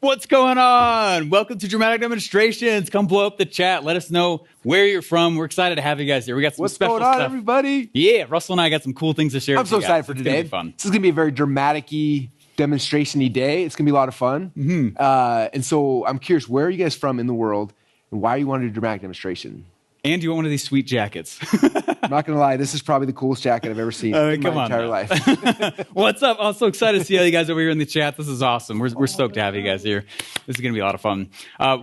What's going on? Welcome to Dramatic Demonstrations. Come blow up the chat. Let us know where you're from. We're excited to have you guys here. We got some special stuff. What's going on, everybody? Yeah, Russell and I got some cool things to share. I'm so excited for today. today. It's gonna be fun. This is going to be a very dramatic-y, demonstration-y day. It's going to be a lot of fun. And so I'm curious, where are you guys from in the world, and why are you wanting to do a dramatic demonstration? And you want one of these sweet jackets. I'm not going to lie, this is probably the coolest jacket I've ever seen in my entire life. What's up? I'm so excited to see all you guys over here in the chat. This is awesome. We're stoked to have you guys here. This is going to be a lot of fun.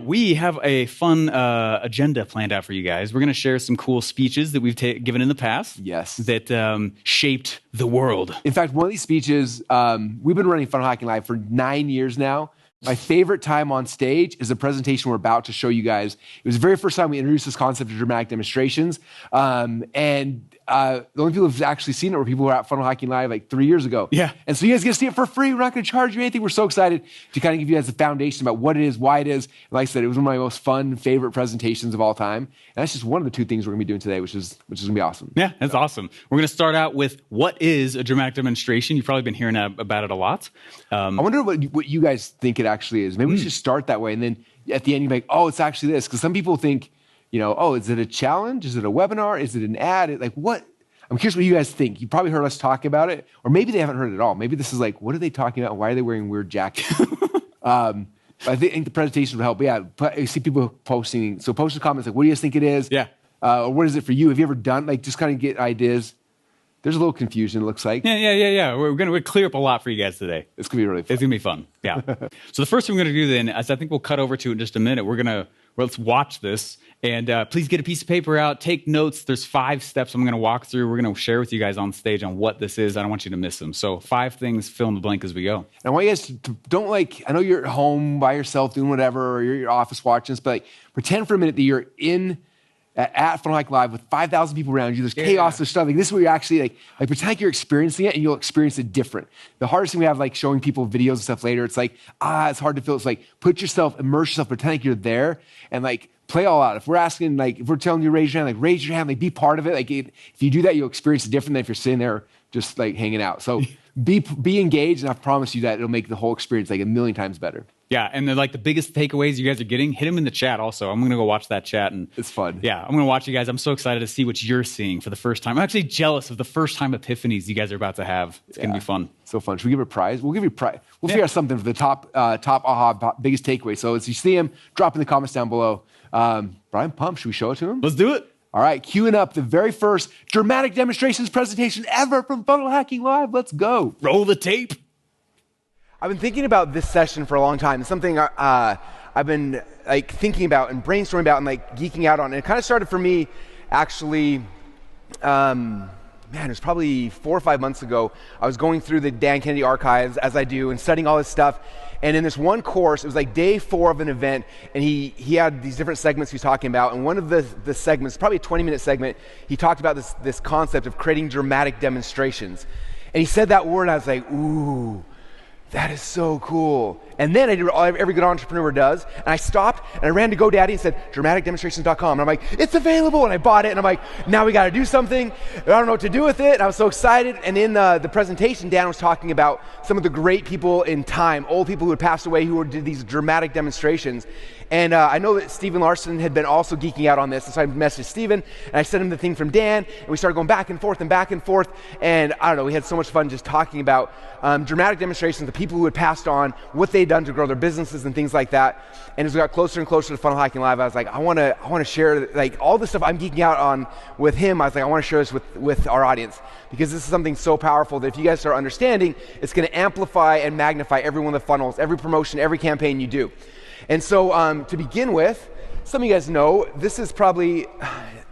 We have a fun agenda planned out for you guys. We're going to share some cool speeches that we've given in the past. Yes. That shaped the world. In fact, one of these speeches, we've been running Funnel Hacking Live for 9 years now. My favorite time on stage is the presentation we're about to show you guys. It was the very first time we introduced this concept of dramatic demonstrations. The only people who've actually seen it were people who were at Funnel Hacking Live like 3 years ago. Yeah. And so you guys get to see it for free. We're not going to charge you anything. We're so excited to kind of give you guys the foundation about what it is, why it is. And like I said, it was one of my most fun, favorite presentations of all time. And that's just one of the two things we're going to be doing today, which is going to be awesome. Yeah, that's awesome. We're going to start out with what is a dramatic demonstration. You've probably been hearing about it a lot. I wonder what you guys think it actually is. Maybe we should start that way. And then at the end, you're like, oh, it's actually this. Because some people think, oh, is it a challenge? Is it a webinar? Is it an ad? Like what? I'm curious what you guys think. You probably heard us talk about it, or maybe they haven't heard it at all. Maybe this is like, what are they talking about? Why are they wearing weird jackets? I think the presentation will help. Yeah, I see people posting. So post in the comments like, what do you guys think it is? Yeah. Or what is it for you? Have you ever done, like, just kind of get ideas? There's a little confusion, it looks like. Yeah. We're going to clear up a lot for you guys today. It's going to be really fun. It's going to be fun, yeah. So the first thing we're going to do then, as I think we'll cut over to in just a minute, let's watch this. And please get a piece of paper out, take notes. There's 5 steps I'm going to walk through. We're going to share with you guys on stage on what this is. I don't want you to miss them. So 5 things, fill in the blank as we go. And I want you guys to don't I know you're at home by yourself doing whatever, or you're at your office watching this, but pretend for a minute that you're at Funnel Hacking Live with 5,000 people around you. There's chaos, there's stuff. Like, this is where you're actually like pretend like you're experiencing it, and you'll experience it different. The hardest thing we have, like showing people videos and stuff later, it's like, it's hard to feel. It's like, immerse yourself, pretend like you're there, and like play all out. If we're asking, like, if we're telling you to raise your hand, like raise your hand, like be part of it. Like if you do that, you'll experience it different than if you're sitting there just like hanging out. So be engaged, and I promise you that it'll make the whole experience like a million times better. Yeah, and they're like the biggest takeaways you guys are getting, hit them in the chat also. I'm going to go watch that chat. And it's fun. Yeah, I'm going to watch you guys. I'm so excited to see what you're seeing for the first time. I'm actually jealous of the first time epiphanies you guys are about to have. It's going to be fun. So fun. Should we give a prize? We'll give you a prize. We'll figure out something for the top biggest takeaway. So as you see him, drop in the comments down below. Brian, pumped. Should we show it to him? Let's do it. All right, queuing up the very first dramatic demonstrations presentation ever from Funnel Hacking Live. Let's go. Roll the tape. I've been thinking about this session for a long time. It's something I've been like thinking about and brainstorming about and like geeking out on. And it kind of started for me actually, it was probably 4 or 5 months ago. I was going through the Dan Kennedy archives, as I do, and studying all this stuff. And in this one course, it was like day 4 of an event, and he had these different segments he was talking about. And one of the segments, probably a 20-minute segment, he talked about this concept of creating dramatic demonstrations. And he said that word, and I was like, ooh, that is so cool. And then I did what every good entrepreneur does, and I stopped, and I ran to GoDaddy and said, dramaticdemonstrations.com. And I'm like, it's available, and I bought it, and I'm like, now we got to do something. I don't know what to do with it, and I was so excited. And in the presentation, Dan was talking about some of the great people in time, old people who had passed away who did these dramatic demonstrations. And I know that Stephen Larson had been also geeking out on this, and so I messaged Stephen, and I sent him the thing from Dan, and we started going back and forth, and I don't know, we had so much fun just talking about dramatic demonstrations, the people who had passed on, what they'd done to grow their businesses and things like that. And as we got closer and closer to Funnel Hacking Live, I was like, I want to share like all the stuff I'm geeking out on with him. I was like, I want to share this with our audience, because this is something so powerful that if you guys start understanding, it's going to amplify and magnify every one of the funnels, every promotion, every campaign you do. And so to begin with, some of you guys know, this is probably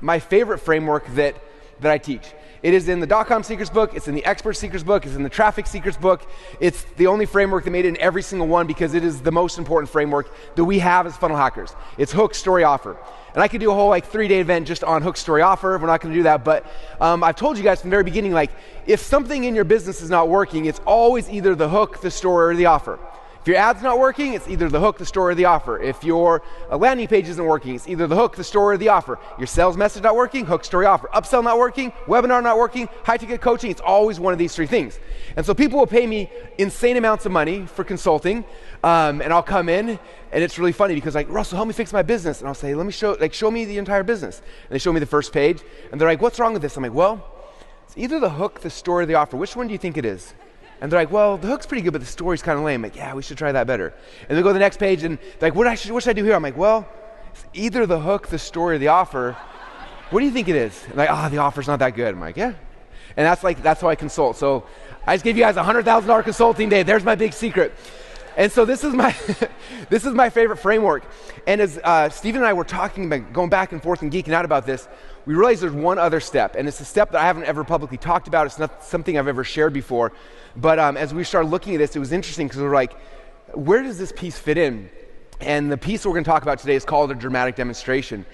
my favorite framework that I teach. It is in the .com Secrets book, it's in the Expert Secrets book, it's in the Traffic Secrets book. It's the only framework that made it in every single one, because it is the most important framework that we have as funnel hackers. It's hook, story, offer. And I could do a whole 3-day event just on hook, story, offer. We're not going to do that, but I've told you guys from the very beginning, if something in your business is not working, it's always either the hook, the story, or the offer. If your ad's not working, it's either the hook, the story, or the offer. If your landing page isn't working, it's either the hook, the story, or the offer. Your sales message not working, hook, story, offer. Upsell not working, webinar not working, high-ticket coaching, it's always one of these three things. And so people will pay me insane amounts of money for consulting, and I'll come in, and it's really funny because like, Russell, help me fix my business. And I'll say, let me show me the entire business. And they show me the first page, and they're like, what's wrong with this? I'm like, well, it's either the hook, the story, or the offer. Which one do you think it is? And they're like, well, the hook's pretty good, but the story's kind of lame. I'm like, yeah, we should try that better. And they go to the next page, and they're like, what should I do here? I'm like, well, it's either the hook, the story, or the offer. What do you think it is? And like, the offer's not that good. I'm like, yeah. And that's how I consult. So I just gave you guys a $100,000 consulting day. There's my big secret. And so this is my this is my favorite framework. And as Stephen and I were talking about going back and forth and geeking out about this, we realized there's one other step, and it's a step that I haven't ever publicly talked about. It's not something I've ever shared before. But as we started looking at this, it was interesting because we're like, where does this piece fit in? And the piece we're going to talk about today is called a dramatic demonstration.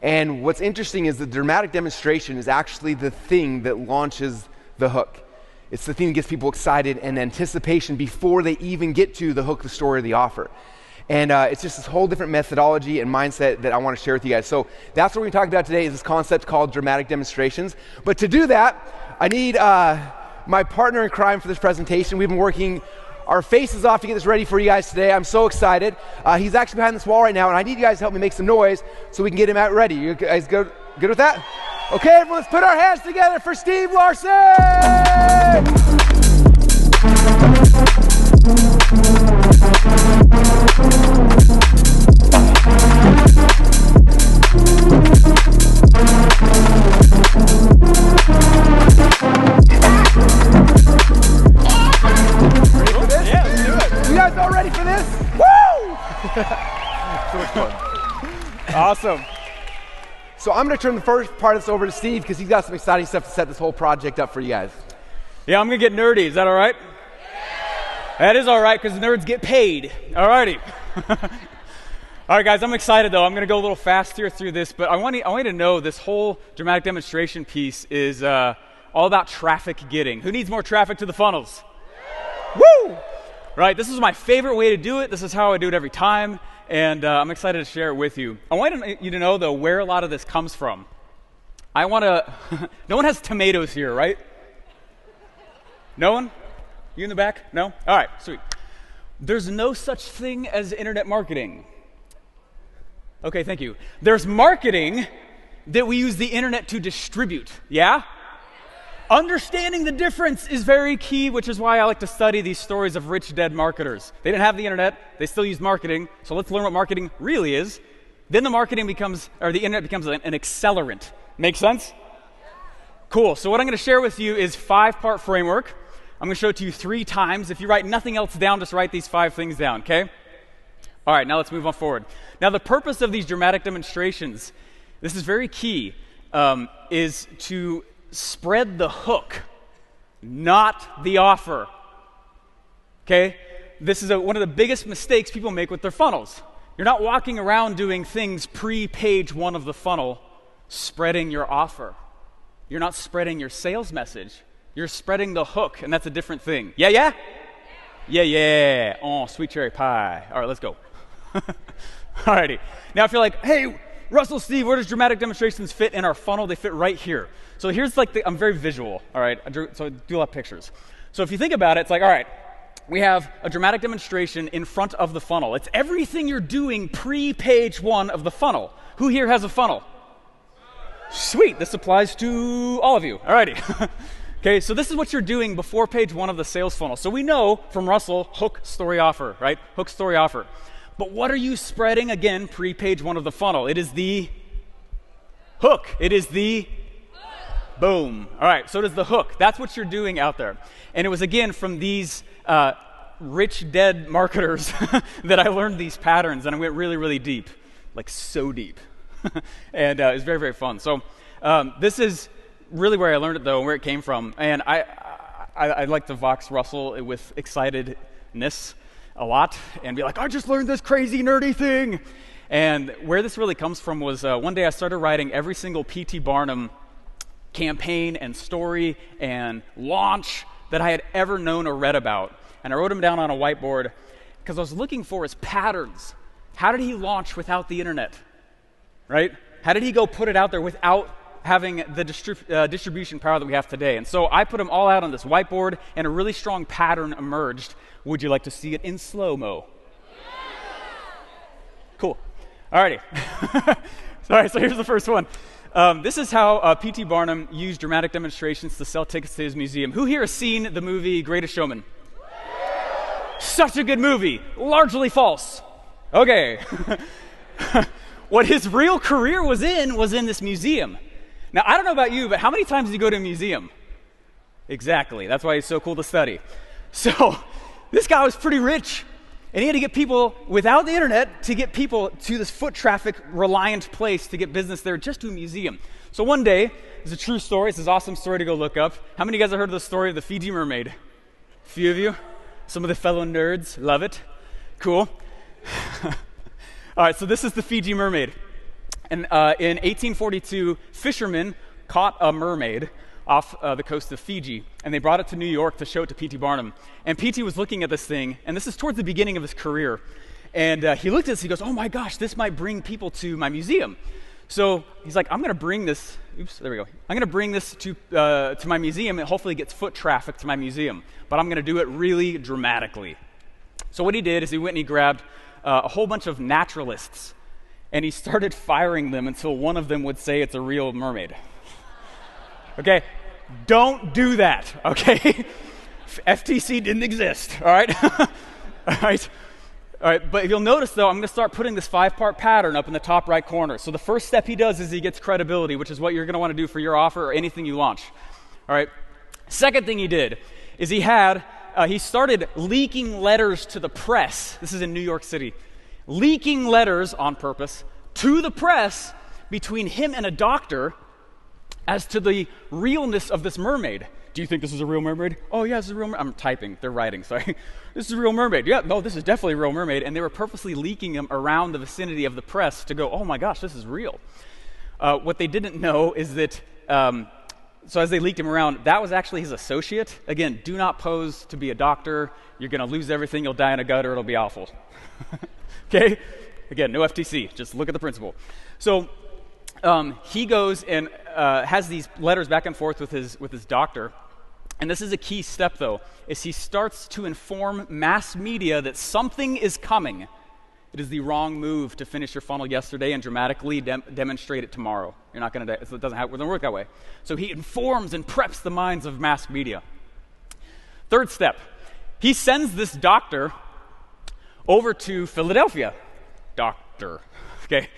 And what's interesting is the dramatic demonstration is actually the thing that launches the hook. It's the thing that gets people excited and anticipation before they even get to the hook, the story, or the offer. And it's just this whole different methodology and mindset that I want to share with you guys. So that's what we're going to talk about today is this concept called dramatic demonstrations. But to do that, I need my partner in crime for this presentation. We've been working our faces off to get this ready for you guys today. I'm so excited. He's actually behind this wall right now, and I need you guys to help me make some noise so we can get him out ready. You guys good with that? Okay, everyone, let's put our hands together for Steve Larson! You guys all ready for this? Woo! So much fun. Awesome. So I'm going to turn the first part of this over to Steve because he's got some exciting stuff to set this whole project up for you guys. Yeah, I'm going to get nerdy. Is that all right? That is all right because nerds get paid. All righty. All right, guys, I'm excited, though. I'm going to go a little faster through this, but I want you to know this whole dramatic demonstration piece is all about traffic getting. Who needs more traffic to the funnels? Woo! Right, this is my favorite way to do it. This is how I do it every time, and I'm excited to share it with you. I want you to know, though, where a lot of this comes from. I want to... No one has tomatoes here, right? No one? You in the back? No? All right, sweet. There's no such thing as internet marketing. Okay, thank you. There's marketing that we use the internet to distribute, yeah? Understanding the difference is very key, which is why I like to study these stories of rich dead marketers. They didn't have the internet, they still used marketing, so let's learn what marketing really is. Then the internet becomes an accelerant. Make sense? Cool, so what I'm gonna share with you is 5-part framework. I'm gonna show it to you 3 times. If you write nothing else down, just write these 5 things down, okay? All right, now let's move on forward. Now the purpose of these dramatic demonstrations, this is very key, is to spread the hook, not the offer. Okay? This is one of the biggest mistakes people make with their funnels. You're not walking around doing things pre-page 1 of the funnel, spreading your offer. You're not spreading your sales message. You're spreading the hook, and that's a different thing. Yeah, yeah? Yeah, yeah. Oh, sweet cherry pie. All right, let's go. Alrighty. Now if you're like, hey, Russell, Steve, where does dramatic demonstrations fit in our funnel? They fit right here. So here's I'm very visual, all right? So I do a lot of pictures. So if you think about it, it's like, all right, we have a dramatic demonstration in front of the funnel. It's everything you're doing pre-page 1 of the funnel. Who here has a funnel? Sweet, this applies to all of you. Alrighty. Okay, so this is what you're doing before page 1 of the sales funnel. So we know from Russell, hook, story, offer, right? Hook, story, offer. But what are you spreading, again, pre-page 1 of the funnel? It is the hook. It is the boom. All right, so it is the hook. That's what you're doing out there. And it was, again, from these rich, dead marketers that I learned these patterns, and I went really, really deep, like so deep. And it was very, very fun. So this is really where I learned it, though, and where it came from. And I like to vox Russell with excitedness a lot and be like, I just learned this crazy, nerdy thing. And where this really comes from was one day I started writing every single P.T. Barnum campaign and story and launch that I had ever known or read about. And I wrote them down on a whiteboard because I was looking for his patterns. How did he launch without the internet, right? How did he go put it out there without having the distribution power that we have today? And so I put them all out on this whiteboard, and a really strong pattern emerged. Would you like to see it in slow-mo? Cool. All righty. All right, so here's the first one. This is how P.T. Barnum used dramatic demonstrations to sell tickets to his museum. Who here has seen the movie Greatest Showman? Such a good movie. Largely false. Okay. What his real career was in this museum. Now, I don't know about you, but how many times do you go to a museum? Exactly. That's why it's so cool to study. So this guy was pretty rich, and he had to get people without the internet to get people to this foot traffic reliant place to get business there, just to a museum. So one day, it's a true story. It's an awesome story to go look up. How many of you guys have heard of the story of the Fiji mermaid? A few of you? Some of the fellow nerds love it. Cool. All right, so this is the Fiji mermaid. And in 1842, fishermen caught a mermaid off the coast of Fiji, and they brought it to New York to show it to P.T. Barnum. And P.T. was looking at this thing, and this is towards the beginning of his career. And he looked at this, he goes, oh my gosh, this might bring people to my museum. So he's like, I'm going to bring this, I'm going to bring this to my museum, and hopefully it gets foot traffic to my museum. But I'm going to do it really dramatically. So what he did is he went and he grabbed a whole bunch of naturalists, and he started firing them until one of them would say it's a real mermaid. Okay? Don't do that, okay? FTC didn't exist, all right? All right? All right, but you'll notice, though, I'm going to start putting this 5-part pattern up in the top right corner. So the first step he does is he gets credibility, which is what you're going to want to do for your offer or anything you launch. All right? Second thing he did is he started leaking letters to the press. This is in New York City. Leaking letters on purpose to the press between him and a doctor as to the realness of this mermaid. Do you think this is a real mermaid? Oh, yeah, this is a real mermaid. I'm typing. They're writing, sorry. This is a real mermaid. Yeah, no, this is definitely a real mermaid. And they were purposely leaking them around the vicinity of the press to go, oh my gosh, this is real. What they didn't know is that, so as they leaked him around, that was actually his associate. Again, do not pose to be a doctor. You're going to lose everything. You'll die in a gutter. It'll be awful. Okay? Again, no FTC. Just look at the principle. So he goes and has these letters back and forth with his doctor. And this is a key step, though, is he starts to inform mass media that something is coming. It is the wrong move to finish your funnel yesterday and dramatically demonstrate it tomorrow. You're not going to. It doesn't work that way. So he informs and preps the minds of mass media. Third step, he sends this doctor over to Philadelphia. Doctor, okay.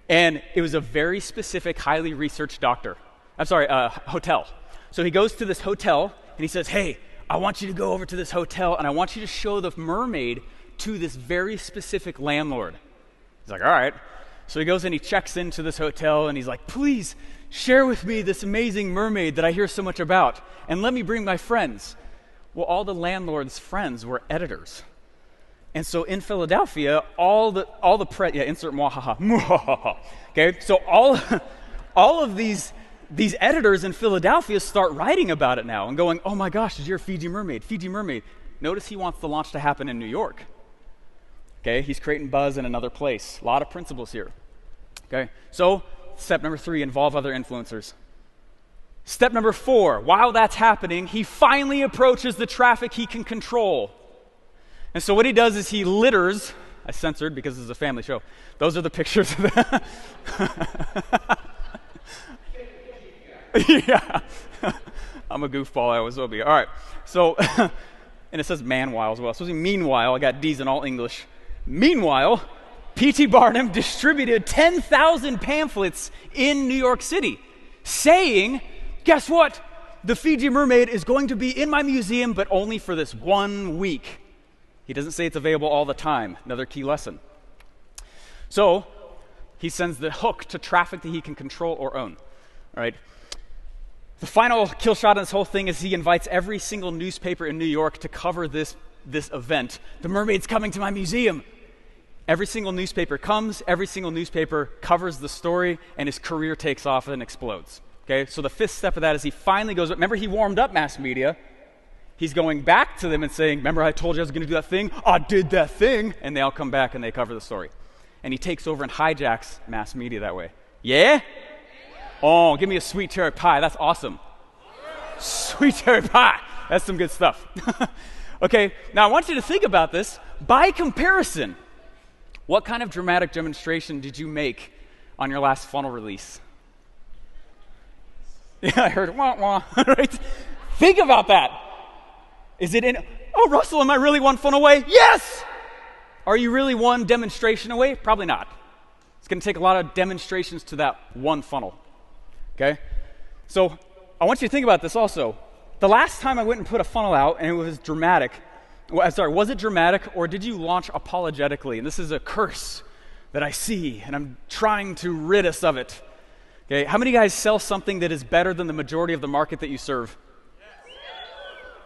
And it was a very specific, highly researched hotel. So he goes to this hotel, and he says, hey, I want you to go over to this hotel, and I want you to show the mermaid to this very specific landlord. He's like, all right. So he goes and he checks into this hotel, and he's like, please share with me this amazing mermaid that I hear so much about, and let me bring my friends. Well, all the landlord's friends were editors. And so in Philadelphia, all the press, insert mwahaha, okay? So all of these editors in Philadelphia start writing about it now and going, oh my gosh, you're a Fiji mermaid, Fiji mermaid. Notice he wants the launch to happen in New York. Okay, he's creating buzz in another place. A lot of principles here. Okay, so step number 3, involve other influencers. Step number 4, while that's happening, he finally approaches the traffic he can control. And so what he does is he litters, I censored because this is a family show. Those are the pictures of the yeah. I'm a goofball, I always will be. All right, so, and it says manwhile as well. So meanwhile, I got D's in all English. Meanwhile, P.T. Barnum distributed 10,000 pamphlets in New York City saying, guess what? The Fiji mermaid is going to be in my museum, but only for this 1 week. He doesn't say it's available all the time. Another key lesson. So he sends the hook to traffic that he can control or own. All right. The final kill shot on this whole thing is he invites every single newspaper in New York to cover this event. The mermaid's coming to my museum. Every single newspaper comes, every single newspaper covers the story, and his career takes off and explodes. Okay, so the 5th step of that is he finally goes, remember he warmed up mass media, He's going back to them and saying, remember I told you I was going to do that thing? I did that thing. And they all come back and they cover the story. And he takes over and hijacks mass media that way. Yeah? Oh, give me a sweet cherry pie. That's awesome. Sweet cherry pie. That's some good stuff. Okay, now I want you to think about this. By comparison, what kind of dramatic demonstration did you make on your last funnel release? Yeah, I heard wah wah, right? Think about that. Is it in, oh, Russell, am I really one funnel away? Yes! Are you really one demonstration away? Probably not. It's going to take a lot of demonstrations to that one funnel, okay? So I want you to think about this also. The last time I went and put a funnel out and it was dramatic, was it dramatic or did you launch apologetically? And this is a curse that I see and I'm trying to rid us of it. Okay, how many guys sell something that is better than the majority of the market that you serve?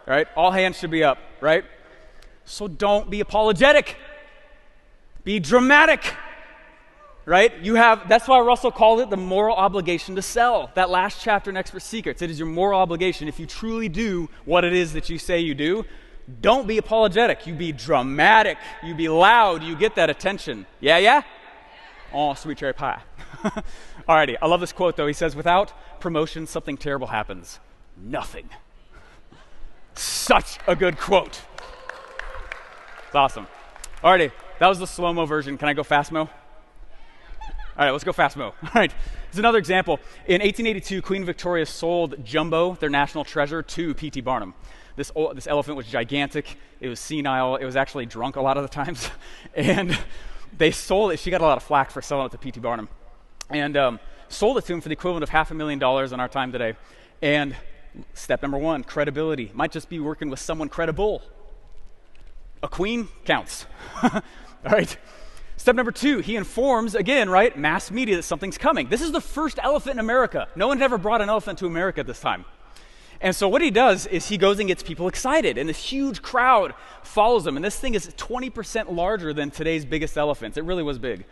Right? All hands should be up, right? So don't be apologetic. Be dramatic. Right? That's why Russell called it the moral obligation to sell. That last chapter in Expert Secrets. It is your moral obligation. If you truly do what it is that you say you do, don't be apologetic. You be dramatic. You be loud. You get that attention. Yeah? Oh, sweet cherry pie. Alrighty, I love this quote though. He says, without promotion, something terrible happens. Nothing. Such a good quote. It's awesome. Alrighty, that was the slow-mo version. Can I go fast-mo? All right, let's go fast-mo. All right, here's another example. In 1882, Queen Victoria sold Jumbo, their national treasure, to P.T. Barnum. This elephant was gigantic. It was senile. It was actually drunk a lot of the times. And they sold it. She got a lot of flack for selling it to P.T. Barnum. And sold it to him for the equivalent of $500,000 in our time today. And step number one, credibility. Might just be working with someone credible. A queen counts. All right. Step number two, he informs, again, right, mass media that something's coming. This is the first elephant in America. No one had ever brought an elephant to America at this time. And so what he does is he goes and gets people excited, and this huge crowd follows him. And this thing is 20% larger than today's biggest elephants. It really was big.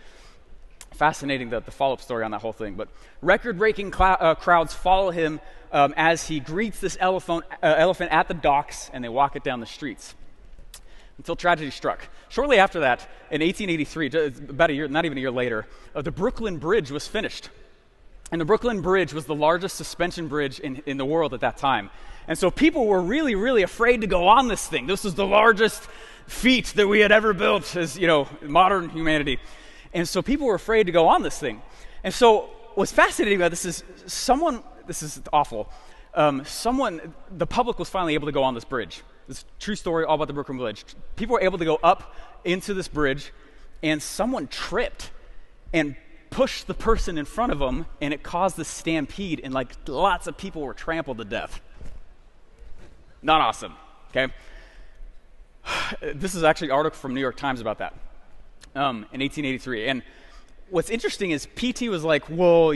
Fascinating, the follow-up story on that whole thing. But record-breaking crowds follow him as he greets this elephant at the docks, and they walk it down the streets. Until tragedy struck. Shortly after that, in 1883, about a year, not even a year later, the Brooklyn Bridge was finished. And the Brooklyn Bridge was the largest suspension bridge in the world at that time. And so people were really, really afraid to go on this thing. This was the largest feat that we had ever built as, modern humanity. And so people were afraid to go on this thing. And so what's fascinating about this is this is awful, the public was finally able to go on this bridge. This true story all about the Brooklyn Bridge. People were able to go up into this bridge, and someone tripped and pushed the person in front of them, and it caused this stampede, and lots of people were trampled to death. Not awesome, okay? This is actually an article from New York Times about that in 1883. And what's interesting is PT was like, well,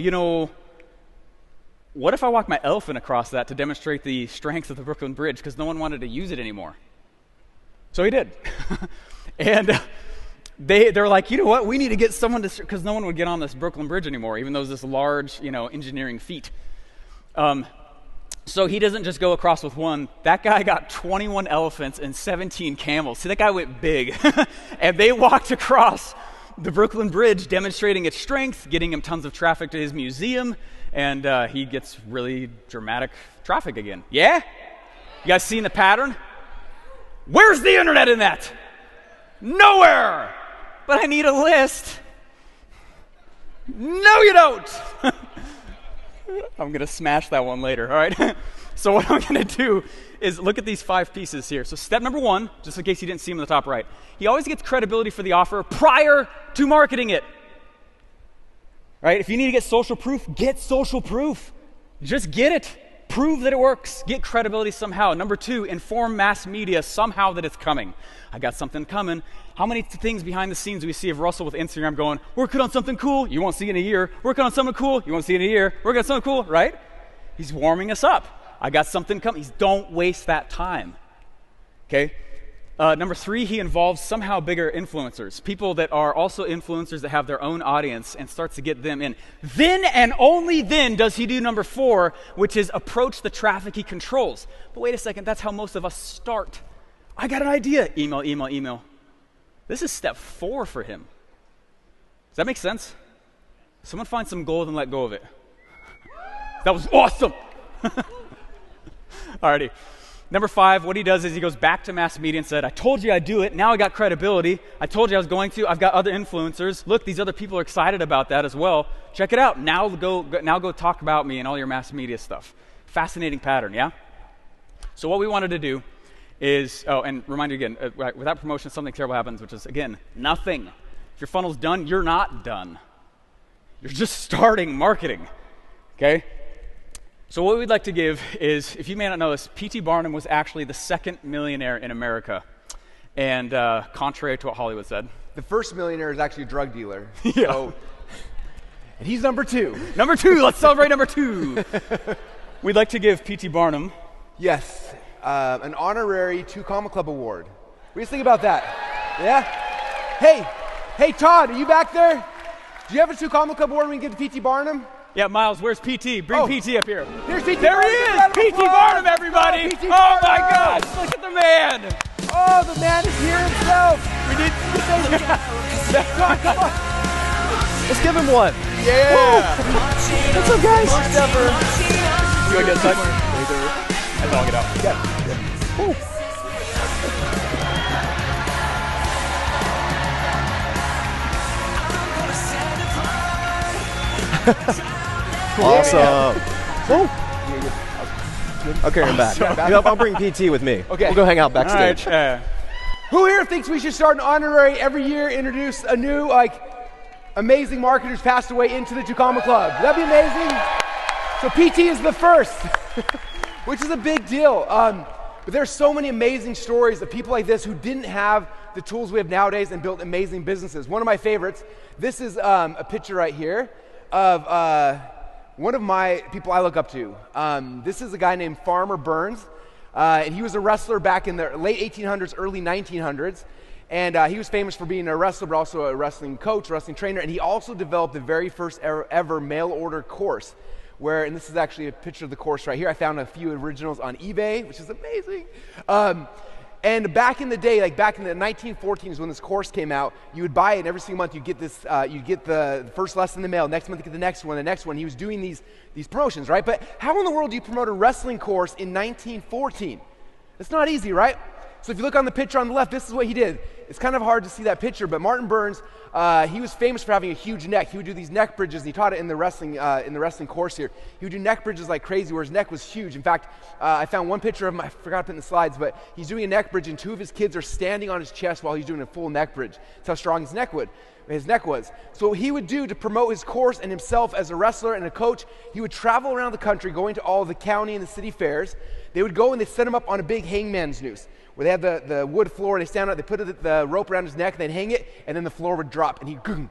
what if I walk my elephant across that to demonstrate the strength of the Brooklyn Bridge, because no one wanted to use it anymore. So he did. And they're like, you know what, we need to get someone to, because no one would get on this Brooklyn Bridge anymore, even though it was this large, engineering feat. So he doesn't just go across with one. That guy got 21 elephants and 17 camels. See, that guy went big. And they walked across the Brooklyn Bridge, demonstrating its strength, getting him tons of traffic to his museum, and he gets really dramatic traffic again. Yeah? You guys seen the pattern? Where's the internet in that? Nowhere! But I need a list. No, you don't! I'm going to smash that one later, all right? So what I'm going to do is look at these 5 pieces here. So step number 1, just in case you didn't see them in the top right, he always gets credibility for the offer prior to marketing it. Right? If you need to get social proof, get social proof. Just get it. Prove that it works. Get credibility somehow. Number 2, inform mass media somehow that it's coming. I got something coming. How many things behind the scenes do we see of Russell with Instagram going, working on something cool, you won't see it in a year. Working on something cool, you won't see it in a year. Working on something cool, right? He's warming us up. I got something coming. Don't waste that time. Okay? Number 3, he involves somehow bigger influencers, people that are also influencers that have their own audience, and starts to get them in. Then and only then does he do number 4, which is approach the traffic he controls. But wait a second, that's how most of us start. I got an idea. Email, email, email. This is step 4 for him. Does that make sense? Someone find some gold and let go of it. That was awesome. Alrighty. Number 5, what he does is he goes back to mass media and said, I told you I'd do it. Now I got credibility. I told you I was going to. I've got other influencers. Look, these other people are excited about that as well. Check it out. Now go talk about me and all your mass media stuff. Fascinating pattern, yeah? So what we wanted to do is, and remind you again, without promotion, something terrible happens, which is, again, nothing. If your funnel's done, you're not done. You're just starting marketing, okay? So what we'd like to give is, if you may not know this, P.T. Barnum was actually the second millionaire in America. And contrary to what Hollywood said. The first millionaire is actually a drug dealer. Yeah. So, and he's number 2. Number 2, let's celebrate number 2. We'd like to give P.T. Barnum. Yes, an honorary 2 Comma Club award. What do you think about that? Yeah? Hey, Todd, are you back there? Do you have a 2 Comma Club award we can give to P.T. Barnum? Yeah, Miles, where's PT? Bring PT up here. Here's PT. There he is! PT Barnum, everybody! Oh my gosh, look at the man! Oh, the man is here himself! We need to Come on! Let's give him one. Yeah! What's up, guys? First ever. You want to get a touch? That's all I'll get out. Yeah. Awesome. I'll carry him back. I'll bring PT with me. Okay. We'll go hang out backstage. All right, Who here thinks we should start an honorary every year, introduce a new, amazing marketers passed away into the 2 Comma Club? That'd be amazing. So PT is the first, which is a big deal. But there's so many amazing stories of people like this who didn't have the tools we have nowadays and built amazing businesses. One of my favorites, this is a picture right here of one of my people I look up to. This is a guy named Farmer Burns, and he was a wrestler back in the late 1800s, early 1900s, and he was famous for being a wrestler, but also a wrestling coach, wrestling trainer, and he also developed the very first ever mail order course, and this is actually a picture of the course right here. I found a few originals on eBay, which is amazing. And back in the day, back in the 1914s when this course came out, you would buy it, and every single month you get this, you get the first lesson in the mail, next month you get the next one, the next one. He was doing these promotions, right? But how in the world do you promote a wrestling course in 1914? It's not easy, right? So if you look on the picture on the left, this is what he did. It's kind of hard to see that picture, but Martin Burns, he was famous for having a huge neck. He would do these neck bridges, and he taught it in the wrestling course here. He would do neck bridges like crazy, where his neck was huge. In fact, I found one picture of him, I forgot to put in the slides, but he's doing a neck bridge, and 2 of his kids are standing on his chest while he's doing a full neck bridge. That's how strong his neck was. So what he would do to promote his course and himself as a wrestler and a coach, he would travel around the country, going to all the county and the city fairs. They would go and they set him up on a big hangman's noose, where they have the wood floor, and they stand out, they put the rope around his neck, and they'd hang it, and then the floor would drop, and he'd goom.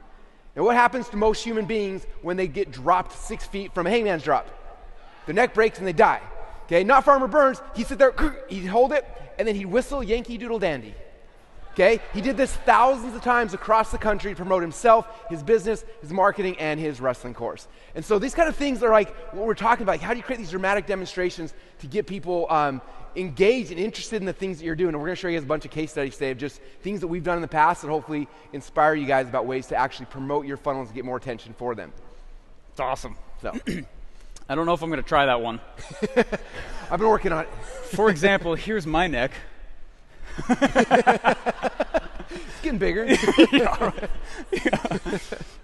Now what happens to most human beings when they get dropped 6 feet from a hangman's drop? Their neck breaks and they die. Okay, not Farmer Burns. He'd sit there, he'd hold it, and then he'd whistle Yankee Doodle Dandy. Okay, he did this thousands of times across the country to promote himself, his business, his marketing, and his wrestling course. And so these kind of things are like what we're talking about. How do you create these dramatic demonstrations to get people engaged and interested in the things that you're doing? And we're going to show you guys a bunch of case studies today of just things that we've done in the past that hopefully inspire you guys about ways to actually promote your funnels and get more attention for them. It's awesome. So, I don't know if I'm going to try that one. I've been working on it. For example, here's my neck. It's getting bigger.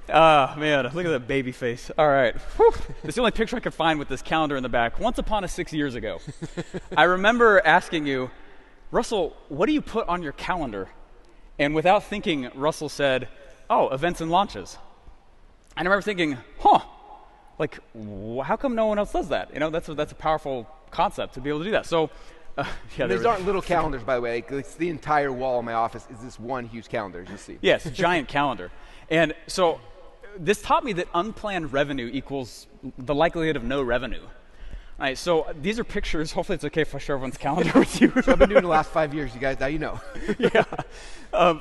Man, look at that baby face. All right. Whew. It's the only picture I could find with this calendar in the back. Once upon 6 years ago, I remember asking you, Russell, what do you put on your calendar? And without thinking, Russell said, oh, events and launches. I remember thinking, how come no one else does that? That's a powerful concept to be able to do that. So, these aren't little calendars, by the way. It's the entire wall of my office is this one huge calendar, as you see. Yes, a giant calendar. And so this taught me that unplanned revenue equals the likelihood of no revenue. All right, so these are pictures. Hopefully it's okay if I share everyone's calendar with you. So I've been doing the last 5 years, you guys. Now you know. Yeah.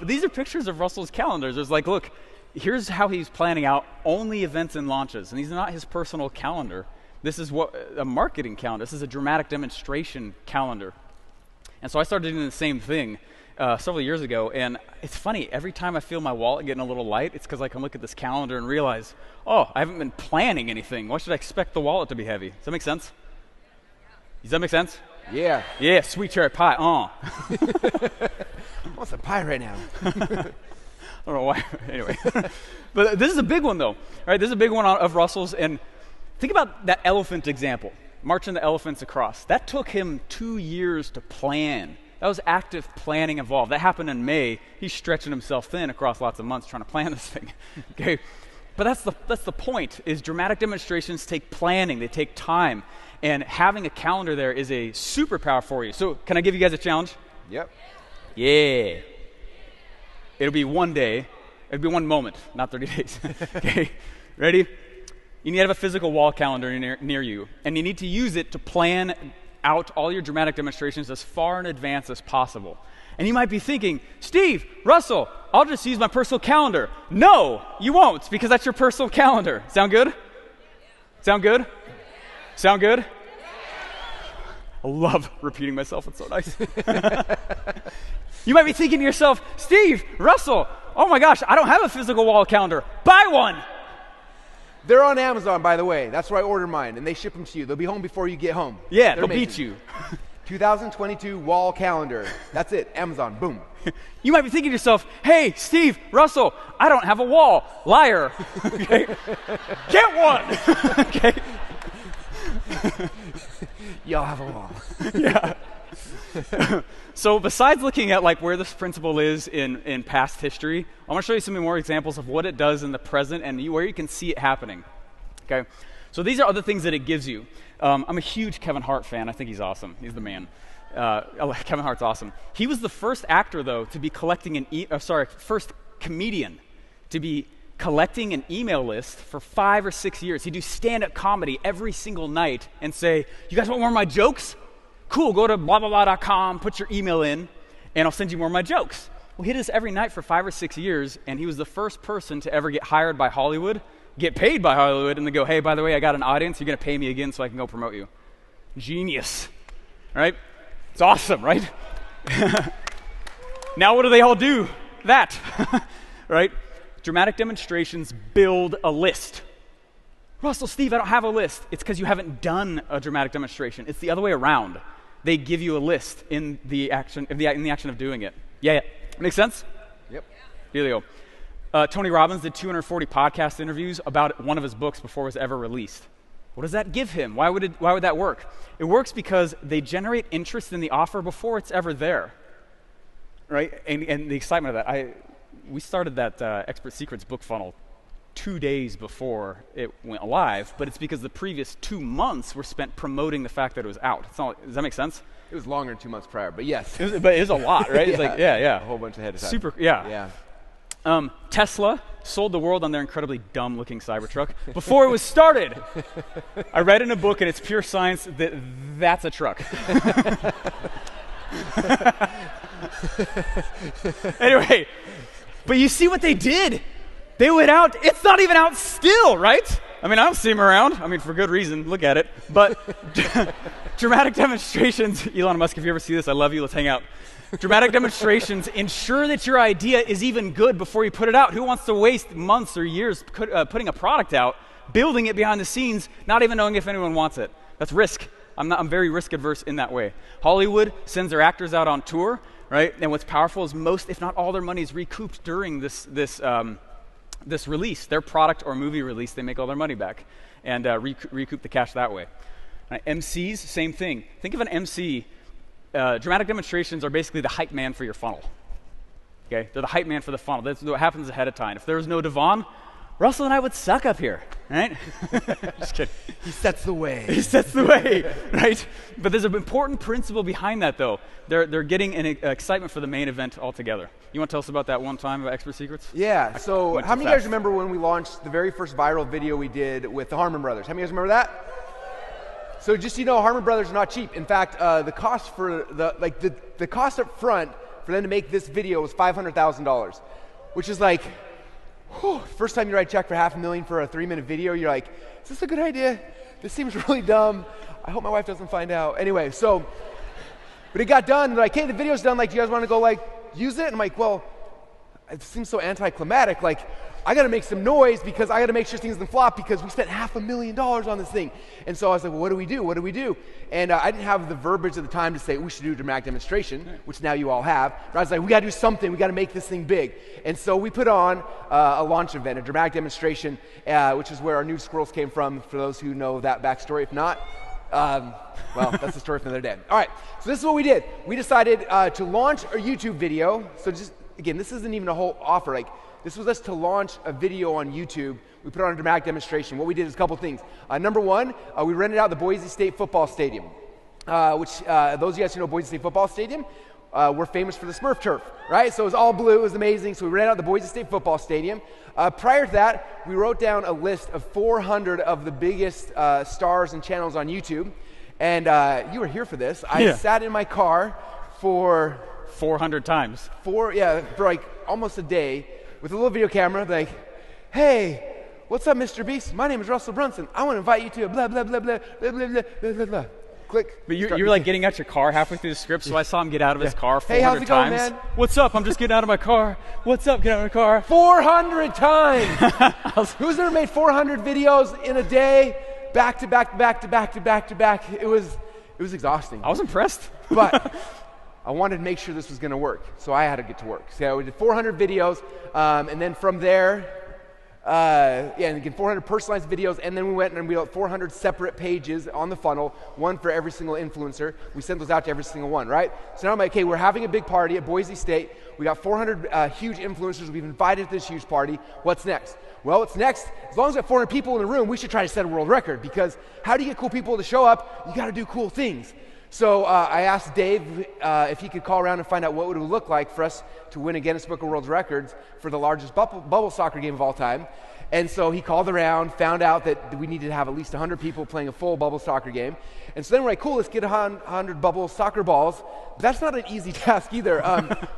These are pictures of Russell's calendars. There's like, look, here's how he's planning out only events and launches. And these are not his personal calendar. This is a marketing calendar. This is a dramatic demonstration calendar. And so I started doing the same thing several years ago. And it's funny, every time I feel my wallet getting a little light, it's because I can look at this calendar and realize, oh, I haven't been planning anything. Why should I expect the wallet to be heavy? Does that make sense? Does that make sense? Yeah. Yeah, sweet cherry pie. I want some pie right now. I don't know why. Anyway. But this is a big one, though. All right, this is a big one of Russell's. And think about that elephant example, marching the elephants across. That took him 2 years to plan. That was active planning involved. That happened in May. He's stretching himself thin across lots of months trying to plan this thing. Okay, but that's the point, is dramatic demonstrations take planning. They take time. And having a calendar there is a superpower for you. So can I give you guys a challenge? Yep. Yeah. It'll be one day. It'll be one moment, not 30 days. Okay, ready? You need to have a physical wall calendar near you. And you need to use it to plan out all your dramatic demonstrations as far in advance as possible. And you might be thinking, Steve, Russell, I'll just use my personal calendar. No, you won't, because that's your personal calendar. Sound good? Sound good? Sound good? I love repeating myself. It's so nice. You might be thinking to yourself, Steve, Russell, oh my gosh, I don't have a physical wall calendar. Buy one. They're on Amazon, by the way. That's where I order mine, and they ship them to you. They'll be home before you get home. Yeah, they'll beat you. 2022 wall calendar. That's it. Amazon. Boom. You might be thinking to yourself, hey, Steve, Russell, I don't have a wall. Liar. Okay. Get one. Okay. Y'all have a wall. Yeah. So besides looking at like where this principle is in past history, I want to show you some more examples of what it does in the present and where you can see it happening. Okay. So these are other things that it gives you. I'm a huge Kevin Hart fan. I think he's awesome. He's the man. Kevin Hart's awesome. He was the first actor, though, to be collecting first comedian to be collecting an email list for 5 or 6 years. He'd do stand-up comedy every single night and say, you guys want more of my jokes? Cool, go to blah, blah, blah.com, put your email in, and I'll send you more of my jokes. Well, he did this every night for 5 or 6 years, and he was the first person to ever get hired by Hollywood, get paid by Hollywood, and then go, hey, by the way, I got an audience. You're going to pay me again so I can go promote you. Genius, right? It's awesome, right? Now what do they all do? That, right? Dramatic demonstrations build a list. Russell, Steve, I don't have a list. It's because you haven't done a dramatic demonstration. It's the other way around. They give you a list in the action of doing it. Yeah. Make sense? Yep. Here you go. Tony Robbins did 240 podcast interviews about one of his books before it was ever released. What does that give him? Why would that work? It works because they generate interest in the offer before it's ever there, right? And the excitement of that. We started that Expert Secrets book funnel 2 days before it went live, but it's because the previous 2 months were spent promoting the fact that it was out. Does that make sense? It was longer than 2 months prior, but yes. But it was a lot, right? It's like, yeah. A whole bunch ahead of time. Super, yeah. Tesla sold the world on their incredibly dumb-looking Cybertruck before it was started. I read in a book, and it's pure science, that's a truck. Anyway, but you see what they did? They went out. It's not even out still, right? I mean, I don't see them around. I mean, for good reason. Look at it. But dramatic demonstrations, Elon Musk, if you ever see this, I love you. Let's hang out. Dramatic demonstrations ensure that your idea is even good before you put it out. Who wants to waste months or years putting a product out, building it behind the scenes, not even knowing if anyone wants it? That's risk. I'm very risk adverse in that way. Hollywood sends their actors out on tour, right? And what's powerful is most, if not all, their money is recouped during this release, their product or movie release. They make all their money back and recoup the cash that way. Right? MCs, same thing. Think of an MC. Dramatic demonstrations are basically the hype man for your funnel. Okay, they're the hype man for the funnel. That's what happens ahead of time. If there was no Devon, Russell and I would suck up here, right? Just kidding. He sets the way. He sets the way, right? But there's an important principle behind that, though. They're getting an excitement for the main event altogether. You want to tell us about that one time about Expert Secrets? Yeah. So how many of you guys remember when we launched the very first viral video we did with the Harmon Brothers? How many of you guys remember that? So just so you know, Harmon Brothers are not cheap. In fact, the cost for the cost up front for them to make this video was $500,000, which is like, whew, first time you write a check for $500,000 for a 3-minute video, you're like, is this a good idea? This seems really dumb. I hope my wife doesn't find out. Anyway, so, but it got done. They're like, hey, the video's done. Like, do you guys want to go like use it? And I'm like, well, it seems so anticlimactic. Like, I got to make some noise because I got to make sure things don't flop because we spent $500,000 on this thing. And so I was like, well, what do we do? What do we do? And I didn't have the verbiage at the time to say we should do a dramatic demonstration, which now you all have. But I was like, we got to do something. We got to make this thing big. And so we put on a launch event, a dramatic demonstration, which is where our nude squirrels came from, for those who know that backstory. If not, well, that's the story for another day. All right, so this is what we did. We decided to launch a YouTube video. So just, again, this isn't even a whole offer. Like, this was us to launch a video on YouTube. We put on a dramatic demonstration. What we did is a couple things. Number one, we rented out the Boise State football stadium, which those of you guys who know Boise State football stadium, we're famous for the Smurf turf, right? So it was all blue. It was amazing. So we rented out the Boise State football stadium. Prior to that, we wrote down a list of 400 of the biggest stars and channels on YouTube. And you were here for this. I sat in my car for 400 times. For like almost a day with a little video camera, like, hey, what's up, Mr. Beast? My name is Russell Brunson. I want to invite you to a blah, blah, blah, blah, blah, blah, blah, blah, blah, blah. Click. But you were like getting out your car halfway through the script, so I saw him get out of his car 400 hey, how's it going, times. man? What's up? I'm just getting out of my car. What's up? Get out of my car. 400 times. Who's ever made 400 videos in a day, back to back to back to back to back to back? It was exhausting. I was impressed. But I wanted to make sure this was going to work, so I had to get to work. So we did 400 videos, and then from there, and again, 400 personalized videos, and then we went and we built 400 separate pages on the funnel, one for every single influencer. We sent those out to every single one, right? So now I'm like, okay, we're having a big party at Boise State. We got 400 huge influencers. We've invited to this huge party. What's next? Well, what's next? As long as we have 400 people in the room, we should try to set a world record, because how do you get cool people to show up? You got to do cool things. So I asked Dave if he could call around and find out what it would look like for us to win a Guinness Book of World Records for the largest bubble soccer game of all time. And so he called around, found out that we needed to have at least 100 people playing a full bubble soccer game. And so then we're like, cool, let's get 100 bubble soccer balls. But that's not an easy task either.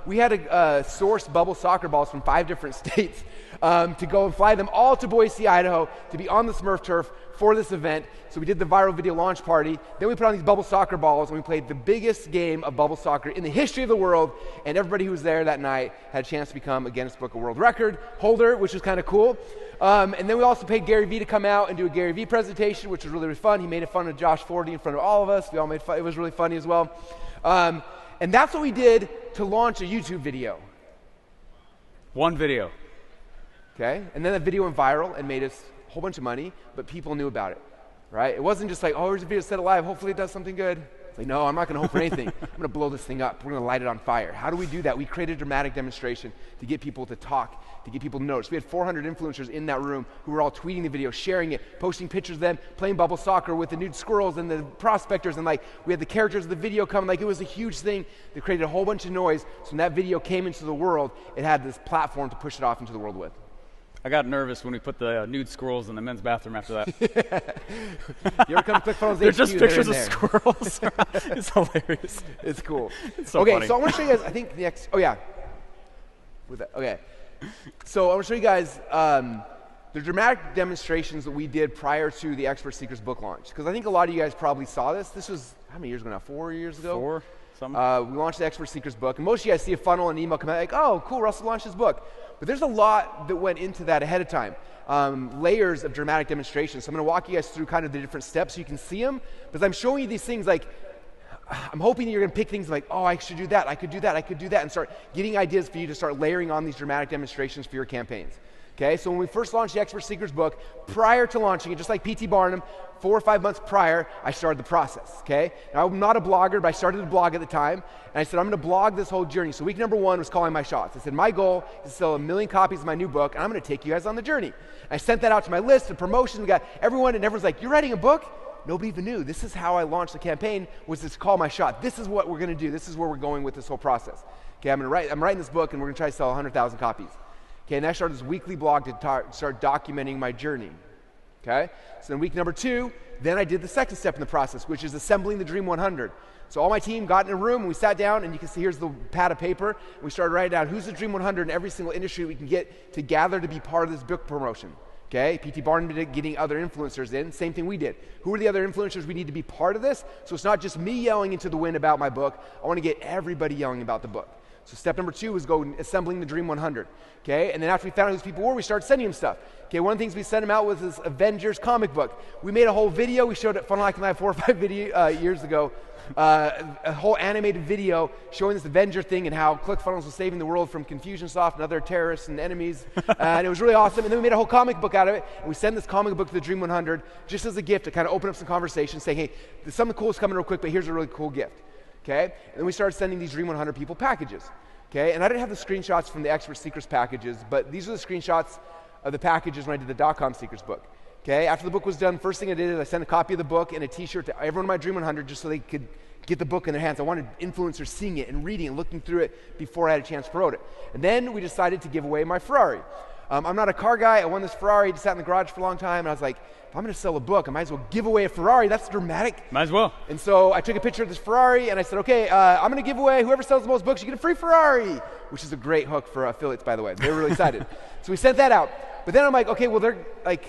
We had to source bubble soccer balls from 5 different states to go and fly them all to Boise, Idaho, to be on the Smurf turf for this event. So we did the viral video launch party. Then we put on these bubble soccer balls, and we played the biggest game of bubble soccer in the history of the world. And everybody who was there that night had a chance to become a Guinness Book of World Record holder, which was kind of cool. And then we also paid Gary Vee to come out and do a Gary Vee presentation, which was really, really fun. He made fun of Josh Forty in front of all of us. We all made fun. It was really funny as well. And that's what we did to launch a YouTube video. One video. Okay? And then that video went viral and made us a whole bunch of money, but people knew about it, right? It wasn't just like, oh, here's a video set it live. Hopefully it does something good. It's like, no, I'm not going to hope for anything. I'm going to blow this thing up. We're going to light it on fire. How do we do that? We created a dramatic demonstration to get people to talk, to get people to notice. We had 400 influencers in that room who were all tweeting the video, sharing it, posting pictures of them playing bubble soccer with the nude squirrels and the prospectors, and like we had the characters of the video come. Like, it was a huge thing that created a whole bunch of noise. So when that video came into the world, it had this platform to push it off into the world with. I got nervous when we put the nude squirrels in the men's bathroom after that. You ever come to ClickFunnels? They're just pictures of squirrels. It's hilarious. It's cool. It's so okay, funny. so I want to show you guys, I think the next, oh yeah. With that, okay. So I want to show you guys the dramatic demonstrations that we did prior to the Expert Seekers book launch. Because I think a lot of you guys probably saw this. This was, how many years ago now? 4 years ago? 4, something. We launched the Expert Seekers book. And most of you guys see a funnel and email come out like, oh, cool, Russell launched his book. But there's a lot that went into that ahead of time. Layers of dramatic demonstrations. So I'm going to walk you guys through kind of the different steps so you can see them. But as I'm showing you these things, like, I'm hoping that you're going to pick things like, oh, I should do that, I could do that, I could do that, and start getting ideas for you to start layering on these dramatic demonstrations for your campaigns. Okay, so when we first launched the Expert Seekers book, prior to launching it, just like P.T. Barnum, 4 or 5 months prior, I started the process, okay? Now, I'm not a blogger, but I started a blog at the time, and I said, I'm going to blog this whole journey. So week number 1 was calling my shots. I said, my goal is to sell 1 million copies of my new book, and I'm going to take you guys on the journey. And I sent that out to my list of promotions. We got everyone, and everyone's like, you're writing a book? Nobody even knew. This is how I launched the campaign, was to call my shot. This is what we're going to do. This is where we're going with this whole process. Okay, I'm writing this book, and we're going to try to sell 100,000 copies. Okay, and I started this weekly blog to start documenting my journey. okay? So then week number 2, then I did the second step in the process, which is assembling the Dream 100. So all my team got in a room, and we sat down, and you can see here's the pad of paper, and we started writing down who's the Dream 100 in every single industry we can get to gather to be part of this book promotion. Okay, P.T. Barnum did it, getting other influencers in. Same thing we did. Who are the other influencers we need to be part of this? So it's not just me yelling into the wind about my book. I want to get everybody yelling about the book. So step number 2 was assembling the Dream 100. Okay, and then after we found out who these people were, we started sending them stuff. Okay, one of the things we sent them out was this Avengers comic book. We made a whole video. We showed it at Funnel Hacking Live 4 or 5 years ago. A whole animated video showing this Avenger thing and how ClickFunnels was saving the world from Confusionsoft and other terrorists and enemies. And it was really awesome. And then we made a whole comic book out of it. And we sent this comic book to the Dream 100 just as a gift to kind of open up some conversation, saying, hey, there's something cool is coming real quick, but here's a really cool gift. Okay? And then we started sending these Dream 100 people packages. Okay? And I didn't have the screenshots from the Expert Secrets packages, but these are the screenshots of the packages when I did the .com Secrets book. Okay, after the book was done, first thing I did is I sent a copy of the book and a t-shirt to everyone in my Dream 100 just so they could get the book in their hands. I wanted influencers seeing it and reading and looking through it before I had a chance to promote it. And then we decided to give away my Ferrari. I'm not a car guy. I won this Ferrari, just sat in the garage for a long time, and I was like, if I'm going to sell a book, I might as well give away a Ferrari. That's dramatic. Might as well. And so I took a picture of this Ferrari, and I said, okay, I'm going to give away, whoever sells the most books, you get a free Ferrari, which is a great hook for affiliates, by the way. They were really excited. So we sent that out. But then I'm like, okay, well, they're like,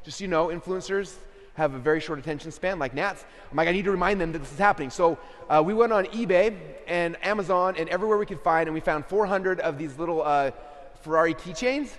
just, influencers have a very short attention span, like gnats. I'm like, I need to remind them that this is happening. So we went on eBay and Amazon and everywhere we could find, and we found 400 of these little Ferrari keychains.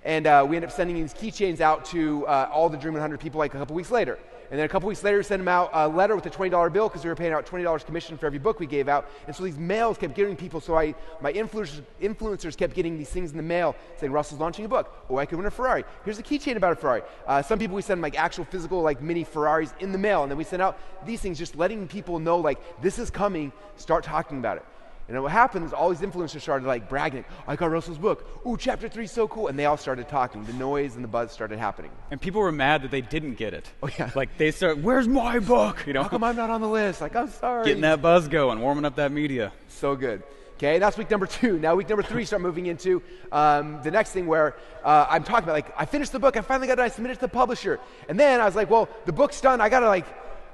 And we ended up sending these keychains out to all the Dream 100 people like a couple weeks later. And then a couple weeks later, we sent them out a letter with a $20 bill because we were paying out $20 commission for every book we gave out. And so these mails kept getting people. So my influencers kept getting these things in the mail saying, Russell's launching a book. Oh, I could win a Ferrari. Here's a keychain about a Ferrari. Some people we send them like actual physical like mini Ferraris in the mail. And then we sent out these things just letting people know like this is coming. Start talking about it. And then what happened is all these influencers started like bragging, I got Russell's book. Ooh, chapter 3 is so cool. And they all started talking. The noise and the buzz started happening. And people were mad that they didn't get it. Oh, yeah. Like they started, where's my book? How come I'm not on the list? Like, I'm sorry. Getting that buzz going, warming up that media. So good. Okay, that's week number 2. Now week number 3, start moving into the next thing where I'm talking about, like, I finished the book. I finally got it. I submitted it to the publisher. And then I was like, well, the book's done.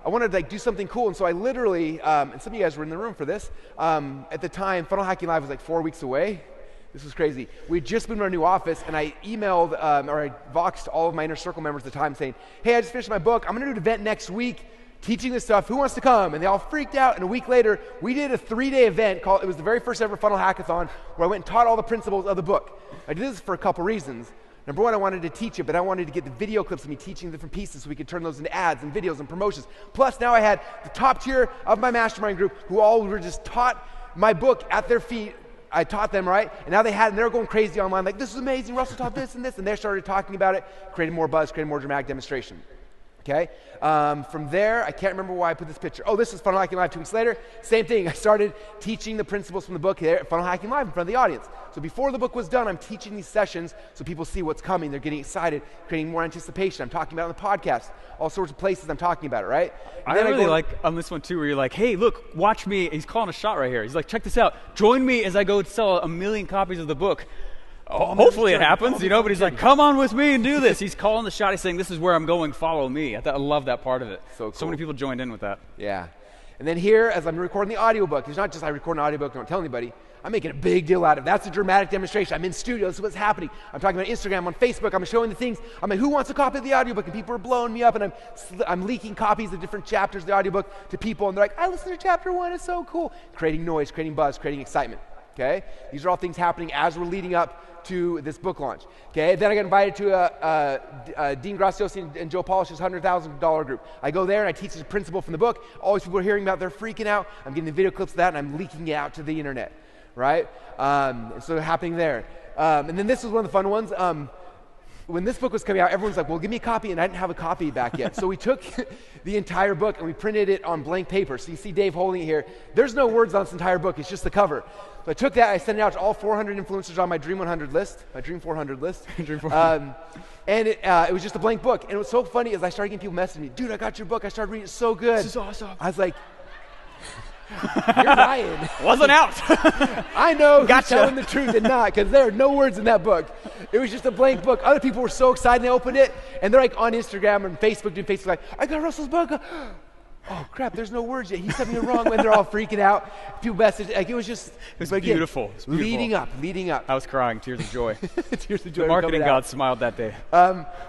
I wanted to do something cool, and so I literally, and some of you guys were in the room for this, at the time, Funnel Hacking Live was like 4 weeks away. This was crazy. We had just moved to our new office, and I emailed, or I voxed all of my inner circle members at the time saying, hey, I just finished my book. I'm going to do an event next week teaching this stuff. Who wants to come? And they all freaked out, and a week later, we did a 3-day event it was the very first ever Funnel Hackathon where I went and taught all the principles of the book. I did this for a couple reasons. Number 1, I wanted to teach it, but I wanted to get the video clips of me teaching the different pieces so we could turn those into ads and videos and promotions. Plus, now I had the top tier of my mastermind group who all were just taught my book at their feet. I taught them, right? And now and they're going crazy online, like, this is amazing, Russell taught this and this, and they started talking about it, creating more buzz, creating more dramatic demonstration. Okay? From there, I can't remember why I put this picture. Oh, this is Funnel Hacking Live 2 weeks later. Same thing. I started teaching the principles from the book here at Funnel Hacking Live in front of the audience. So before the book was done, I'm teaching these sessions so people see what's coming. They're getting excited, creating more anticipation. I'm talking about it on the podcast, all sorts of places I'm talking about it, right? And I really like on this one too, where you're like, hey, look, watch me. He's calling a shot right here. He's like, check this out. Join me as I go sell 1 million copies of the book. Oh, hopefully it happens, but he's like, come on with me and do this. He's calling the shot. He's saying, this is where I'm going. Follow me. I love that part of it. So cool. So many people joined in with that. Yeah. And then here, as I'm recording the audiobook, it's not just I record an audiobook and don't tell anybody. I'm making a big deal out of it. That's a dramatic demonstration. I'm in studio. This is what's happening. I'm talking about Instagram, on Facebook. I'm showing the things. I'm like, who wants a copy of the audiobook? And people are blowing me up, and I'm leaking copies of different chapters of the audiobook to people, and they're like, I listened to chapter 1. It's so cool. Creating noise, creating buzz, creating excitement. Okay? These are all things happening as we're leading up to this book launch. Okay, then I got invited to Dean Graziosi and Joe Polish's $100,000 group. I go there and I teach the principle from the book. All these people are hearing about, they're freaking out. I'm getting the video clips of that and I'm leaking it out to the internet, right? So happening there. And then this was one of the fun ones. When this book was coming out, everyone's like, well, give me a copy, and I didn't have a copy back yet. So we took the entire book and we printed it on blank paper. So you see Dave holding it here. There's no words on this entire book. It's just the cover. So I took that, I sent it out to all 400 influencers on my Dream 100 list, my Dream 400 list. Dream 400. And it was just a blank book. And it was so funny as I started getting people messaging me, dude, I got your book. I started reading it. It's so good. This is awesome. I was like, you're lying. Wasn't out. I know who's telling the truth and not, because there are no words in that book. It was just a blank book. Other people were so excited they opened it, and they're like on Instagram and Facebook, doing Facebook like, I got Russell's book. Oh crap, there's no words yet. He sent me the wrong one. They're all freaking out. People message, like it was beautiful. It was beautiful. Leading up. I was crying, tears of joy. Tears of joy. The marketing god smiled that day.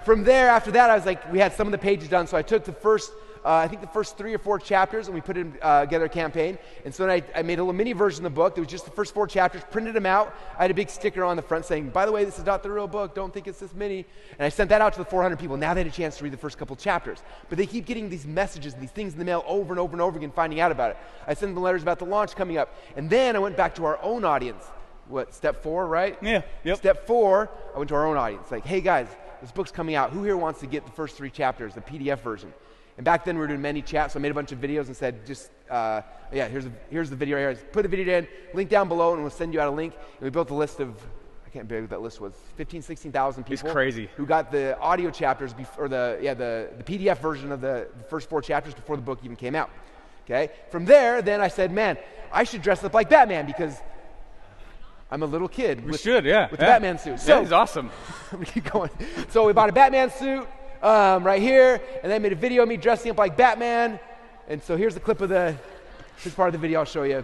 From there, after that, I was like, we had some of the pages done, so I took the first, I think the first 3 or 4 chapters, and we put it together a campaign. And so then I made a little mini version of the book. It was just the first 4 chapters, printed them out. I had a big sticker on the front saying, by the way, this is not the real book. Don't think it's this mini. And I sent that out to the 400 people. Now they had a chance to read the first couple chapters. But they keep getting these messages and these things in the mail over and over and over again, finding out about it. I sent them letters about the launch coming up. And then I went back to our own audience. What, step 4, right? Yeah. Yep. Step 4, I went to our own audience. Like, hey guys, this book's coming out. Who here wants to get the first 3 chapters, the PDF version? And back then we were doing many chats, so I made a bunch of videos and said, here's the video right here. Put the video in, link down below, and we'll send you out a link. And we built a list of, I can't remember what that list was, 15,000, 16,000 people. It's crazy. Who got the audio chapters, or the PDF version of the first 4 chapters before the book even came out. Okay? From there, then I said, man, I should dress up like Batman because I'm a little kid. With the Batman suit. So, yeah, he's awesome. I'm gonna keep going. So we bought a Batman suit. Right here, and then I made a video of me dressing up like Batman, and so here's the clip of this part of the video I'll show you.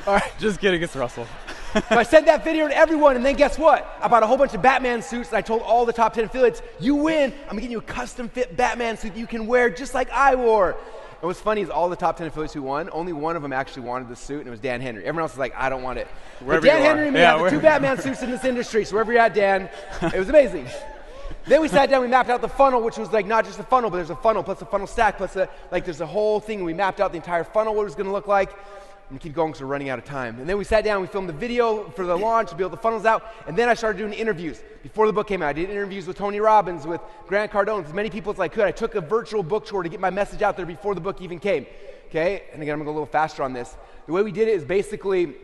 All right, just kidding, it's Russell. So I sent that video to everyone, and then guess what? I bought a whole bunch of Batman suits, and I told all the top 10 affiliates, you win, I'm getting you a custom fit Batman suit that you can wear just like I wore. And what's funny is all the top 10 affiliates who won, only one of them actually wanted the suit, and it was Dan Henry. Everyone else was like, I don't want it. But Dan Henry and me have the 2 Batman suits in this industry, so wherever you're at, Dan, it was amazing. Then we sat down, we mapped out the funnel, which was like not just a funnel, but there's a funnel plus a funnel stack plus there's a whole thing. We mapped out the entire funnel, what it was going to look like. And keep going because we're running out of time. And then we sat down, we filmed the video for the launch to build the funnels out, and then I started doing interviews. Before the book came out, I did interviews with Tony Robbins, with Grant Cardone, with as many people as I could. I took a virtual book tour to get my message out there before the book even came. Okay? And again, I'm going to go a little faster on this. The way we did it is basically,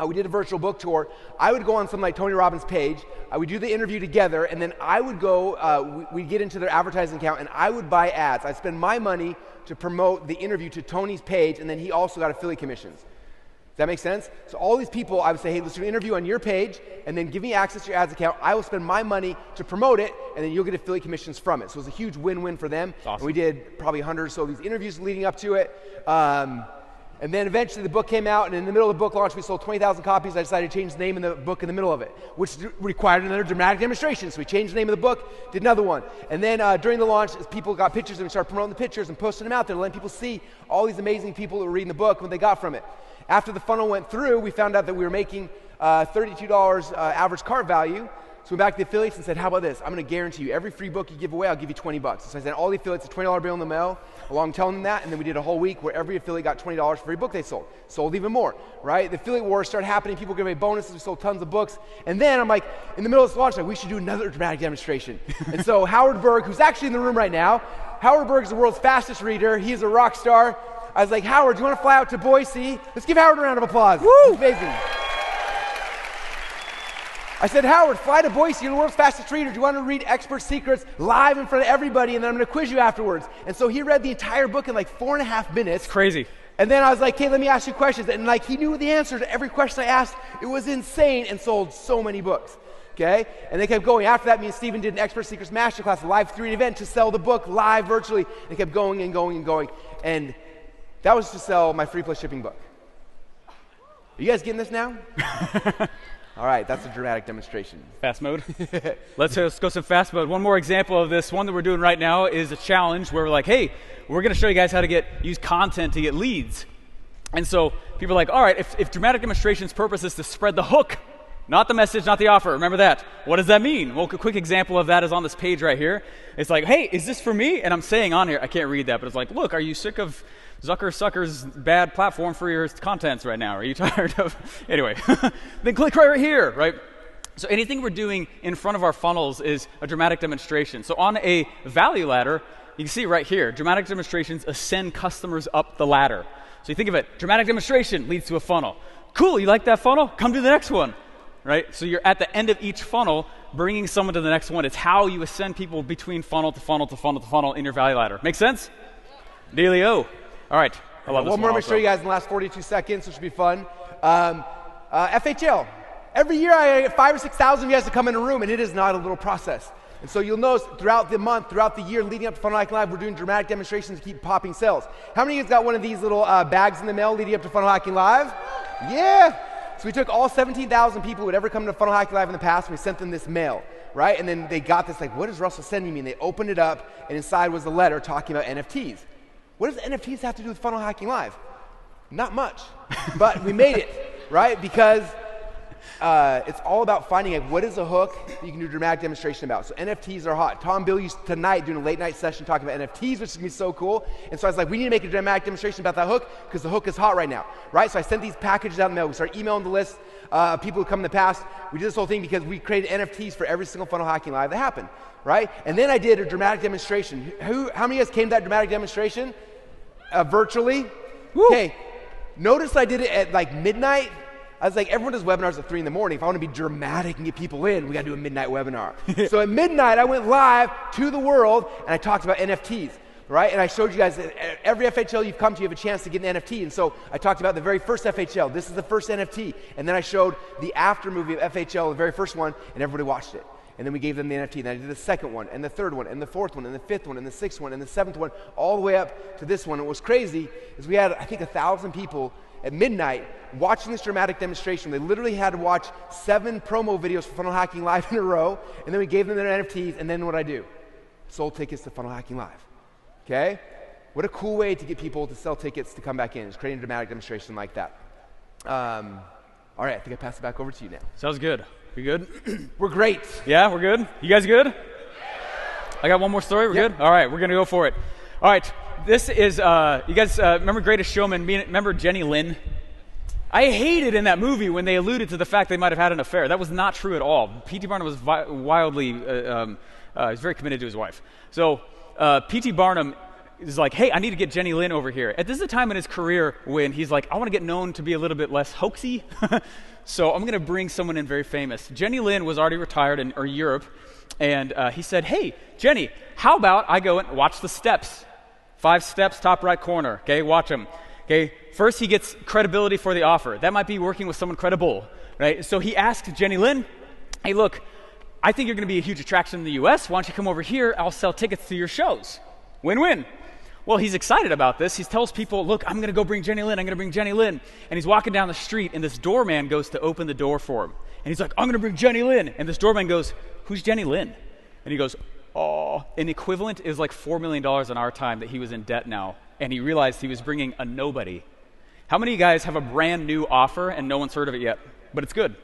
we did a virtual book tour. I would go on some like Tony Robbins page. We do the interview together, and then I would go, we'd get into their advertising account, and I would buy ads. I'd spend my money to promote the interview to Tony's page, and then he also got affiliate commissions. Does that make sense? So all these people, I would say, hey, let's do an interview on your page, and then give me access to your ads account. I will spend my money to promote it, and then you'll get affiliate commissions from it. So it was a huge win-win for them. Awesome. And we did probably 100 or so of these interviews leading up to it. And then eventually the book came out, and in the middle of the book launch, we sold 20,000 copies. I decided to change the name of the book in the middle of it, which required another dramatic demonstration. So we changed the name of the book, did another one. And then during the launch, as people got pictures, and we started promoting the pictures and posting them out there, letting people see all these amazing people that were reading the book, what they got from it. After the funnel went through, we found out that we were making $32 average cart value. So we went back to the affiliates and said, how about this? I'm going to guarantee you every free book you give away, I'll give you $20. So I sent all the affiliates a $20 bill in the mail, along telling them that, and then we did a whole week where every affiliate got $20 for every book they sold. Sold even more, right? The affiliate wars started happening. People gave away bonuses. We sold tons of books. And then I'm like, in the middle of this launch, like, we should do another dramatic demonstration. And so Howard Berg, who's actually in the room right now, Howard Berg is the world's fastest reader. He is a rock star. I was like, Howard, do you want to fly out to Boise? Let's give Howard a round of applause. Woo! It's amazing. I said, Howard, fly to Boise. You're the world's fastest reader. Do you want to read Expert Secrets live in front of everybody, and then I'm going to quiz you afterwards? And so he read the entire book in like 4.5 minutes. It's crazy. And then I was like, okay, let me ask you questions. And like he knew the answer to every question I asked. It was insane, and sold so many books. Okay? And they kept going. After that, me and Steven did an Expert Secrets Masterclass, a live 3-day event to sell the book live virtually. They kept going and going and going. And that was to sell my free plus shipping book. Are you guys getting this now? All right, that's a dramatic demonstration. Fast mode. Let's go some fast mode. One more example of this. One that we're doing right now is a challenge where we're like, hey, we're going to show you guys how to use content to get leads. And so people are like, all right, if dramatic demonstration's purpose is to spread the hook, not the message, not the offer. Remember that. What does that mean? Well, a quick example of that is on this page right here. It's like, hey, is this for me? And I'm saying on here, I can't read that, but it's like, look, are you sick of Zucker's bad platform for your contents right now? Are you tired of... Anyway, then click right here, right? So anything we're doing in front of our funnels is a dramatic demonstration. So on a value ladder, you can see right here, dramatic demonstrations ascend customers up the ladder. So you think of it, dramatic demonstration leads to a funnel. Cool, you like that funnel? Come to the next one, right? So you're at the end of each funnel, bringing someone to the next one. It's how you ascend people between funnel to funnel to funnel to funnel in your value ladder. Make sense? Dealio. All right. I love this one more I'm going to show you guys in the last 42 seconds, which should be fun. FHL. Every year I get 5,000 or 6,000 of you guys to come in a room, and it is not a little process. And so you'll notice throughout the month, throughout the year leading up to Funnel Hacking Live, we're doing dramatic demonstrations to keep popping sales. How many of you guys got one of these little bags in the mail leading up to Funnel Hacking Live? Yeah. So we took all 17,000 people who had ever come to Funnel Hacking Live in the past, and we sent them this mail, right? And then they got this, like, what is Russell sending me? And they opened it up, and inside was a letter talking about NFTs. What does NFTs have to do with Funnel Hacking Live? Not much. But we made it, right? Because it's all about finding like what is a hook that you can do a dramatic demonstration about. So NFTs are hot. Tom Bill used tonight doing a late night session talking about NFTs, which is gonna be so cool. And so I was like, we need to make a dramatic demonstration about that hook because the hook is hot right now, right? So I sent these packages out in the mail. We started emailing the list of people who come in the past. We did this whole thing because we created NFTs for every single Funnel Hacking Live that happened, right? And then I did a dramatic demonstration. How many of us came to that dramatic demonstration? Virtually? Okay. Notice I did it at like midnight. I was like, everyone does webinars at 3 in the morning. If I want to be dramatic and get people in, we got to do a midnight webinar. So at midnight, I went live to the world, and I talked about NFTs, right? And I showed you guys that every FHL you've come to, you have a chance to get an NFT. And so I talked about the very first FHL. This is the first NFT. And then I showed the after movie of FHL, the very first one, and everybody watched it. And then we gave them the NFT. And I did the second one, and the third one, and the fourth one, and the fifth one, and the sixth one, and the seventh one, all the way up to this one. And what was crazy is we had, I think, 1,000 people at midnight watching this dramatic demonstration. They literally had to watch 7 promo videos for Funnel Hacking Live in a row, and then we gave them their NFTs, and then what I do? Sold tickets to Funnel Hacking Live. Okay? What a cool way to get people to sell tickets to come back in, is creating a dramatic demonstration like that. All right, I think I pass it back over to you now. Sounds good. We good? We're great. Yeah, we're good? You guys good? I got one more story. We're good? All right, we're going to go for it. All right, this is, you guys remember Greatest Showman? Remember Jenny Lynn? I hated in that movie when they alluded to the fact they might have had an affair. That was not true at all. P.T. Barnum was wildly, he's very committed to his wife. So P.T. Barnum is like, hey, I need to get Jenny Lynn over here. This is a time in his career when he's like, I want to get known to be a little bit less hoaxy. So I'm going to bring someone in very famous. Jenny Lynn was already retired in Europe. And he said, hey, Jenny, how about I go and watch the steps? 5 steps, top right corner. Okay, watch them. Okay, first he gets credibility for the offer. That might be working with someone credible, right? So he asked Jenny Lynn, hey, look, I think you're going to be a huge attraction in the U.S. Why don't you come over here? I'll sell tickets to your shows. Win-win. Well, he's excited about this. He tells people, look, I'm going to go bring Jenny Lynn. I'm going to bring Jenny Lynn. And he's walking down the street, and this doorman goes to open the door for him. And he's like, I'm going to bring Jenny Lynn. And this doorman goes, who's Jenny Lynn? And he goes, oh. An equivalent is like $4 million in our time that he was in debt now. And he realized he was bringing a nobody. How many of you guys have a brand new offer and no one's heard of it yet? But it's good.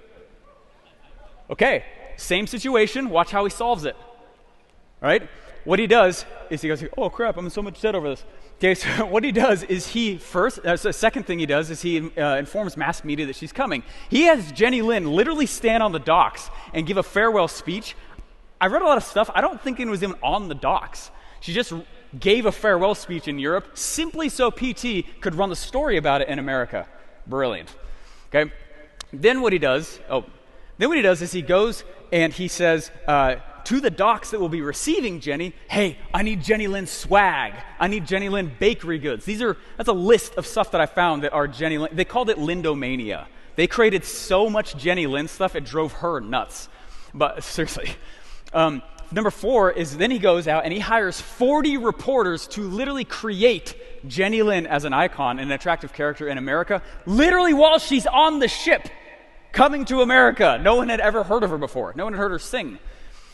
Okay, same situation. Watch how he solves it. All right? What he does is he goes, oh crap, I'm in so much debt over this. Okay, so what he does is so the second thing he does is he informs mass media that she's coming. He has Jenny Lynn literally stand on the docks and give a farewell speech. I read a lot of stuff. I don't think it was even on the docks. She just gave a farewell speech in Europe simply so PT could run the story about it in America. Brilliant. Okay. Then what he does is he goes and he says to the docks that will be receiving Jenny, hey, I need Jenny Lynn swag. I need Jenny Lynn bakery goods. That's a list of stuff that I found that are Jenny Lynn. They called it Lindomania. They created so much Jenny Lynn stuff, it drove her nuts. But seriously. Number 4 is then he goes out and he hires 40 reporters to literally create Jenny Lynn as an icon and an attractive character in America, literally while she's on the ship coming to America. No one had ever heard of her before. No one had heard her sing.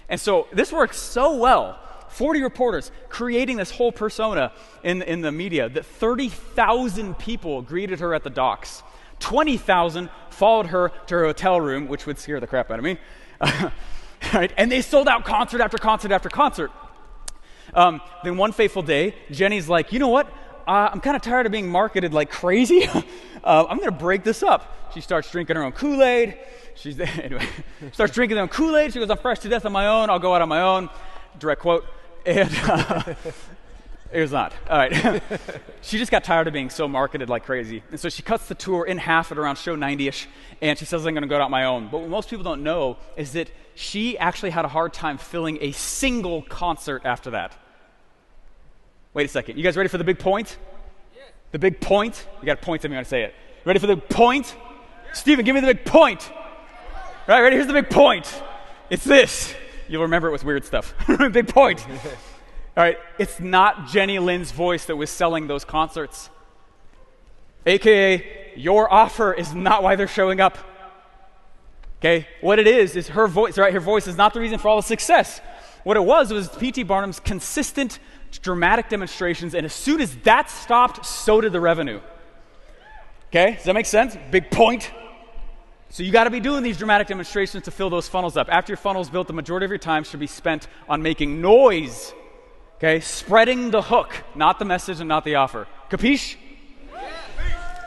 And so this works so well. 40 reporters creating this whole persona in the media that 30,000 people greeted her at the docks. 20,000 followed her to her hotel room, which would scare the crap out of me. Right? And they sold out concert after concert after concert. Then one fateful day, Jenny's like, you know what? I'm kind of tired of being marketed like crazy. I'm going to break this up. She starts drinking her own Kool-Aid. Anyway, starts drinking her own Kool-Aid. She goes, I'm fresh to death on my own. I'll go out on my own. Direct quote. And it was not. All right. She just got tired of being so marketed like crazy. And so she cuts the tour in half at around show 90-ish. And she says, I'm going to go out on my own. But what most people don't know is that she actually had a hard time filling a single concert after that. Wait a second. You guys ready for the big point? Yeah. The big point? You got to point to me when I say it. Ready for the point? Yeah. Steven, give me the big point. All right, ready? Here's the big point. It's this. You'll remember it with weird stuff. Big point. All right, it's not Jenny Lynn's voice that was selling those concerts. AKA, your offer is not why they're showing up. Okay, what it is her voice, right? Her voice is not the reason for all the success. What it was P.T. Barnum's consistent, dramatic demonstrations, and as soon as that stopped, so did the revenue. Okay, does that make sense? Big point. So you got to be doing these dramatic demonstrations to fill those funnels up. After your funnel's built, the majority of your time should be spent on making noise. Okay, spreading the hook, not the message and not the offer. Capiche?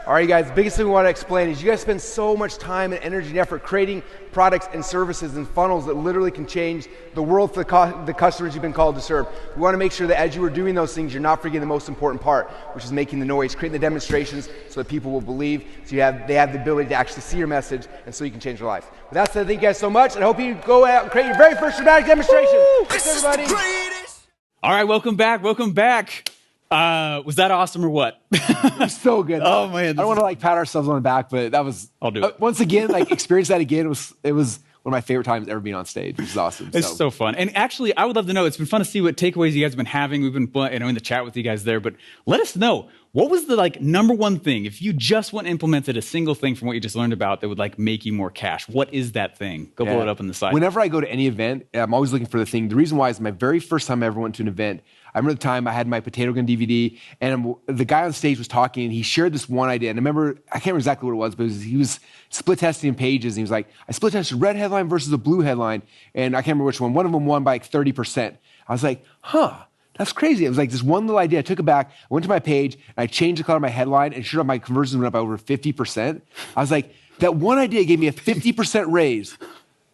All right, guys, the biggest thing we want to explain is you guys spend so much time and energy and effort creating products and services and funnels that literally can change the world for the customers you've been called to serve. We want to make sure that as you are doing those things, you're not forgetting the most important part, which is making the noise, creating the demonstrations so that people will believe, so they have the ability to actually see your message, and so you can change their life. With that said, thank you guys so much, and I hope you go out and create your very first dramatic demonstration. Thanks, everybody. All right, welcome back. Welcome back. Was that awesome or what? So good. Oh man, I don't want to pat ourselves on the back, but that was. I'll do it once again. Experience that again. It was one of my favorite times ever being on stage, which is awesome. It's so fun. And actually, I would love to know. It's been fun to see what takeaways you guys have been having. We've been in the chat with you guys there, but let us know. What was the number one thing, if you just went and implemented a single thing from what you just learned about that would make you more cash? What is that thing? Go blow it up on the side. Whenever I go to any event, I'm always looking for the thing. The reason why is my very first time I ever went to an event, I remember the time I had my Potato Gun DVD, and the guy on stage was talking, and he shared this one idea. And I remember, I can't remember exactly what it was, but he was split testing in pages, and he was like, I split tested a red headline versus a blue headline, and I can't remember which one. One of them won by 30%. I was like, that's crazy. It was this one little idea. I took it back. I went to my page, and I changed the color of my headline, and sure enough, my conversions went up by over 50%. I was like, that one idea gave me a 50% raise.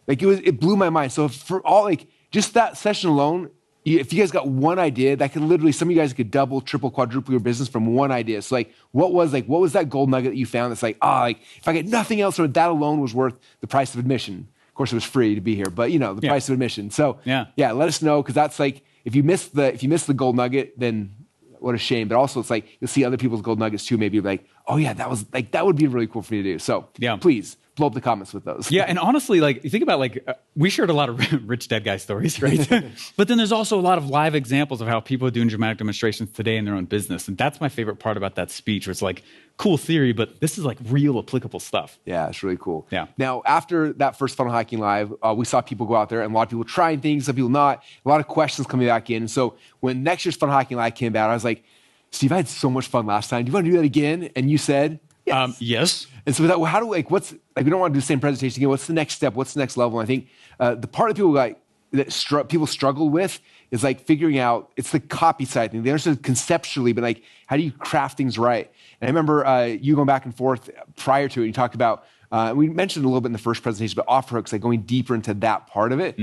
It blew my mind. So for all, just that session alone, if you guys got one idea, that could literally, some of you guys could double, triple, quadruple your business from one idea. So what was that gold nugget that you found that's if I get nothing else, or that alone was worth the price of admission. Of course, it was free to be here, but the price of admission. So yeah, let us know, because that's if you miss the gold nugget, then what a shame. But also it's you'll see other people's gold nuggets too. Maybe oh yeah, that would be really cool for me to do. So please blow up the comments with those. Yeah, and honestly, you think about we shared a lot of rich dad guy stories, right? But then there's also a lot of live examples of how people are doing dramatic demonstrations today in their own business, and that's my favorite part about that speech. Where it's cool theory, but this is real applicable stuff. Yeah, it's really cool. Yeah. Now, after that first Funnel Hacking Live, we saw people go out there, and a lot of people trying things, some people not. A lot of questions coming back in. And so when next year's Funnel Hacking Live came out, I was like, Steve, I had so much fun last time. Do you want to do that again? And you said yes. Yes. And so how do we we don't want to do the same presentation again. What's the next step? What's the next level? And I think the part that people struggle with is figuring out, it's the copy side thing. They understand conceptually, but how do you craft things right? And I remember you going back and forth prior to it. You talked about, we mentioned a little bit in the first presentation, but offer hooks, going deeper into that part of it,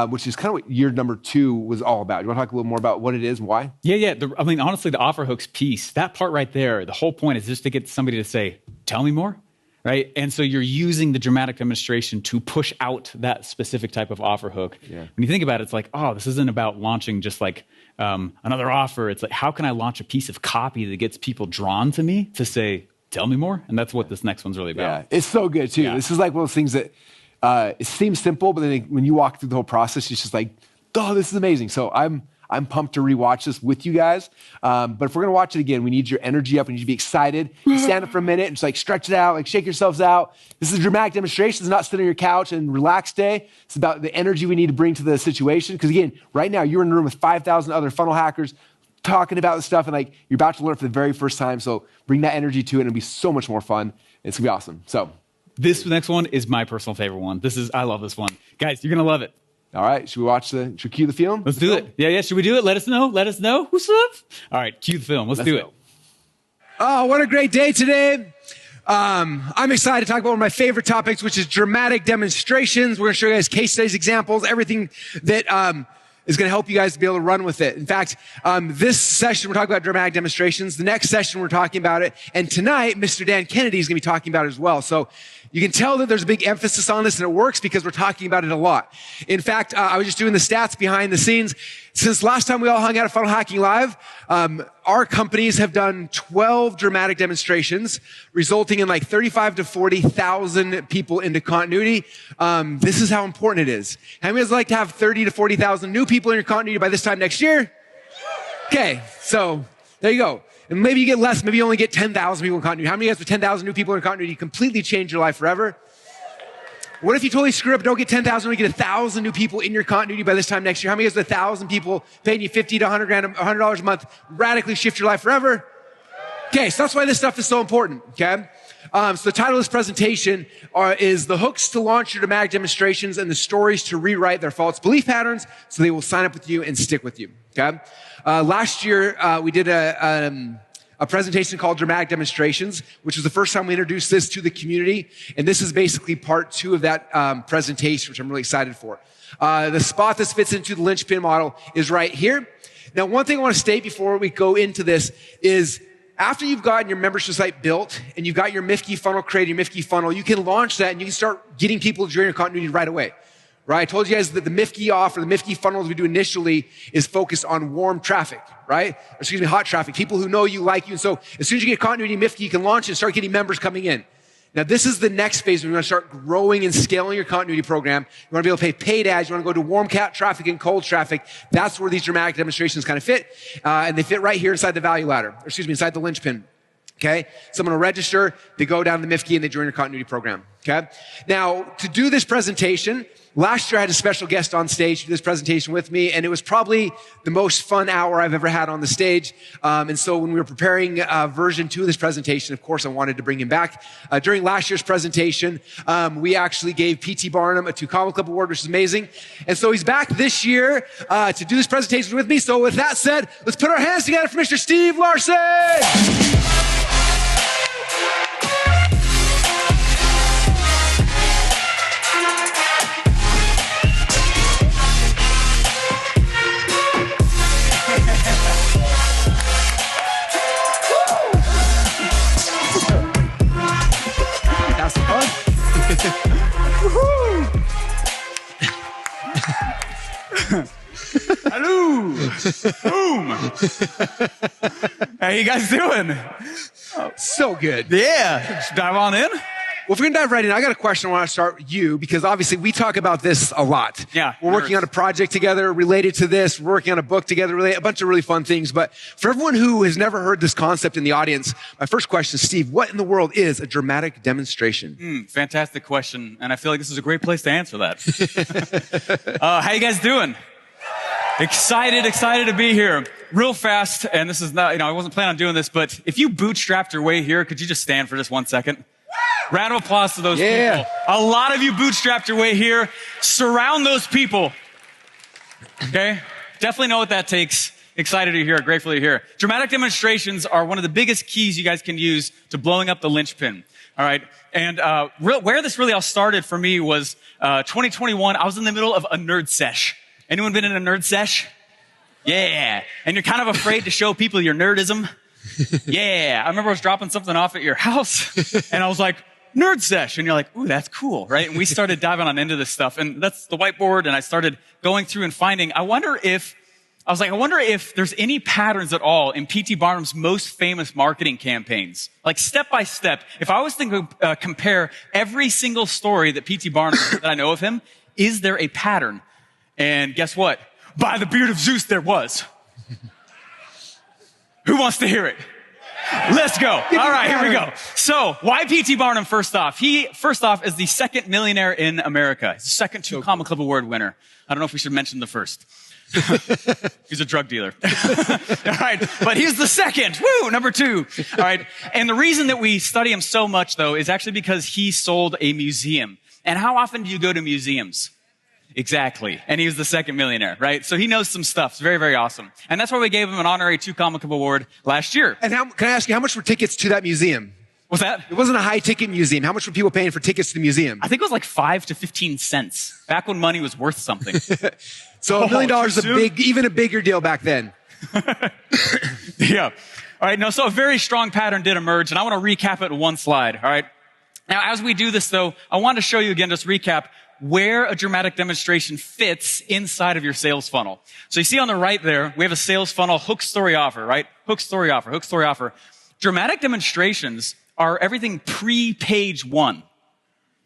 which is kind of what year number 2 was all about. You want to talk a little more about what it is and why? Yeah. Honestly, the offer hooks piece, that part right there, the whole point is just to get somebody to say, tell me more. Right? And so you're using the dramatic demonstration to push out that specific type of offer hook. Yeah. When you think about it, it's this isn't about launching just another offer. It's how can I launch a piece of copy that gets people drawn to me to say, tell me more? And that's what this next one's really about. Yeah, it's so good too. Yeah. This is one of those things that it seems simple, but then when you walk through the whole process, it's just oh, this is amazing. So I'm pumped to rewatch this with you guys. But if we're going to watch it again, we need your energy up. We need you to be excited. Stand up for a minute and just stretch it out, shake yourselves out. This is a dramatic demonstration. It's not sitting on your couch and relax day. It's about the energy we need to bring to the situation. Because again, right now you're in a room with 5,000 other funnel hackers talking about this stuff, and you're about to learn it for the very first time. So bring that energy to it, and it'll be so much more fun. It's going to be awesome. So this next one is my personal favorite one. I love this one. Guys, you're going to love it. All right, should we cue the film? Let's do it. Yeah, should we do it? Let us know. What's up? All right, cue the film. Let's do it. Oh, what a great day today. I'm excited to talk about one of my favorite topics, which is dramatic demonstrations. We're going to show you guys case studies, examples, everything that is going to help you guys to be able to run with it. In fact, this session, we're talking about dramatic demonstrations. The next session, we're talking about it. And tonight, Mr. Dan Kennedy is going to be talking about it as well. So you can tell that there's a big emphasis on this, and it works because we're talking about it a lot. In fact, I was just doing the stats behind the scenes. Since last time we all hung out at Funnel Hacking Live, our companies have done 12 dramatic demonstrations, resulting in like 35 to 40,000 people into continuity. This is how important it is. How many of you guys like to have 30 to 40,000 new people in your continuity by this time next year? Okay, so there you go. And maybe you get less, maybe you only get 10,000 people in continuity. How many of you guys with 10,000 new people in continuity completely change your life forever? What if you totally screw up, don't get 10,000, only get 1,000 new people in your continuity by this time next year? How many of you guys with 1,000 people paying you 50 to 100 grand, $100 a month, radically shift your life forever? Okay, so that's why this stuff is so important, okay? So the title of this presentation is The Hooks to Launch Your Dramatic Demonstrations and the Stories to Rewrite Their False Belief Patterns so they will sign up with you and stick with you, okay? Last year, we did a presentation called Dramatic Demonstrations, which was the first time we introduced this to the community. And this is basically part 2 of that presentation, which I'm really excited for. The spot this fits into the linchpin model is right here. Now, one thing I want to state before we go into this is after you've gotten your membership site built and you've got your Mifke funnel created, your Mifke funnel, you can launch that and you can start getting people to join your continuity right away. Right? I told you guys that the Mifke offer, the Mifke funnels we do initially is focused on warm traffic, right? Or excuse me, hot traffic, people who know you, like you. And so as soon as you get continuity Mifke, you can launch and start getting members coming in. Now, this is the next phase when you want to start growing and scaling your continuity program. You want to be able to pay paid ads. You want to go to warm traffic and cold traffic. That's where these dramatic demonstrations kind of fit. And they fit right here inside the value ladder, or excuse me, inside the linchpin. Okay? Someone will register, they go down to the Mifke and they join your continuity program. Okay? Now, to do this presentation, last year I had a special guest on stage to do this presentation with me, and it was probably the most fun hour I've ever had on the stage. And so when we were preparing version 2 of this presentation, of course, I wanted to bring him back. During last year's presentation, we actually gave P.T. Barnum a 2 Comedy Club Award, which is amazing. And so he's back this year to do this presentation with me. So with that said, let's put our hands together for Mr. Steve Larson! Hello. Boom. How you guys doing? So good. Yeah. Should dive on in? Well, if we're going to dive right in, I got a question I want to start with you because obviously we talk about this a lot. Yeah. We're working on a project together related to this. We're working on a book together, a bunch of really fun things. But for everyone who has never heard this concept in the audience, my first question is, Steve, what in the world is a dramatic demonstration? Fantastic question. And I feel like this is a great place to answer that. How you guys doing? Excited to be here. Real fast, and this is not, I wasn't planning on doing this, but if you bootstrapped your way here, could you just stand for just 1 second? Round of applause to those people. A lot of you bootstrapped your way here. Surround those people. Okay? Definitely know what that takes. Excited to hear, grateful to hear. Dramatic demonstrations are one of the biggest keys you guys can use to blowing up the linchpin. All right? And where this really all started for me was 2021. I was in the middle of a nerd sesh. Anyone been in a nerd sesh? Yeah. And you're kind of afraid to show people your nerdism? Yeah. I remember I was dropping something off at your house, and I was like, nerd sesh. And you're like, ooh, that's cool, right? And we started diving on into this stuff. And that's the whiteboard, and I started going through and finding, I wonder if there's any patterns at all in P.T. Barnum's most famous marketing campaigns. Like step by step, if I was to compare every single story that P.T. Barnum, that I know of him, is there a pattern? And guess what? By the beard of Zeus, there was. Who wants to hear it? Let's go. All right, here we go. So, why P.T. Barnum first off? He, first off, is the second millionaire in America. He's the second 2 Comedy Club Award winner. I don't know if we should mention the first. He's a drug dealer. All right, but he's the second. Woo, number 2. All right, and the reason that we study him so much, though, is actually because he sold a museum. And how often do you go to museums? Exactly. And he was the second millionaire, right? So he knows some stuff. It's very, very awesome. And that's why we gave him an honorary 2 Comma Cup award last year. And can I ask you, how much were tickets to that museum? What's that? It wasn't a high-ticket museum. How much were people paying for tickets to the museum? I think it was like 5 to 15 cents. Back when money was worth something. So $1 million is even a bigger deal back then. Yeah. All right. No, so a very strong pattern did emerge, and I want to recap it in one slide. All right. Now, as we do this, though, I want to show you again, just recap where a dramatic demonstration fits inside of your sales funnel. So you see on the right there, we have a sales funnel, hook, story, offer, right? Hook, story, offer, hook, story, offer. Dramatic demonstrations are everything pre-page 1.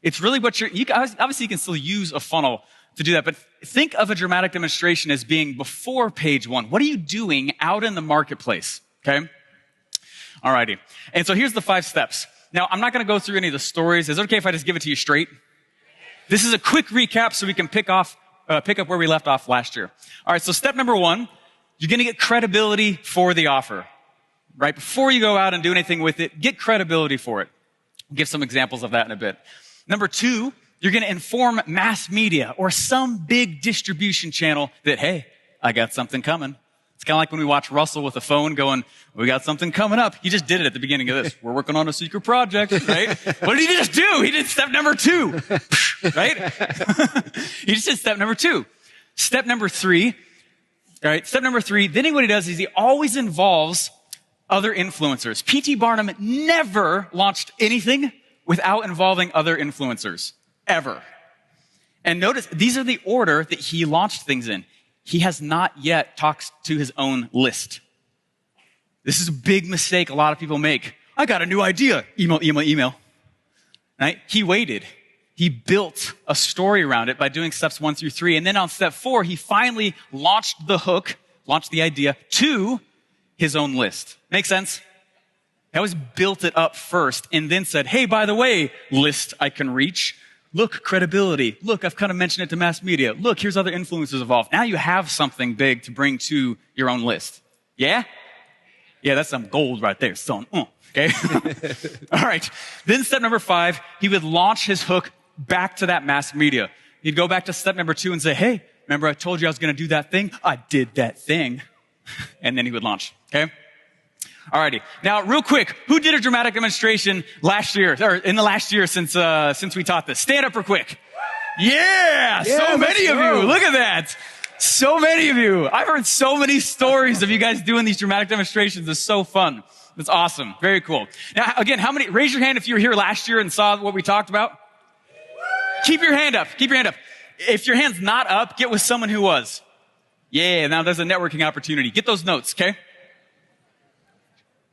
It's really what obviously you can still use a funnel to do that, but think of a dramatic demonstration as being before page 1. What are you doing out in the marketplace? Okay. Alrighty. And so here's the 5 steps. Now, I'm not going to go through any of the stories. Is it okay if I just give it to you straight? This is a quick recap so we can pick up where we left off last year. All right, so step number 1, you're going to get credibility for the offer. Right? Before you go out and do anything with it, get credibility for it. I'll give some examples of that in a bit. Number 2, you're going to inform mass media or some big distribution channel that, hey, I got something coming. It's kind of like when we watch Russell with a phone going, we got something coming up. He just did it at the beginning of this. We're working on a secret project, right? What did he just do? He did step number 2, right? He just did step number 2. Step number 3, all right? Step number 3, then what he does is he always involves other influencers. P.T. Barnum never launched anything without involving other influencers, ever. And notice, these are the order that he launched things in. He has not yet talked to his own list. This is a big mistake a lot of people make. I got a new idea. Email, email, email. Right? He waited. He built a story around it by doing steps 1 through 3. And then on step 4, he finally launched the hook, launched the idea to his own list. Make sense? He always built it up first and then said, hey, by the way, list I can reach. Look, credibility. Look, I've kind of mentioned it to mass media. Look, here's other influencers involved. Now you have something big to bring to your own list. Yeah? Yeah, that's some gold right there, son. Okay? All right. Then step number 5, he would launch his hook back to that mass media. He'd go back to step number 2 and say, hey, remember I told you I was going to do that thing? I did that thing. And then he would launch. Okay? Alrighty. Now, real quick, who did a dramatic demonstration last year, or in the last year since we taught this? Stand up real quick. Yeah, so many of you. Look at that. So many of you. I've heard so many stories of you guys doing these dramatic demonstrations. It's so fun. It's awesome. Very cool. Now, again, raise your hand if you were here last year and saw what we talked about. Keep your hand up. Keep your hand up. If your hand's not up, get with someone who was. Yeah, now there's a networking opportunity. Get those notes, okay?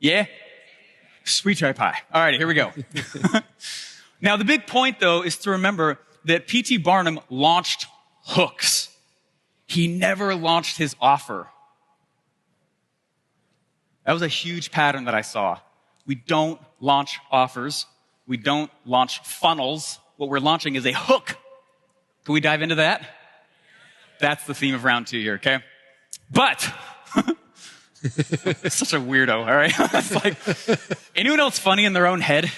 Yeah? Sweet cherry pie. All right, here we go. Now, the big point, though, is to remember that P.T. Barnum launched hooks. He never launched his offer. That was a huge pattern that I saw. We don't launch offers. We don't launch funnels. What we're launching is a hook. Can we dive into that? That's the theme of round 2 here, okay? But, such a weirdo, all right? It's like, anyone else funny in their own head?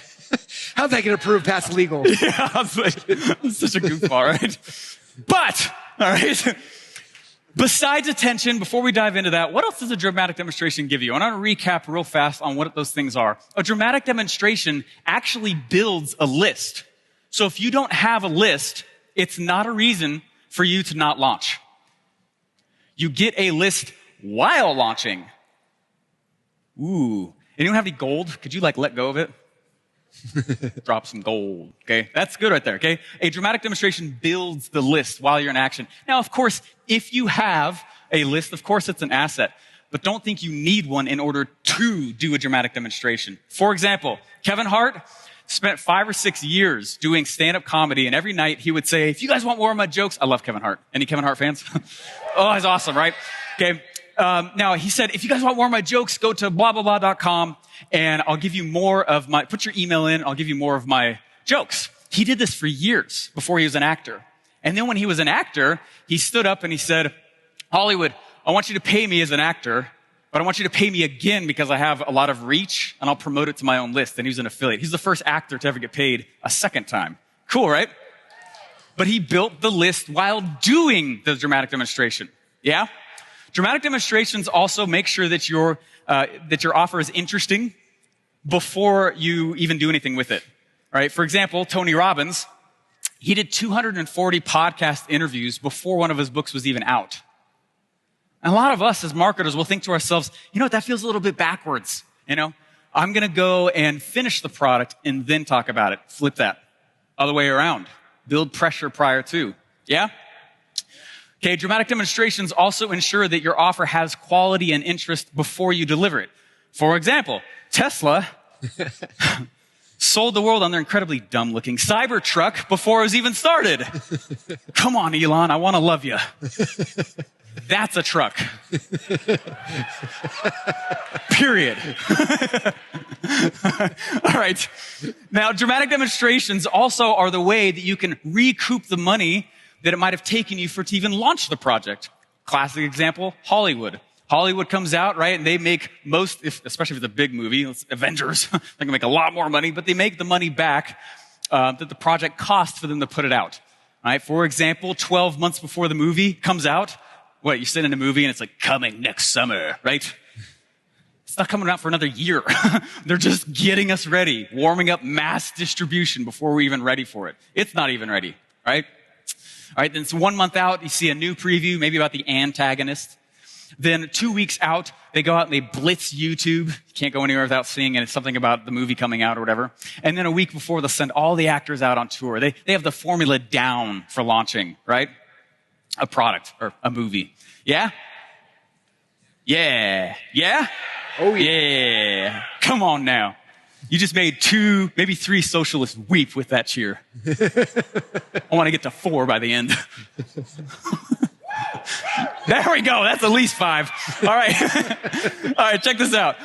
How's that going to prove past legal? Yeah, I was like, it's such a goofball, right? But, all right, besides attention, before we dive into that, what else does a dramatic demonstration give you? I want to recap real fast on what those things are. A dramatic demonstration actually builds a list. So if you don't have a list, it's not a reason for you to not launch. You get a list while launching. Ooh. Anyone have any gold? Could you let go of it? Drop some gold. Okay. That's good right there. Okay. A dramatic demonstration builds the list while you're in action. Now, of course, if you have a list, of course it's an asset, but don't think you need one in order to do a dramatic demonstration. For example, Kevin Hart spent 5 or 6 years doing stand-up comedy, and every night he would say, if you guys want more of my jokes, I love Kevin Hart. Any Kevin Hart fans? Oh, he's awesome, right? Okay. Now, he said, if you guys want more of my jokes, go to blah, blah, blah.com, and I'll give you more of put your email in, I'll give you more of my jokes. He did this for years before he was an actor. And then when he was an actor, he stood up and he said, Hollywood, I want you to pay me as an actor, but I want you to pay me again because I have a lot of reach and I'll promote it to my own list. And he was an affiliate. He's the first actor to ever get paid a second time. Cool, right? but he built the list while doing the dramatic demonstration. Yeah? Dramatic demonstrations also make sure that your offer is interesting before you even do anything with it. All right? For example, Tony Robbins, he did 240 podcast interviews before one of his books was even out. And a lot of us as marketers will think to ourselves, you know what, that feels a little bit backwards. You know, I'm going to go and finish the product and then talk about it. Flip that. Other way around. Build pressure prior to. Yeah? Okay, dramatic demonstrations also ensure that your offer has quality and interest before you deliver it. For example, Tesla sold the world on their incredibly dumb-looking Cybertruck before it was even started. Come on, Elon, I want to love you. That's a truck. Period. All right. Now, dramatic demonstrations also are the way that you can recoup the money that it might have taken you to even launch the project. Classic example, Hollywood. Hollywood comes out, right, and they make especially if it's a big movie, it's Avengers, they can make a lot more money, but they make the money back that the project cost for them to put it out. All right? For example, 12 months before the movie comes out, you send in a movie and it's like, coming next summer, right? It's not coming out for another year. They're just getting us ready, warming up mass distribution before we're even ready for it. It's not even ready, right? All right, then it's 1 month out, you see a new preview, maybe about the antagonist. Then 2 weeks out, they go out and they blitz YouTube. You can't go anywhere without seeing it. It's something about the movie coming out or whatever. And then a week before, they'll send all the actors out on tour. They have the formula down for launching, right? A product or a movie. Yeah? Yeah. Yeah? Oh, Yeah. Come on now. You just made 2, maybe 3 socialists weep with that cheer. I want to get to 4 by the end. There we go. That's at least 5. All right. All right, check this out.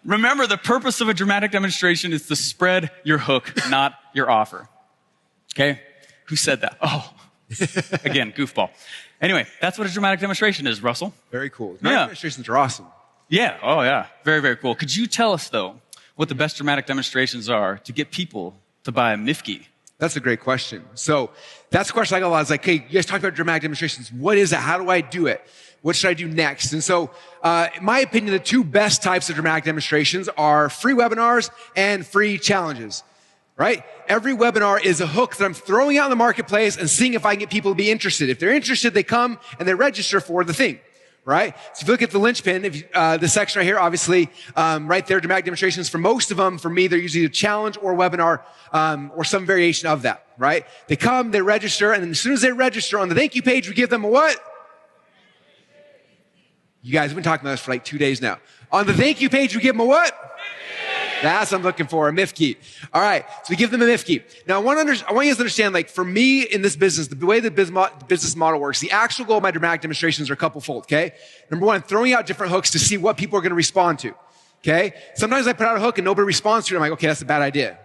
Remember, the purpose of a dramatic demonstration is to spread your hook, not your offer. Okay? Who said that? Oh, again, goofball. Anyway, that's what a dramatic demonstration is, Russell. Very cool. Dramatic demonstrations are awesome. Yeah. Oh, yeah. Very, very cool. Could you tell us, though, what the best dramatic demonstrations are to get people to buy a Mifke? That's a great question. So that's the question I got a lot. It's like, hey, you guys talked about dramatic demonstrations. What is it? How do I do it? What should I do next? And so, in my opinion, the 2 best types of dramatic demonstrations are free webinars and free challenges, right? Every webinar is a hook that I'm throwing out in the marketplace and seeing if I can get people to be interested. If they're interested, they come and they register for the thing. Right? So if you look at the linchpin, the section right here, obviously, right there, dramatic demonstrations. For most of them, for me, they're usually a challenge or a webinar, or some variation of that, right? They come, they register, and then as soon as they register on the thank you page, we give them a what? You guys have been talking about this for like 2 days now. On the thank you page, we give them a what? That's what I'm looking for, a Mifke. All right, so we give them a Mifke. Now, I want you guys to understand, like, for me in this business, the way the business model works, the actual goal of my dramatic demonstrations are a couple-fold, okay? Number 1, throwing out different hooks to see what people are going to respond to, okay? Sometimes I put out a hook and nobody responds to it. I'm like, okay, that's a bad idea,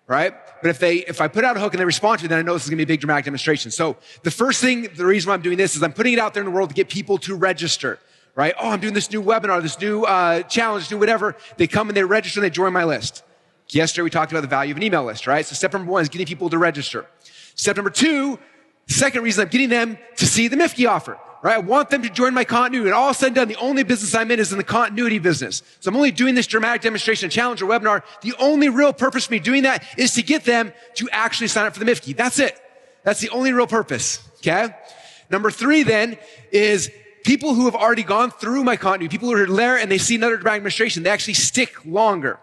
right? But if I put out a hook and they respond to it, then I know this is going to be a big dramatic demonstration. So the first thing, the reason why I'm doing this is I'm putting it out there in the world to get people to register. Right? Oh, I'm doing this new webinar, this new challenge, do whatever. They come and they register and they join my list. Yesterday, we talked about the value of an email list, right? So step number 1 is getting people to register. Step number 2, the second reason I'm getting them to see the Mifke offer, right? I want them to join my continuity. And all said and done, the only business I'm in is in the continuity business. So I'm only doing this dramatic demonstration, challenge, or webinar. The only real purpose for me doing that is to get them to actually sign up for the Mifke. That's it. That's the only real purpose, okay? Number 3 then is people who have already gone through my continuity, people who are there and they see another dramatic demonstration, they actually stick longer.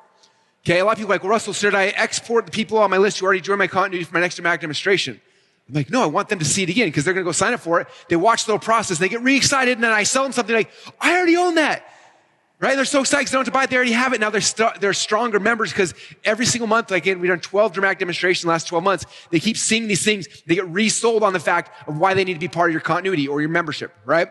Okay, a lot of people are like, well, Russell, should I export the people on my list who already joined my continuity for my next dramatic demonstration? I'm like, no, I want them to see it again because they're going to go sign up for it. They watch the little process, they get really excited, and then I sell them something like, I already own that. Right? They're so excited because they don't have to buy it. They already have it. Now they're stronger members because every single month, like we've done 12 dramatic demonstrations in the last 12 months. They keep seeing these things. They get resold on the fact of why they need to be part of your continuity or your membership, right?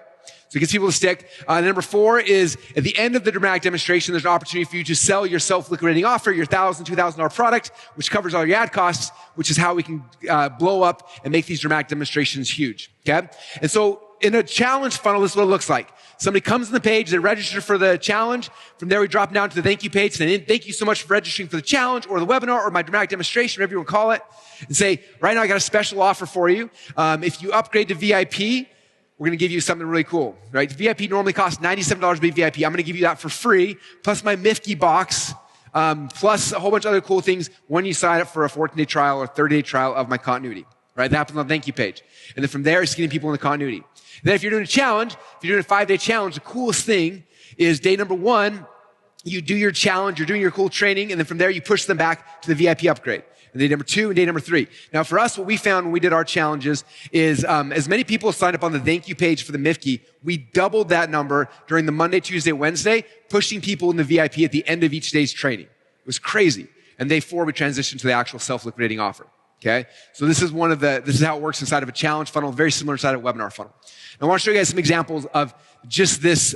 So it gets people to stick. Number 4 is at the end of the dramatic demonstration, there's an opportunity for you to sell your self-liquidating offer, your $1,000, $2,000 product, which covers all your ad costs, which is how we can blow up and make these dramatic demonstrations huge. Okay? And so in a challenge funnel, this is what it looks like. Somebody comes on the page, they register for the challenge. From there, we drop down to the thank you page, saying, thank you so much for registering for the challenge or the webinar or my dramatic demonstration, whatever you want to call it. And say, right now I got a special offer for you. If you upgrade to VIP, we're going to give you something really cool, right? VIP normally costs $97 to be VIP. I'm going to give you that for free, plus my Mifke box, plus a whole bunch of other cool things when you sign up for a 14-day trial or 30-day trial of my continuity, right? That happens on the thank you page. And then from there, it's getting people in the continuity. And then if you're doing a challenge, if you're doing a 5-day challenge, the coolest thing is day number 1, you do your challenge, you're doing your cool training, and then from there, you push them back to the VIP upgrade. And day number 2 and day number 3. Now, for us, what we found when we did our challenges is as many people signed up on the thank you page for the Mifke, we doubled that number during the Monday, Tuesday, Wednesday, pushing people in the VIP at the end of each day's training. It was crazy. And day 4, we transitioned to the actual self-liquidating offer. Okay? So this is how it works inside of a challenge funnel, very similar inside of a webinar funnel. Now, I want to show you guys some examples of just this,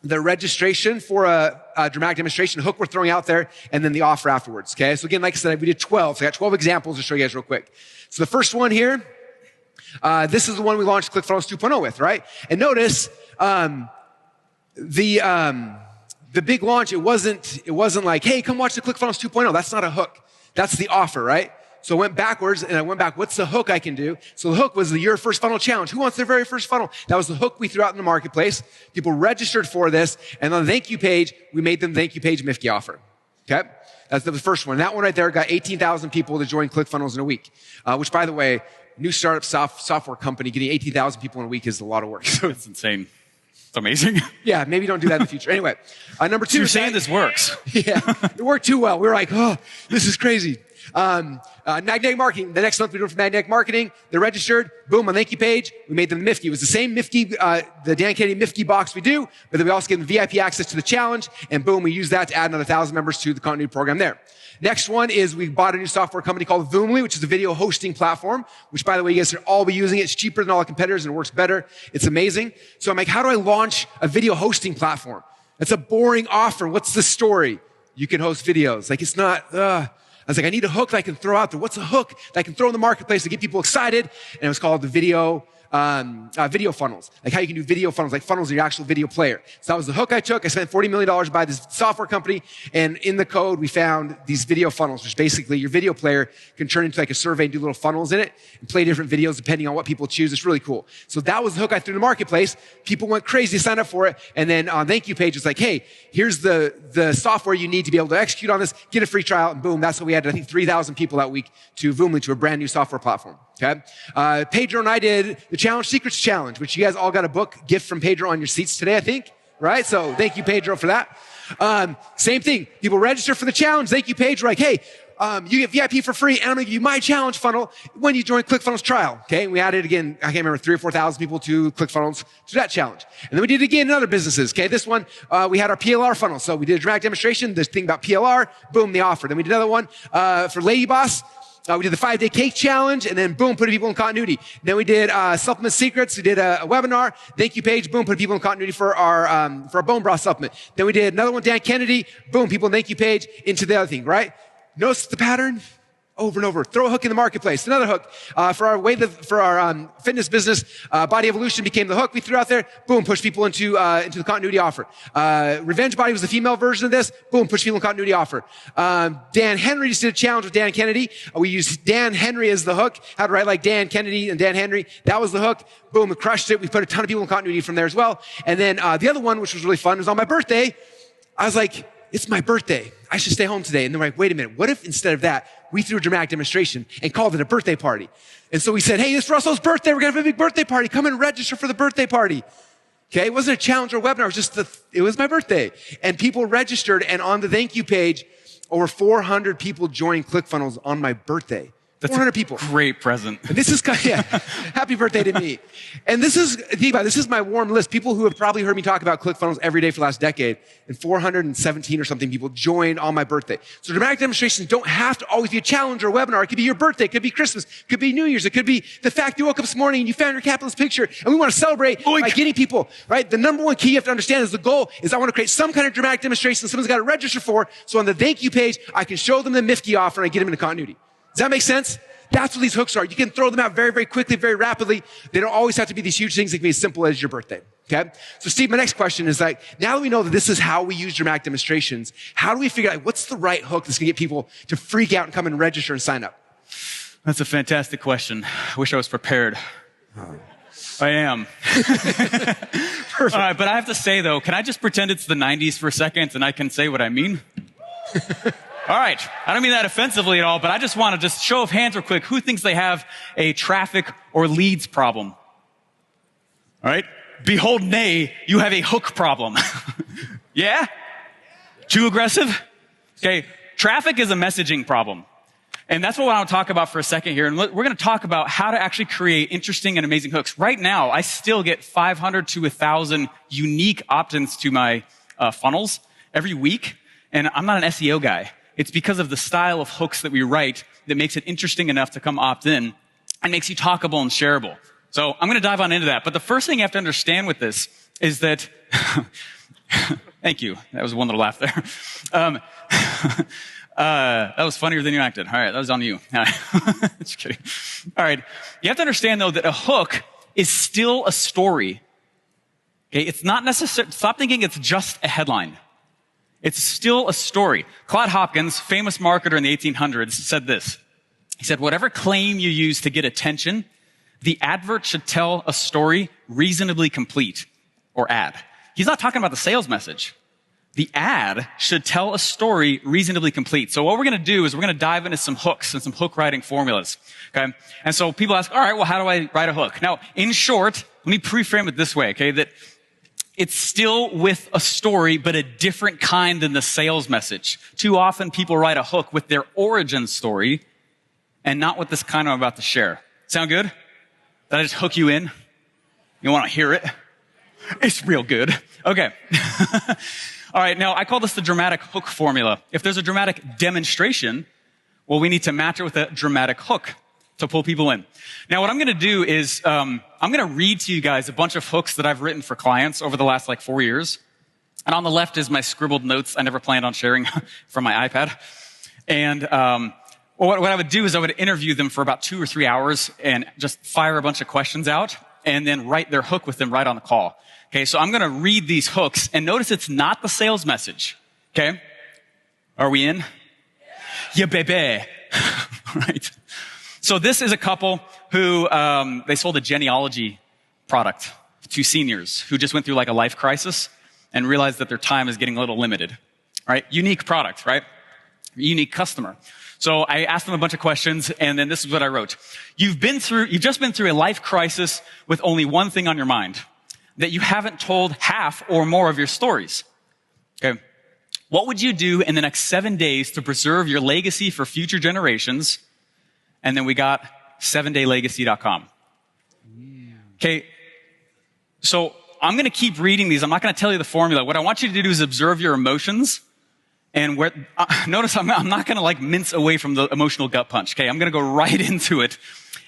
the registration for a dramatic demonstration, hook we're throwing out there, and then the offer afterwards, okay? So again, like I said, we did 12. So I got 12 examples to show you guys real quick. So the first one here, this is the one we launched ClickFunnels 2.0 with, right? And notice, the big launch, it wasn't like, hey, come watch the ClickFunnels 2.0. That's not a hook. That's the offer, right? So I went backwards and I went back, what's the hook I can do? So the hook was the Your First Funnel Challenge. Who wants their very first funnel? That was the hook we threw out in the marketplace. People registered for this, and on the thank you page, we made them thank you page Mifke offer. Okay? That's the first one. That one right there got 18,000 people to join ClickFunnels in a week, which, by the way, new startup software company getting 18,000 people in a week is a lot of work. So It's insane. It's amazing. yeah, maybe don't do that in the future. Anyway, number 2. You're saying this works. Yeah, it worked too well. We were like, oh, this is crazy. Magnetic marketing. The next month we do it for magnetic marketing. They're registered. Boom, on the thank you page. We made them Mifke. It was the same Mifke, the Dan Kennedy Mifke box we do, but then we also give them VIP access to the challenge. And boom, we use that to add another 1,000 members to the continuity program there. Next one is we bought a new software company called Voomly, which is a video hosting platform, which, by the way, you guys should all be using it. It's cheaper than all the competitors and it works better. It's amazing. So I'm like, how do I launch a video hosting platform? That's a boring offer. What's the story? You can host videos. Like, it's not, I was like, I need a hook that I can throw out there. What's a hook that I can throw in the marketplace to get people excited? And it was called the video funnels. Like how you can do video funnels, like funnels in your actual video player. So that was the hook I took. I spent $40 million to buy this software company. And in the code, we found these video funnels, which basically your video player can turn into like a survey and do little funnels in it and play different videos depending on what people choose. It's really cool. So that was the hook I threw in the marketplace. People went crazy, signed up for it. And then on thank you page, it's like, hey, here's the software you need to be able to execute on this. Get a free trial. And boom, that's what we had. I think 3,000 people that week to Voomly, to a brand new software platform. Okay. Pedro and I did the Challenge Secrets Challenge, which you guys all got a book gift from Pedro on your seats today, I think. Right? So thank you, Pedro, for that. Same thing. People register for the challenge. Thank you, Pedro. Like, hey, you get VIP for free, and I'm going to give you my challenge funnel when you join ClickFunnels trial. Okay. And we added again, I can't remember, 3,000 or 4,000 people to ClickFunnels to that challenge. And then we did it again in other businesses. Okay. This one, we had our PLR funnel. So we did a dramatic demonstration, this thing about PLR, boom, the offer. Then we did another one, for Lady Boss. We did the 5-day cake challenge, and then boom, put people in continuity. Then we did supplement secrets. We did a webinar. Thank you page. Boom, put people in continuity for our bone broth supplement. Then we did another one, Dan Kennedy. Boom, people in thank you page into the other thing. Right? Notice the pattern. Over and over. Throw a hook in the marketplace. Another hook. For our fitness business, Body Evolution became the hook we threw out there. Boom, push people into the continuity offer. Revenge Body was the female version of this. Boom, push people in continuity offer. Dan Henry just did a challenge with Dan Kennedy. We used Dan Henry as the hook. How to write like Dan Kennedy and Dan Henry. That was the hook. Boom, we crushed it. We put a ton of people in continuity from there as well. And then, the other one, which was really fun, was on my birthday. I was like, it's my birthday. I should stay home today. And they're like, wait a minute. What if instead of that, we threw a dramatic demonstration and called it a birthday party? And so we said, hey, it's Russell's birthday. We're going to have a big birthday party. Come and register for the birthday party. Okay. It wasn't a challenge or a webinar. It was just it was my birthday. And people registered. And on the thank you page, over 400 people joined ClickFunnels on my birthday. That's 400 people. Great present. And this is, yeah, happy birthday to me. And this is my warm list. People who have probably heard me talk about ClickFunnels every day for the last decade. And 417 or something people joined on my birthday. So dramatic demonstrations don't have to always be a challenge or a webinar. It could be your birthday. It could be Christmas. It could be New Year's. It could be the fact you woke up this morning and you found your capitalist picture. And we want to celebrate by getting people, right? The number one key you have to understand is the goal is I want to create some kind of dramatic demonstration someone's got to register for. So on the thank you page, I can show them the Mifke offer and I get them into continuity. Does that make sense? That's what these hooks are. You can throw them out very, very quickly, very rapidly. They don't always have to be these huge things. They can be as simple as your birthday. Okay? So Steve, my next question is like, now that we know that this is how we use dramatic demonstrations, how do we figure out what's the right hook that's gonna get people to freak out and come and register and sign up? That's a fantastic question. I wish I was prepared. I am. All right, but I have to say though, can I just pretend it's the 90s for a second and I can say what I mean? All right, I don't mean that offensively at all, but I just want to just show of hands real quick. Who thinks they have a traffic or leads problem? All right, behold, nay, you have a hook problem. Yeah? Too aggressive? Okay, traffic is a messaging problem. And that's what I want to talk about for a second here. And we're going to talk about how to actually create interesting and amazing hooks. Right now, I still get 500 to 1,000 unique opt-ins to my funnels every week. And I'm not an SEO guy. It's because of the style of hooks that we write that makes it interesting enough to come opt in and makes you talkable and shareable. So I'm going to dive on into that. But the first thing you have to understand with this is that, thank you. That was one little laugh there. That was funnier than you acted. All right, that was on you. Just kidding. All right. You have to understand though that a hook is still a story. Okay, it's not necessary. Stop thinking it's just a headline. It's still a story. Claude Hopkins, famous marketer in the 1800s, said this. He said, whatever claim you use to get attention, the advert should tell a story reasonably complete, or ad. He's not talking about the sales message. The ad should tell a story reasonably complete. So what we're going to do is we're going to dive into some hooks and some hook writing formulas. Okay. And so people ask, all right, well, how do I write a hook? Now, in short, let me pre-frame it this way, okay, that it's still with a story, but a different kind than the sales message. Too often people write a hook with their origin story and not with this kind I'm about to share. Sound good? Did I just hook you in? You want to hear it? It's real good. Okay. All right. Now I call this the dramatic hook formula. If there's a dramatic demonstration, well, we need to match it with a dramatic hook to pull people in. Now, what I'm going to do is I'm going to read to you guys a bunch of hooks that I've written for clients over the last 4 years. And on the left is my scribbled notes I never planned on sharing from my iPad. And what I would do is I would interview them for about 2 or 3 hours and just fire a bunch of questions out and then write their hook with them right on the call. Okay, so I'm going to read these hooks and notice it's not the sales message. Okay? Are we in? Yeah, baby. Right. So this is a couple who, they sold a genealogy product to seniors who just went through a life crisis and realized that their time is getting a little limited, right? Unique product, right? Unique customer. So I asked them a bunch of questions and then this is what I wrote. You've just been through a life crisis with only one thing on your mind, that you haven't told half or more of your stories. Okay. What would you do in the next 7 days to preserve your legacy for future generations? And then we got 7daylegacy.com. Okay. So I'm going to keep reading these. I'm not going to tell you the formula. What I want you to do is observe your emotions. And notice I'm not going to mince away from the emotional gut punch. Okay. I'm going to go right into it.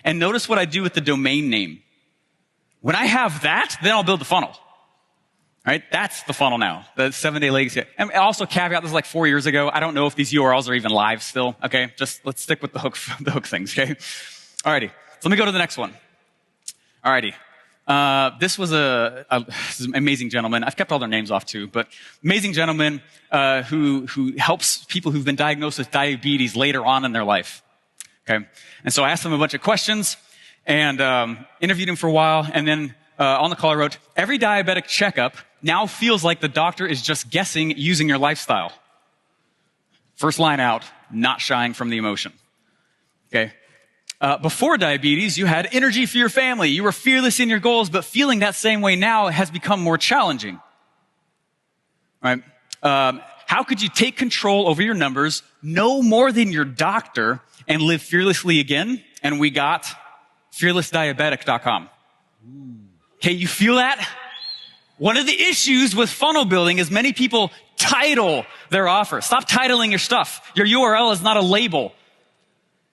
And notice what I do with the domain name. When I have that, then I'll build the funnel. Right? That's the funnel now. The 7-day legacy. And also caveat, this is 4 years ago. I don't know if these URLs are even live still. Okay. Just let's stick with the hook things. Okay. Alrighty. So let me go to the next one. Alrighty. This was this is an amazing gentleman. I've kept all their names off too, but amazing gentleman, who helps people who've been diagnosed with diabetes later on in their life. Okay. And so I asked him a bunch of questions and, interviewed him for a while. And then, on the call I wrote, every diabetic checkup now feels like the doctor is just guessing using your lifestyle. First line out, not shying from the emotion. Okay. Before diabetes, you had energy for your family. You were fearless in your goals, but feeling that same way now has become more challenging. Right? How could you take control over your numbers, know more than your doctor, and live fearlessly again? And we got fearlessdiabetic.com. Okay, you feel that? One of the issues with funnel building is many people title their offer. Stop titling your stuff. Your URL is not a label.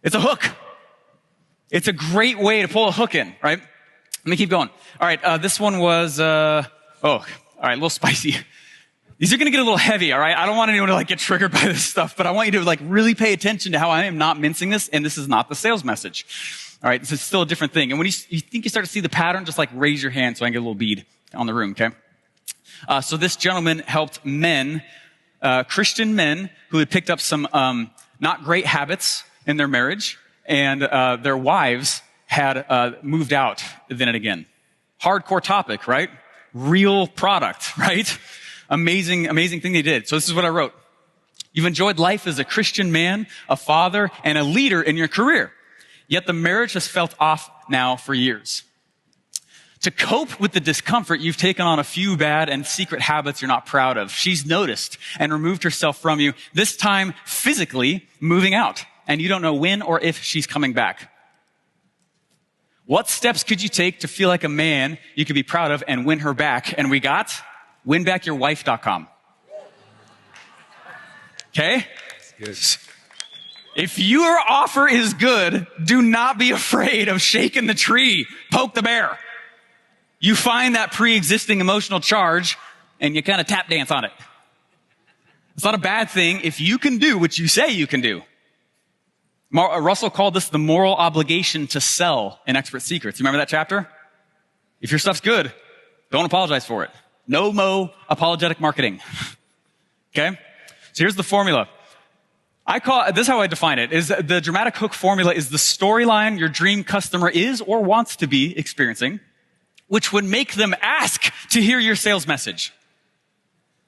It's a hook. It's a great way to pull a hook in, right? Let me keep going. All right, this one was, all right, a little spicy. These are going to get a little heavy, all right? I don't want anyone to like get triggered by this stuff, but I want you to like really pay attention to how I am not mincing this, and this is not the sales message. All right, this is still a different thing. And when you think you start to see the pattern, just like raise your hand so I can get a little bead on the room, okay? So this gentleman helped men, Christian men who had picked up some not great habits in their marriage, and their wives had moved out then and again. Hardcore topic, right? Real product, right? Amazing thing they did. So this is what I wrote. You've enjoyed life as a Christian man, a father, and a leader in your career. Yet the marriage has felt off now for years. To cope with the discomfort, you've taken on a few bad and secret habits you're not proud of. She's noticed and removed herself from you, this time physically moving out. And you don't know when or if she's coming back. What steps could you take to feel like a man you could be proud of and win her back? And we got winbackyourwife.com. Okay? If your offer is good, do not be afraid of shaking the tree. Poke the bear. You find that pre-existing emotional charge and you kind of tap dance on it. It's not a bad thing if you can do what you say you can do. Russell called this the moral obligation to sell in Expert Secrets. You remember that chapter? If your stuff's good, don't apologize for it. No apologetic marketing. Okay? So here's the formula. This is how I define it, is the dramatic hook formula is the storyline your dream customer is or wants to be experiencing, which would make them ask to hear your sales message.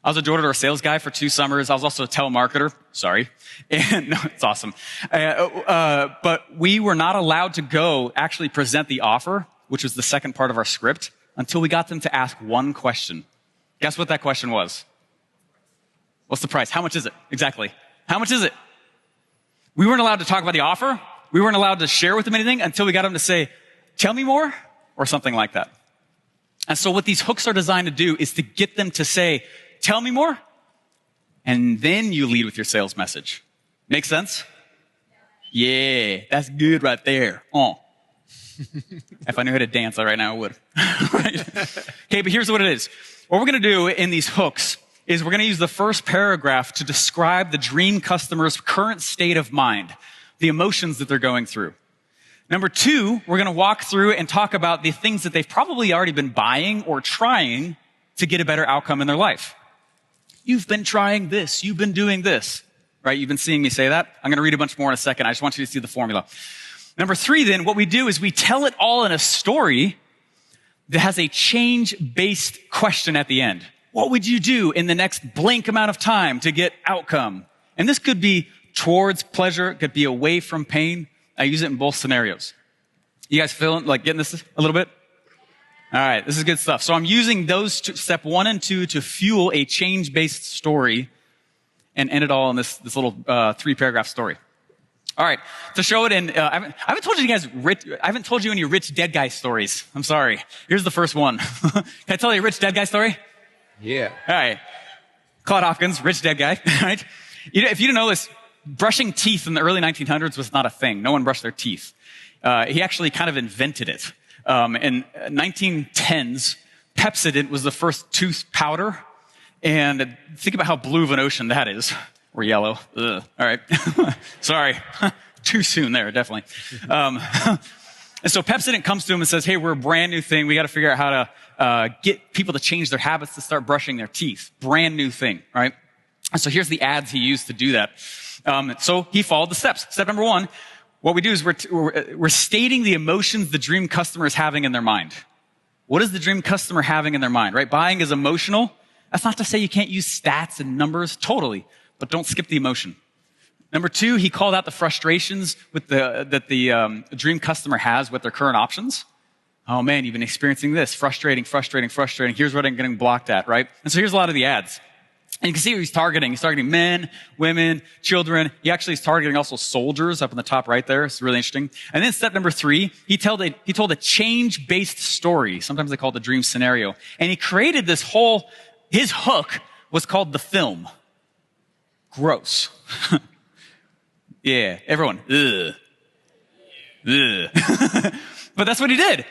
I was a door-to-door sales guy for 2 summers. I was also a telemarketer. Sorry. And no, it's awesome. But we were not allowed to go actually present the offer, which was the second part of our script, until we got them to ask one question. Guess what that question was? What's the price? How much is it? Exactly. How much is it? We weren't allowed to talk about the offer. We weren't allowed to share with them anything until we got them to say, tell me more, or something like that. And so what these hooks are designed to do is to get them to say, tell me more, and then you lead with your sales message. Make sense? Yeah, that's good right there. If I knew how to dance right now, I would. Right? Okay, but here's what it is. What we're going to do in these hooks is we're going to use the first paragraph to describe the dream customer's current state of mind, the emotions that they're going through. Number 2, we're going to walk through and talk about the things that they've probably already been buying or trying to get a better outcome in their life. You've been trying this. You've been doing this. Right? You've been seeing me say that. I'm going to read a bunch more in a second. I just want you to see the formula. Number 3, then, what we do is we tell it all in a story that has a change-based question at the end. What would you do in the next blank amount of time to get outcome? And this could be towards pleasure. It could be away from pain. I use it in both scenarios. You guys feeling like getting this a little bit? All right, this is good stuff. So I'm using those step 1 and 2 to fuel a change-based story and end it all in this little 3-paragraph story. All right, to show it in, I haven't told you any rich dead guy stories. I'm sorry. Here's the first one. Can I tell you a rich dead guy story? Yeah. All right. Claude Hopkins, rich dead guy. All right. If you didn't know this, brushing teeth in the early 1900s was not a thing. No one brushed their teeth. He actually kind of invented it. In 1910s, Pepsodent was the first tooth powder. And think about how blue of an ocean that is. Or yellow. Ugh. All right. Sorry. Too soon there, definitely. And so Pepsodent comes to him and says, hey, we're a brand new thing. We got to figure out how to get people to change their habits to start brushing their teeth. Brand new thing, right? And so here's the ads he used to do that. So he followed the steps. Step number 1, what we do is we're stating the emotions the dream customer is having in their mind. What is the dream customer having in their mind, right? Buying is emotional. That's not to say you can't use stats and numbers, totally, but don't skip the emotion. Number 2, he called out the frustrations that the dream customer has with their current options. Oh man, you've been experiencing this. Frustrating. Here's what I'm getting blocked at, right? And so here's a lot of the ads. And you can see who he's targeting. He's targeting men, women, children. He actually is targeting also soldiers up in the top right there. It's really interesting. And then step number 3, he told a change-based story. Sometimes they call it the dream scenario. And he created his hook was called the film. Gross. Yeah, everyone. Ugh. Ugh. But that's what he did.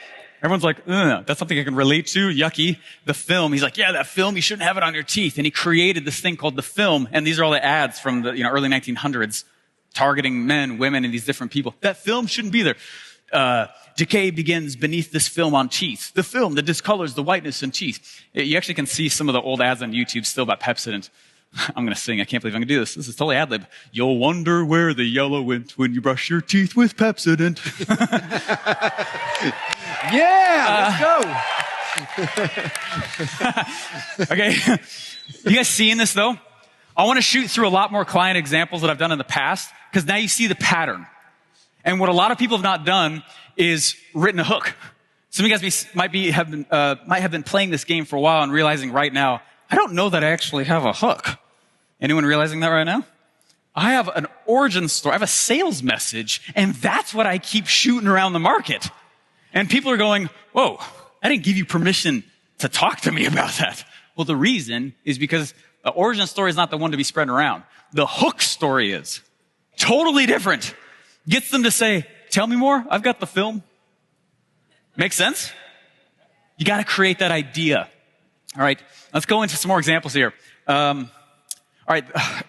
Everyone's like, ugh, that's something I can relate to. Yucky. The film. He's like, yeah, that film, you shouldn't have it on your teeth. And he created this thing called the film. And these are all the ads from the early 1900s targeting men, women, and these different people. That film shouldn't be there. Decay begins beneath this film on teeth. The film that discolors the whiteness in teeth. You actually can see some of the old ads on YouTube still about Pepsodent. I'm going to sing. I can't believe I'm going to do this. This is totally ad-lib. You'll wonder where the yellow went when you brush your teeth with Pepsodent. Yeah, let's go. Okay. You guys seeing this, though? I want to shoot through a lot more client examples that I've done in the past, because now you see the pattern. And what a lot of people have not done is written a hook. Some of you guys might have been playing this game for a while and realizing right now, I don't know that I actually have a hook. Anyone realizing that right now? I have an origin story. I have a sales message, and that's what I keep shooting around the market. And people are going, whoa, I didn't give you permission to talk to me about that. Well, the reason is because the origin story is not the one to be spread around. The hook story is totally different. Gets them to say, tell me more. I've got the film. Make sense? You got to create that idea. All right, let's go into some more examples here. All right,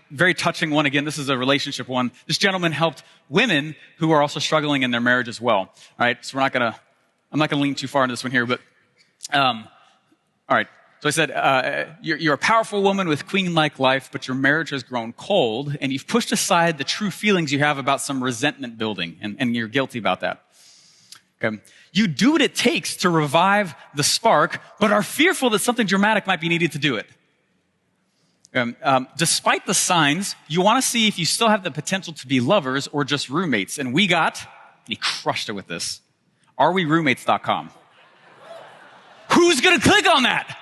very touching one again. This is a relationship one. This gentleman helped women who are also struggling in their marriage as well. All right, so I'm not gonna lean too far into this one here, but all right. So I said, you're a powerful woman with queen-like life, but your marriage has grown cold, and you've pushed aside the true feelings you have about some resentment building, and you're guilty about that. Okay. You do what it takes to revive the spark, but are fearful that something dramatic might be needed to do it. Despite the signs, you want to see if you still have the potential to be lovers or just roommates. And he crushed it with this, REwroommates.com. Who's going to click on that?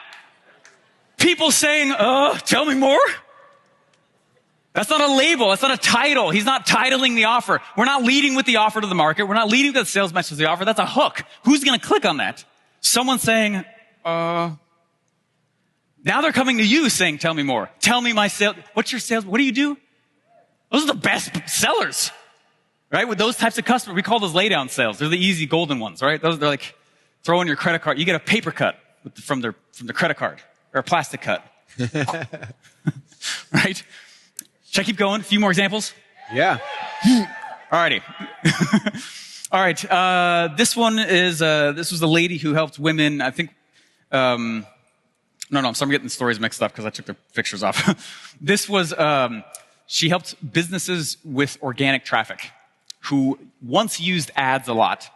People saying, tell me more? That's not a label. That's not a title. He's not titling the offer. We're not leading with the offer to the market. We're not leading with the sales message to the offer. That's a hook. Who's going to click on that? Someone saying, now they're coming to you saying, tell me more. Tell me my sales. What's your sales? What do you do? Those are the best sellers, right? With those types of customers, we call those laydown sales. They're the easy golden ones, right? They're like, throw in your credit card. You get a paper cut from their credit card or a plastic cut, right? Should I keep going? A few more examples? Yeah. Alrighty. All right. This one is, this was a lady who helped women, I think, I'm getting the stories mixed up because I took the pictures off. This was, she helped businesses with organic traffic who once used ads a lot.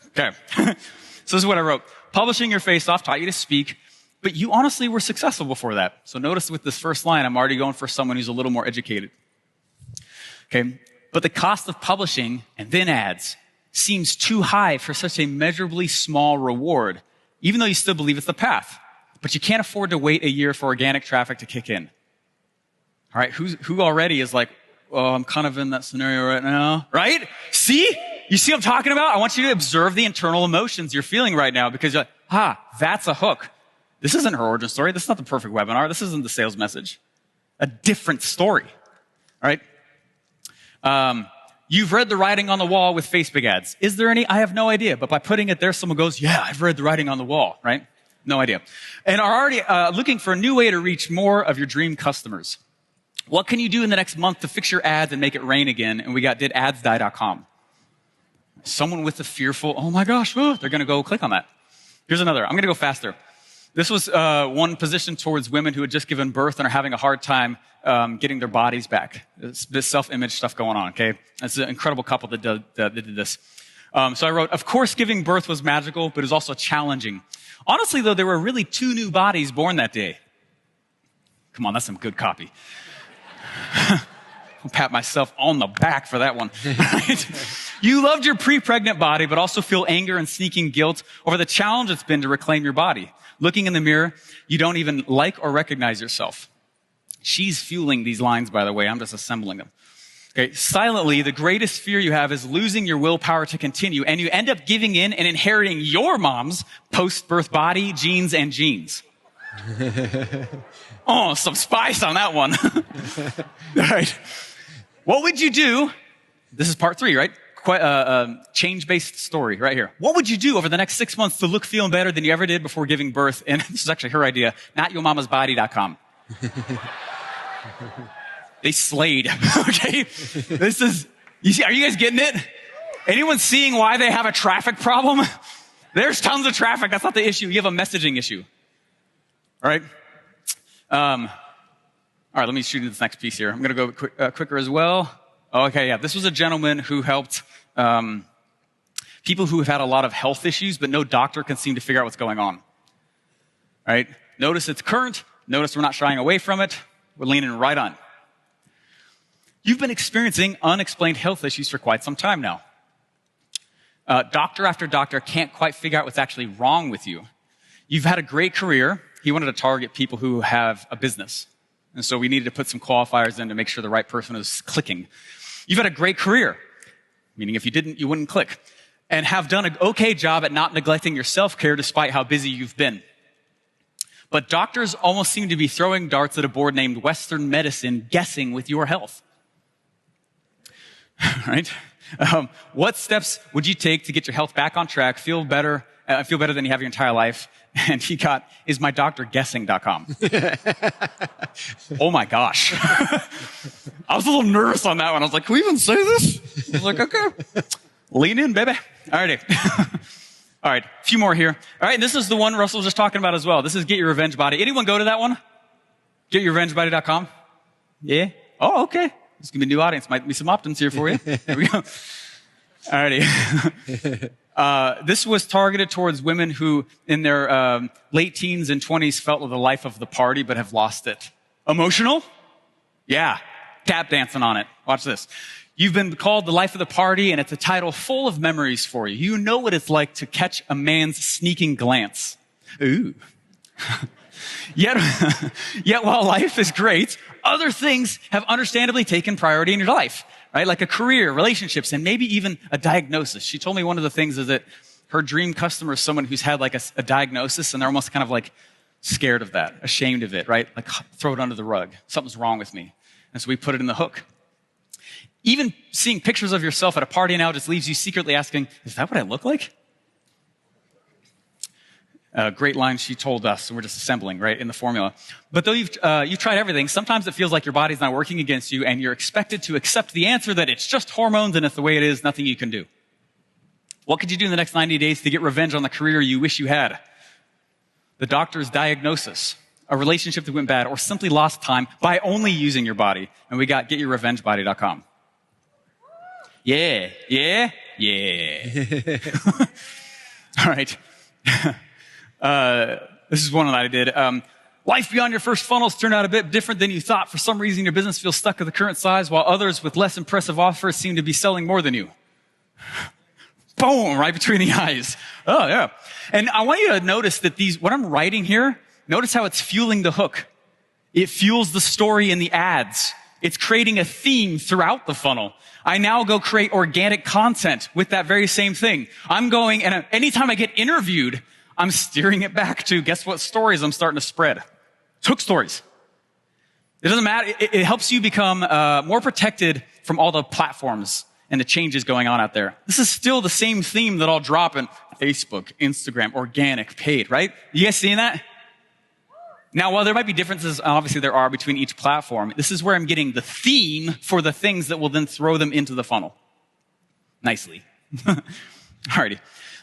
Okay. So this is what I wrote. Publishing your face off taught you to speak, but you honestly were successful before that. So notice with this first line, I'm already going for someone who's a little more educated. Okay. But the cost of publishing and then ads seems too high for such a measurably small reward, even though you still believe it's the path. But you can't afford to wait a year for organic traffic to kick in. All right. Who already is like, oh, I'm kind of in that scenario right now, right? See? You see what I'm talking about? I want you to observe the internal emotions you're feeling right now because you're like, that's a hook. This isn't her origin story. This is not the perfect webinar. This isn't the sales message. A different story. All right. You've read the writing on the wall with Facebook ads. Is there any? I have no idea. But by putting it there, someone goes, yeah, I've read the writing on the wall, right? No idea. And are already looking for a new way to reach more of your dream customers. What can you do in the next month to fix your ads and make it rain again? And we got didadsdie.com. Someone with a fearful, oh my gosh, they're going to go click on that. Here's another. I'm going to go faster. This was one positioned towards women who had just given birth and are having a hard time getting their bodies back. It's this self-image stuff going on, okay? It's an incredible couple that did this. So I wrote, of course, giving birth was magical, but it was also challenging. Honestly, though, there were really 2 new bodies born that day. Come on, that's some good copy. I'll pat myself on the back for that one. You loved your pre-pregnant body, but also feel anger and sneaking guilt over the challenge it's been to reclaim your body. Looking in the mirror, you don't even like or recognize yourself. She's fueling these lines, by the way. I'm just assembling them. Okay. Silently, the greatest fear you have is losing your willpower to continue, and you end up giving in and inheriting your mom's post-birth body, genes, and genes. Oh, some spice on that one. All right. What would you do? This is part 3, right? change-based story right here. What would you do over the next 6 months to look, feeling better than you ever did before giving birth? And this is actually her idea, notyourmamasbody.com. They slayed, okay? This is, you see, are you guys getting it? Anyone seeing why they have a traffic problem? There's tons of traffic. That's not the issue. You have a messaging issue. All right? All right, let me shoot this next piece here. I'm going to go quicker as well. Oh, okay, yeah. This was a gentleman who helped people who have had a lot of health issues, but no doctor can seem to figure out what's going on. All right? Notice it's current. Notice we're not shying away from it. We're leaning right on. You've been experiencing unexplained health issues for quite some time now. Doctor after doctor can't quite figure out what's actually wrong with you. You've had a great career. He wanted to target people who have a business. And so we needed to put some qualifiers in to make sure the right person is clicking. You've had a great career, meaning if you didn't, you wouldn't click, and have done an okay job at not neglecting your self-care despite how busy you've been. But doctors almost seem to be throwing darts at a board named Western Medicine, guessing with your health. Right? What steps would you take to get your health back on track, feel better than you have your entire life? And he got, ismydoctorguessing.com. Oh my gosh. I was a little nervous on that one. I was like, can we even say this? I was like, okay. Lean in, baby. All righty. All right, a few more here. All right, and this is the one Russell was just talking about as well. This is Get Your Revenge Body. Anyone go to that one? GetYourRevengeBody.com? Yeah? Oh, okay. This is going to be a new audience. Might be some opt-ins here for you. There we go. All righty. This was targeted towards women who, in their late teens and 20s, felt the life of the party but have lost it. Emotional? Yeah. Tap dancing on it. Watch this. You've been called the life of the party, and it's a title full of memories for you. You know what it's like to catch a man's sneaking glance. Ooh. Yet while life is great, other things have understandably taken priority in your life. Right? Like a career, relationships, and maybe even a diagnosis. She told me one of the things is that her dream customer is someone who's had like a diagnosis, and they're almost kind of like scared of that, ashamed of it, right? Like throw it under the rug. Something's wrong with me. And so we put it in the hook. Even seeing pictures of yourself at a party now just leaves you secretly asking, is that what I look like? Great line she told us, and we're just assembling, right, in the formula. But though you've tried everything, sometimes it feels like your body's not working against you, and you're expected to accept the answer that it's just hormones, and it's the way it is, nothing you can do. What could you do in the next 90 days to get revenge on the career you wish you had? The doctor's diagnosis, a relationship that went bad, or simply lost time by only using your body. And we got GetYourRevengeBody.com. Yeah, yeah, yeah. All right. This is one that I did. Life beyond your first funnels turned out a bit different than you thought. For some reason, your business feels stuck at the current size, while others with less impressive offers seem to be selling more than you. Boom, right between the eyes. Oh, yeah. And I want you to notice that what I'm writing here, notice how it's fueling the hook. It fuels the story in the ads. It's creating a theme throughout the funnel. I now go create organic content with that very same thing. I'm going, and anytime I get interviewed, I'm steering it back to, guess what stories I'm starting to spread? It's hook stories. It doesn't matter. It helps you become more protected from all the platforms and the changes going on out there. This is still the same theme that I'll drop in Facebook, Instagram, organic, paid, right? You guys seeing that? Now, while there might be differences, obviously there are between each platform, this is where I'm getting the theme for the things that will then throw them into the funnel. Nicely. Alrighty.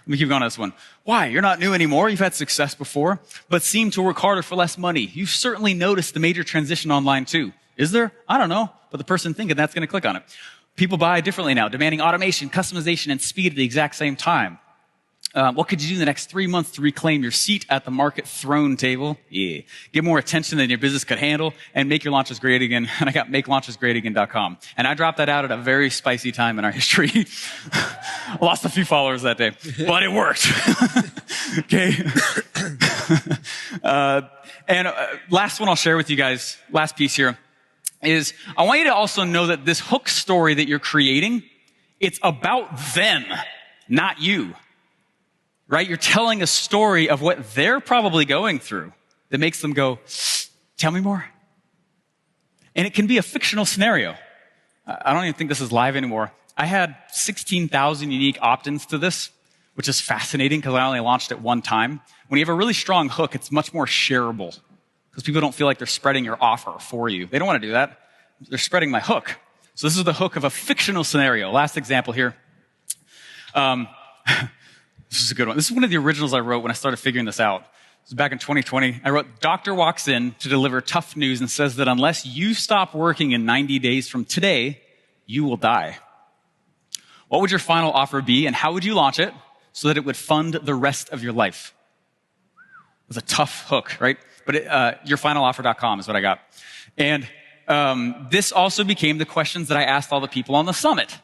Let me keep going on this one. Why? You're not new anymore. You've had success before, but seem to work harder for less money. You've certainly noticed the major transition online too. Is there? I don't know. But the person thinking that's going to click on it. People buy differently now, demanding automation, customization, and speed at the exact same time. What could you do in the next 3 months to reclaim your seat at the market throne table? Yeah. Get more attention than your business could handle and make your launches great again. And I got makelaunchesgreatagain.com. And I dropped that out at a very spicy time in our history. I lost a few followers that day, but it worked. Okay. Last one I'll share with you guys, last piece here, is I want you to also know that this hook story that you're creating, it's about them, not you. Right? You're telling a story of what they're probably going through that makes them go, tell me more. And it can be a fictional scenario. I don't even think this is live anymore. I had 16,000 unique opt-ins to this, which is fascinating because I only launched it one time. When you have a really strong hook, it's much more shareable because people don't feel like they're spreading your offer for you. They don't want to do that. They're spreading my hook. So this is the hook of a fictional scenario. Last example here. This is a good one. This is one of the originals I wrote when I started figuring this out. This was back in 2020. I wrote, doctor walks in to deliver tough news and says that unless you stop working in 90 days from today, you will die. What would your final offer be, and how would you launch it so that it would fund the rest of your life? It was a tough hook, right? But yourfinaloffer.com is what I got. And this also became the questions that I asked all the people on the summit.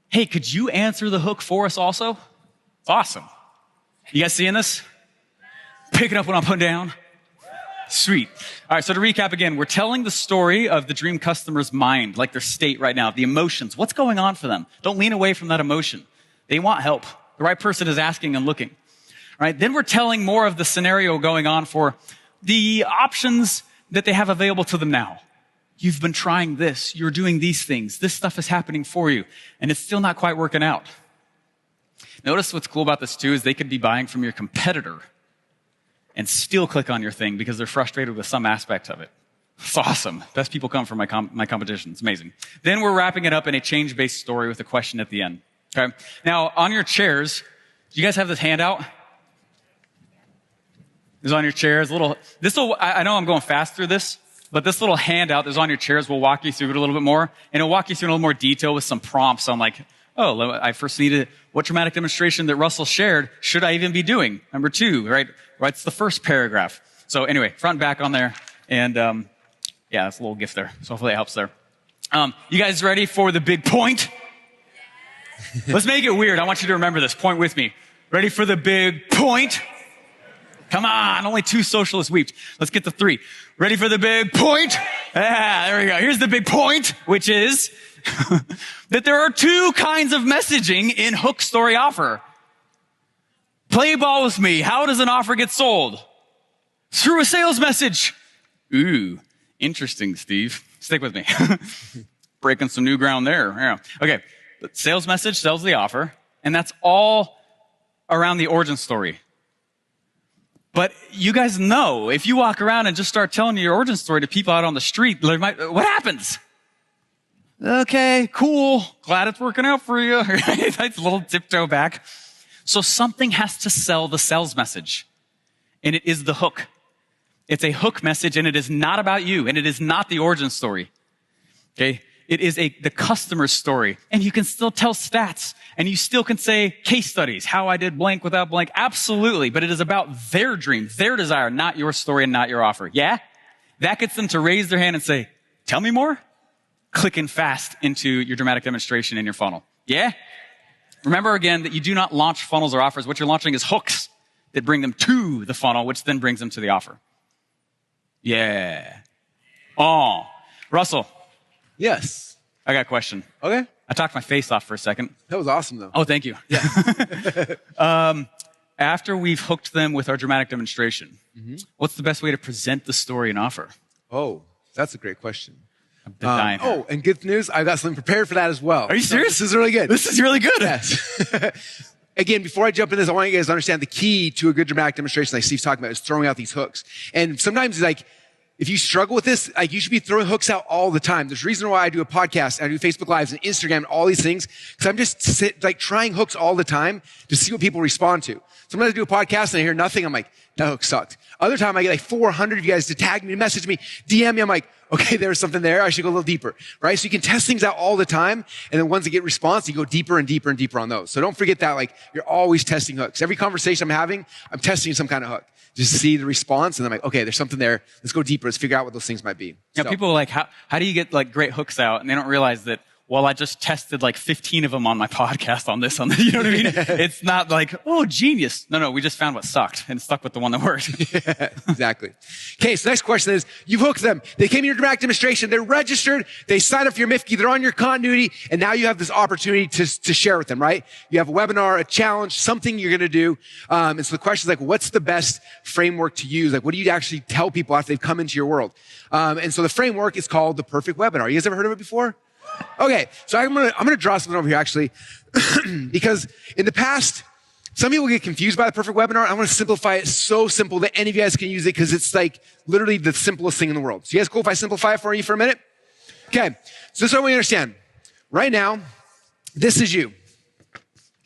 Hey, could you answer the hook for us also? It's awesome. You guys seeing this? Picking up what I'm putting down? Sweet. All right, so to recap again, we're telling the story of the dream customer's mind, like their state right now, the emotions. What's going on for them? Don't lean away from that emotion. They want help. The right person is asking and looking. All right, then we're telling more of the scenario going on for the options that they have available to them now. You've been trying this. You're doing these things. This stuff is happening for you, and it's still not quite working out. Notice what's cool about this too is they could be buying from your competitor and still click on your thing because they're frustrated with some aspect of it. It's awesome. Best people come from my competition. It's amazing. Then we're wrapping it up in a change-based story with a question at the end. Okay. Now, on your chairs, do you guys have this handout? It's on your chairs. I know I'm going fast through this, but this little handout that's on your chairs will walk you through it a little bit more, and it'll walk you through in a little more detail with some prompts on like, oh, I first needed what dramatic demonstration that Russell shared should I even be doing? Number 2, right? What's the first paragraph? So anyway, front and back on there. And yeah, that's a little gift there. So hopefully it helps there. You guys ready for the big point? Let's make it weird. I want you to remember this. Point with me. Ready for the big point? Come on, only 2 socialists weeped. Let's get to 3. Ready for the big point? There we go. Here's the big point, which is that there are 2 kinds of messaging in hook story offer. Play ball with me. How does an offer get sold? Through a sales message. Ooh, interesting, Steve. Stick with me. Breaking some new ground there. Yeah. Okay, sales message sells the offer, and that's all around the origin story. But you guys know, if you walk around and just start telling your origin story to people out on the street, what happens? Okay, cool. Glad it's working out for you. It's a little tiptoe back. So something has to sell the sales message, and it is the hook. It's a hook message, and it is not about you, and it is not the origin story. Okay? It is the customer's story, and you can still tell stats, and you still can say case studies, how I did blank without blank. Absolutely, but it is about their dream, their desire, not your story and not your offer. Yeah? That gets them to raise their hand and say, tell me more. Clicking fast into your dramatic demonstration in your funnel. Yeah? Remember again that you do not launch funnels or offers. What you're launching is hooks that bring them to the funnel, which then brings them to the offer. Yeah. Oh, Russell. Yes. I got a question. Okay. I talked my face off for a second. That was awesome, though. Oh, thank you. Yeah. After we've hooked them with our dramatic demonstration, what's the best way to present the story and offer? Oh, that's a great question. I've been dying here. And good news, I've got something prepared for that as well. Are you serious? This is really good. This is really good. Yes. Again, before I jump into this, I want you guys to understand the key to a good dramatic demonstration, like Steve's talking about, is throwing out these hooks. And sometimes, like, if you struggle with this, like, you should be throwing hooks out all the time. There's a reason why I do a podcast, I do Facebook Lives and Instagram and all these things, because I'm just trying hooks all the time to see what people respond to. Sometimes I do a podcast and I hear nothing. I'm like, that hook sucked. Other time I get like 400 of you guys to tag me, message me, DM me. I'm like, okay, there's something there. I should go a little deeper, right? So you can test things out all the time. And then once you get response, you go deeper and deeper and deeper on those. So don't forget that, like, you're always testing hooks. Every conversation I'm having, I'm testing some kind of hook. Just to see the response. And I'm like, okay, there's something there. Let's go deeper. Let's figure out what those things might be. Yeah, so. People are like, how do you get like great hooks out? And they don't realize that, well, I just tested like 15 of them on my podcast on this. You know what I mean? It's not like, oh, genius. No, we just found what sucked and stuck with the one that worked. Yeah, exactly. Okay, so next question is, you've hooked them. They came to your dramatic demonstration. They're registered. They signed up for your MIFKI. They're on your continuity. And now you have this opportunity to share with them, right? You have a webinar, a challenge, something you're going to do. And so the question is like, what's the best framework to use? Like, what do you actually tell people after they've come into your world? And so the framework is called the perfect webinar. You guys ever heard of it before? Okay, so I'm gonna draw something over here actually, because in the past, some people get confused by the perfect webinar. I want to simplify it so simple that any of you guys can use it because it's like literally the simplest thing in the world. So you guys cool if I simplify it for you for a minute? Okay, so this is what we understand. Right now, this is you,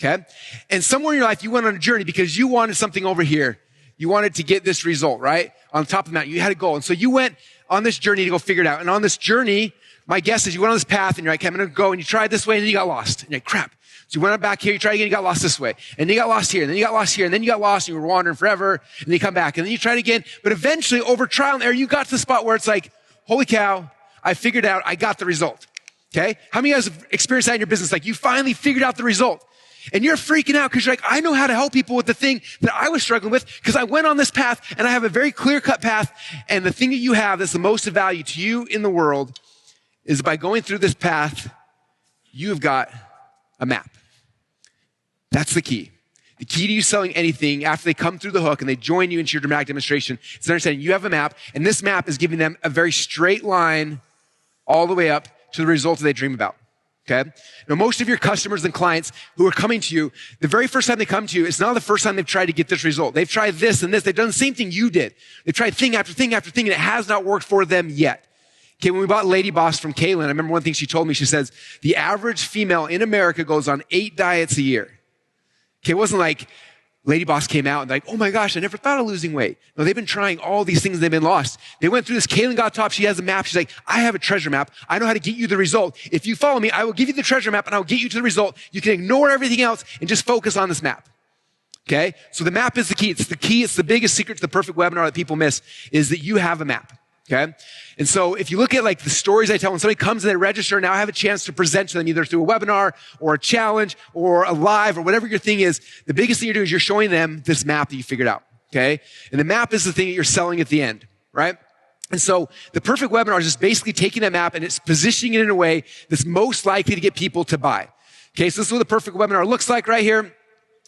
okay? And somewhere in your life, you went on a journey because you wanted something over here. You wanted to get this result, right? On top of the mountain, you had a goal. And so you went on this journey to go figure it out. And on this journey, my guess is you went on this path and you're like, okay, I'm going to go. And you tried this way and then you got lost. And you're like, crap. So you went on back here, you tried again, you got lost this way. And then you got lost here, and then you got lost here, and then you got lost and you were wandering forever. And then you come back and then you tried again. But eventually, over trial and error, you got to the spot where it's like, holy cow, I figured out, I got the result. Okay? How many of you guys have experienced that in your business? Like you finally figured out the result. And you're freaking out because you're like, I know how to help people with the thing that I was struggling with because I went on this path and I have a very clear-cut path. And the thing that you have that's the most of value to you in the world is by going through this path, you've got a map. That's the key. The key to you selling anything after they come through the hook and they join you into your dramatic demonstration is understanding you have a map, and this map is giving them a very straight line all the way up to the result that they dream about. Okay? Now, most of your customers and clients who are coming to you, the very first time they come to you, it's not the first time they've tried to get this result. They've tried this and this. They've done the same thing you did. They've tried thing after thing after thing, and it has not worked for them yet. Okay, when we bought Lady Boss from Kaylin, I remember one thing she told me. She says, the average female in America goes on 8 diets a year. Okay, it wasn't like Lady Boss came out and like, oh my gosh, I never thought of losing weight. No, they've been trying all these things and they've been lost. They went through this. Kaylin got top. She has a map. She's like, I have a treasure map. I know how to get you the result. If you follow me, I will give you the treasure map and I'll get you to the result. You can ignore everything else and just focus on this map. Okay? So the map is the key. It's the key. It's the biggest secret to the perfect webinar that people miss is that you have a map. Okay? And so if you look at like the stories I tell when somebody comes and they register, now I have a chance to present to them either through a webinar or a challenge or a live or whatever your thing is. The biggest thing you're doing is you're showing them this map that you figured out. Okay? And the map is the thing that you're selling at the end, right? And so the perfect webinar is just basically taking that map and it's positioning it in a way that's most likely to get people to buy. Okay? So this is what the perfect webinar looks like right here.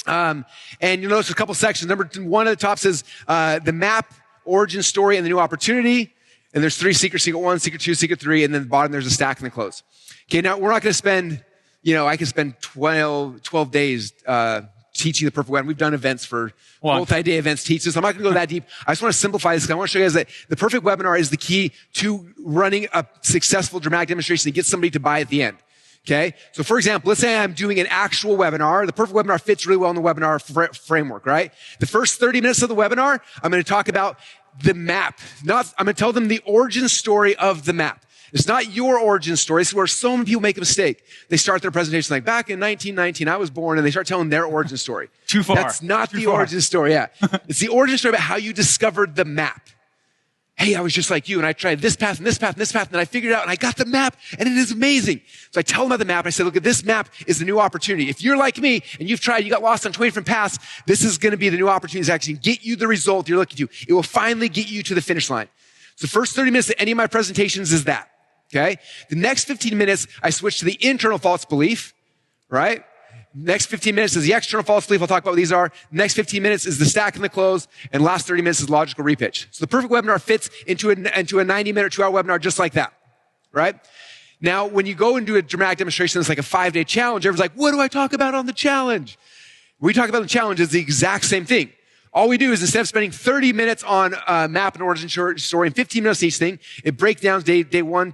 And you'll notice a couple sections. Number 1 at the top says, the map, origin story, and the new opportunity. And there's 3 secrets, secret 1, secret 2, secret 3, and then at the bottom there's a stack and the close. Okay, now we're not going to spend, I can spend 12 days teaching the perfect webinar. We've done events for multi-day events, teach this. I'm not going to go that deep. I just want to simplify this because I want to show you guys that the perfect webinar is the key to running a successful dramatic demonstration to get somebody to buy at the end. Okay, so for example, let's say I'm doing an actual webinar. The perfect webinar fits really well in the webinar framework, right? The first 30 minutes of the webinar, I'm going to talk about the map. I'm going to tell them the origin story of the map. It's not your origin story. This is where so many people make a mistake. They start their presentation like, back in 1919, I was born, and they start telling their origin story. Too far. That's not the origin story, yeah. It's the origin story about how you discovered the map. Hey, I was just like you, and I tried this path and this path and this path, and then I figured it out, and I got the map, and it is amazing. So I tell them about the map. I say, look, this map is the new opportunity. If you're like me, and you've tried, you got lost on 20 different paths, this is going to be the new opportunity to actually get you the result you're looking to. It will finally get you to the finish line. So the first 30 minutes of any of my presentations is that, okay? The next 15 minutes, I switch to the internal false belief, right? Next 15 minutes is the external false belief. I'll talk about what these are. Next 15 minutes is the stack and the close. And last 30 minutes is logical repitch. So the perfect webinar fits into a 90-minute, 2-hour webinar just like that, right? Now, when you go and do a dramatic demonstration that's like a 5-day challenge, everyone's like, what do I talk about on the challenge? We talk about the challenge is the exact same thing. All we do is instead of spending 30 minutes on map and origin story and 15 minutes each thing, it breaks down day 1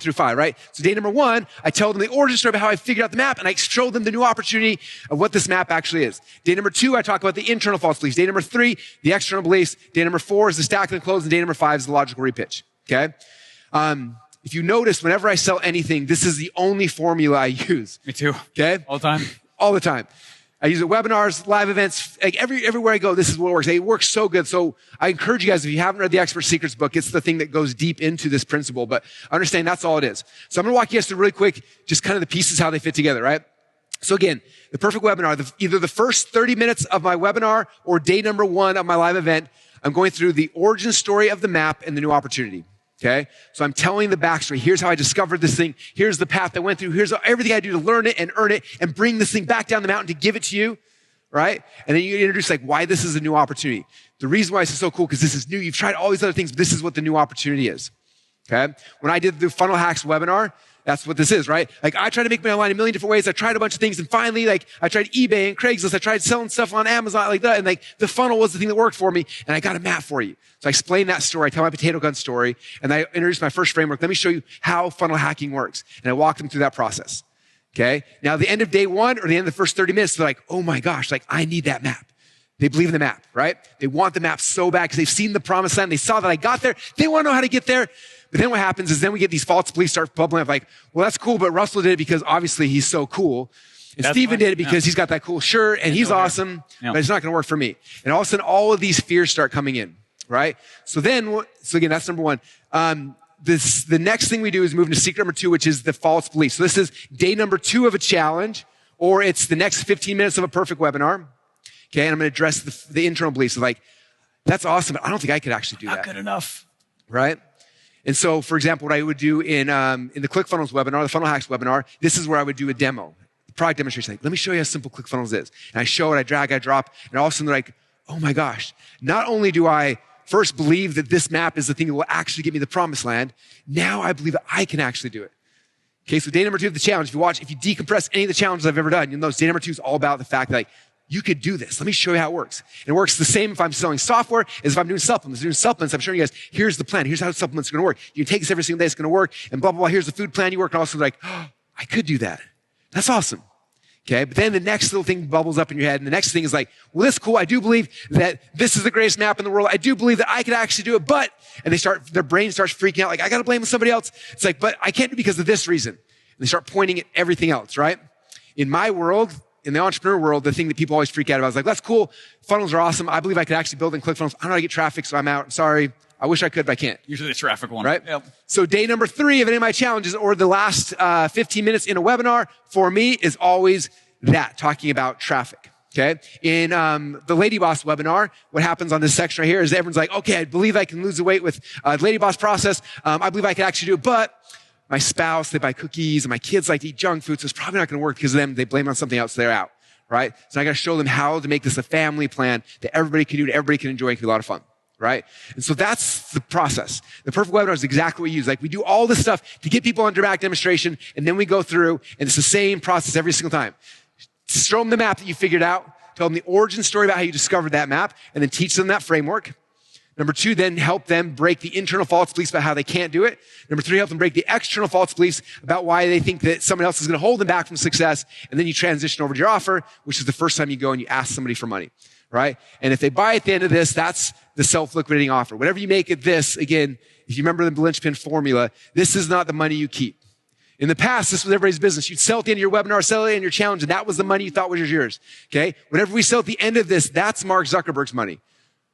through 5, right? So day number 1, I tell them the origin story about how I figured out the map, and I show them the new opportunity of what this map actually is. Day number 2, I talk about the internal false beliefs. Day number 3, the external beliefs. Day number 4 is the stack and the close, and day number 5 is the logical repitch, okay? If you notice, whenever I sell anything, this is the only formula I use. Me too. Okay? All the time. All the time. I use it webinars, live events, like everywhere I go, this is what works. It works so good. So I encourage you guys, if you haven't read the Expert Secrets book, it's the thing that goes deep into this principle, but understand that's all it is. So I'm going to walk you guys through really quick, just kind of the pieces, how they fit together, right? So again, the perfect webinar, either the first 30 minutes of my webinar or day number 1 of my live event, I'm going through the origin story of the map and the new opportunity. Okay? So I'm telling the backstory. Here's how I discovered this thing. Here's the path I went through. Here's everything I do to learn it and earn it and bring this thing back down the mountain to give it to you. Right? And then you introduce like why this is a new opportunity. The reason why this is so cool because this is new. You've tried all these other things, but this is what the new opportunity is. Okay? When I did the Funnel Hacks webinar, That's what this is, right? Like I tried to make money online a million different ways. I tried a bunch of things and finally like I tried eBay and Craigslist. I tried selling stuff on Amazon like that. And like the funnel was the thing that worked for me. And I got a map for you. So I explain that story. I tell my potato gun story and I introduce my first framework. Let me show you how funnel hacking works. And I walk them through that process. Okay. Now, the end of day one or the end of the first 30 minutes, they're like, oh my gosh, like I need that map. They believe in the map, right? They want the map so bad because they've seen the promised land. They saw that I got there. They want to know how to get there. But then what happens is then we get these false beliefs start bubbling up like, well, that's cool, but Russell did it because obviously he's so cool. And Steven did it because he's got that cool shirt and he's awesome, but it's not going to work for me. And all of a sudden, all of these fears start coming in, right? So again, that's number one. The next thing we do is move into secret number 2, which is the false belief. So this is day number 2 of a challenge, or it's the next 15 minutes of a perfect webinar. Okay, and I'm going to address the internal beliefs of like, that's awesome, but I don't think I could actually do that. Not good enough. Right? And so, for example, what I would do in the ClickFunnels webinar, the Funnel Hacks webinar, this is where I would do a demo, product demonstration. Like, let me show you how simple ClickFunnels is. And I show it, I drag, I drop, and all of a sudden they're like, oh my gosh, not only do I first believe that this map is the thing that will actually get me the promised land, now I believe that I can actually do it. Okay, so day number 2 of the challenge, if you decompress any of the challenges I've ever done, you'll notice day number 2 is all about the fact that like, you could do this. Let me show you how it works. And it works the same if I'm selling software as if I'm doing supplements. Doing supplements, I'm showing you guys, here's the plan. Here's how supplements are going to work. You can take this every single day. It's going to work. And blah, blah, blah. Here's the food plan you work. And also like, oh, I could do that. That's awesome. Okay. But then the next little thing bubbles up in your head. And the next thing is like, well, this is cool. I do believe that this is the greatest map in the world. I do believe that I could actually do it. But, and their brain starts freaking out. Like, I got to blame somebody else. It's like, but I can't do it because of this reason. And they start pointing at everything else, right? In my world, in the entrepreneur world, the thing that people always freak out about is like, that's cool. Funnels are awesome. I believe I could actually build in ClickFunnels. I don't know how to get traffic, so I'm out. I'm sorry. I wish I could, but I can't. Usually the traffic one. Right? Yep. So day number 3 of any of my challenges or the last 15 minutes in a webinar for me is always that, talking about traffic. Okay. In the Lady Boss webinar, what happens on this section right here is everyone's like, okay, I believe I can lose the weight with the Lady Boss process. I believe I can actually do it, but my spouse, they buy cookies and my kids like to eat junk food, so it's probably not going to work because of them. They blame it on something else, so they're out. Right? So I got to show them how to make this a family plan that everybody can do, that everybody can enjoy, and can be a lot of fun. Right? And so that's the process. The perfect webinar is exactly what we use. Like we do all this stuff to get people on dramatic demonstration, and then we go through, and it's the same process every single time. Show them the map that you figured out, tell them the origin story about how you discovered that map, and then teach them that framework. Number 2, then help them break the internal false beliefs about how they can't do it. Number 3, help them break the external false beliefs about why they think that someone else is going to hold them back from success. And then you transition over to your offer, which is the first time you go and you ask somebody for money, right? And if they buy at the end of this, that's the self-liquidating offer. Whatever you make at this, again, if you remember the linchpin formula, this is not the money you keep. In the past, this was everybody's business. You'd sell at the end of your webinar, sell at the end of your challenge, and that was the money you thought was yours, okay? Whatever we sell at the end of this, that's Mark Zuckerberg's money.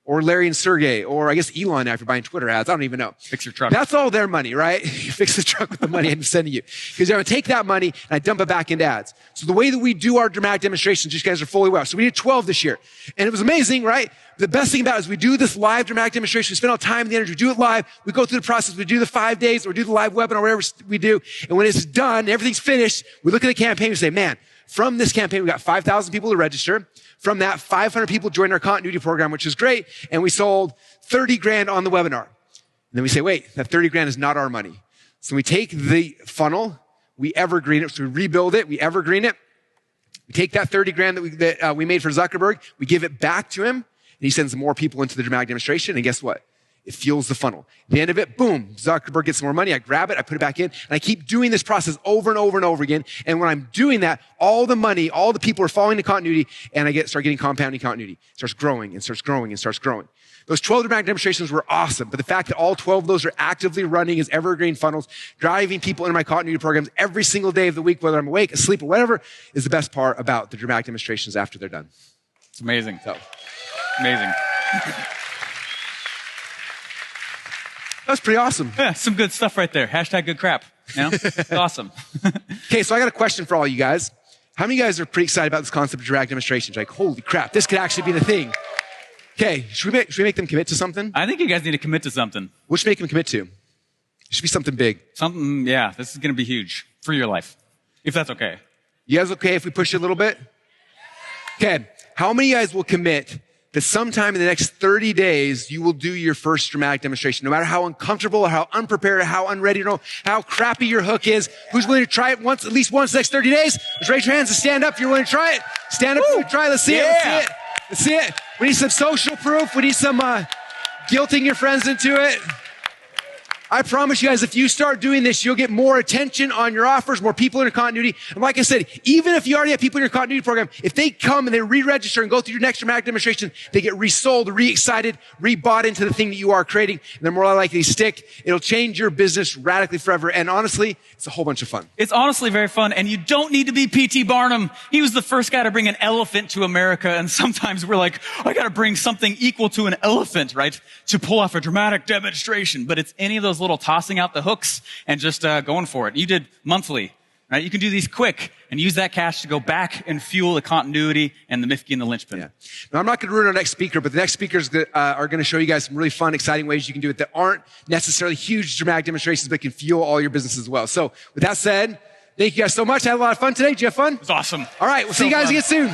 Or Larry and Sergey, or I guess Elon now if you're buying Twitter ads. I don't even know. Fix your truck. That's all their money, right? You fix the truck with the money I'm sending you. Because you're going to take that money and I dump it back into ads. So the way that we do our dramatic demonstrations, you guys are fully aware. So we did 12 this year. And it was amazing, right? The best thing about it is we do this live dramatic demonstration. We spend all the time and the energy. We do it live. We go through the process. We do the 5 days or do the live webinar, whatever we do. And when it's done, everything's finished, we look at the campaign and say, man, from this campaign, we got 5,000 people to register. From that, 500 people joined our continuity program, which is great. And we sold 30 grand on the webinar. And then we say, wait, that 30 grand is not our money. So we take the funnel, we evergreen it. So we rebuild it, we evergreen it. We take that 30 grand that we made for Zuckerberg, we give it back to him, and he sends more people into the dramatic demonstration. And guess what? It fuels the funnel. At the end of it, boom, Zuckerberg gets some more money. I grab it, I put it back in, and I keep doing this process over and over and over again. And when I'm doing that, all the money, all the people are falling into continuity, and I start getting compounding continuity. It starts growing and starts growing and starts growing. Those 12 dramatic demonstrations were awesome, but the fact that all 12 of those are actively running as evergreen funnels, driving people into my continuity programs every single day of the week, whether I'm awake, asleep, or whatever, is the best part about the dramatic demonstrations after they're done. It's amazing. So, amazing. That's pretty awesome. Yeah, some good stuff right there. Hashtag good crap. You know? It's awesome. Okay, so I got a question for all you guys. How many of you guys are pretty excited about this concept of dramatic demonstrations? Like, holy crap, this could actually be the thing. Okay, should we make them commit to something? I think you guys need to commit to something. What should we make them commit to? It should be something big. Something, yeah, this is going to be huge for your life, if that's okay. You guys okay if we push it a little bit? Okay, how many of you guys will commit that sometime in the next 30 days, you will do your first dramatic demonstration. No matter how uncomfortable or how unprepared or how unready or how crappy your hook is, who's willing to try it once, at least once the next 30 days? Just raise your hands and stand up if you're willing to try it. Stand up if you try it. Let's see it. Let's see it. Let's see it. We need some social proof. We need some guilting your friends into it. I promise you guys, if you start doing this, you'll get more attention on your offers, more people in your continuity. And like I said, even if you already have people in your continuity program, if they come and they re-register and go through your next dramatic demonstration, they get resold, re-excited, re-bought into the thing that you are creating, and they're more likely to stick. It'll change your business radically forever. And honestly, it's a whole bunch of fun. It's honestly very fun, and you don't need to be P.T. Barnum. He was the first guy to bring an elephant to America, and sometimes we're like, I got to bring something equal to an elephant, right, to pull off a dramatic demonstration. But it's any of those little tossing out the hooks and just going for it. You did monthly, right? You can do these quick and use that cash to go back and fuel the continuity and the Miffy and the linchpin. Yeah. Now, I'm not going to ruin our next speaker, but the next speakers are going to show you guys some really fun, exciting ways you can do it that aren't necessarily huge dramatic demonstrations, but can fuel all your business as well. So with that said, thank you guys so much. I had a lot of fun today. Did you have fun? It was awesome. All right. We'll see you guys again soon.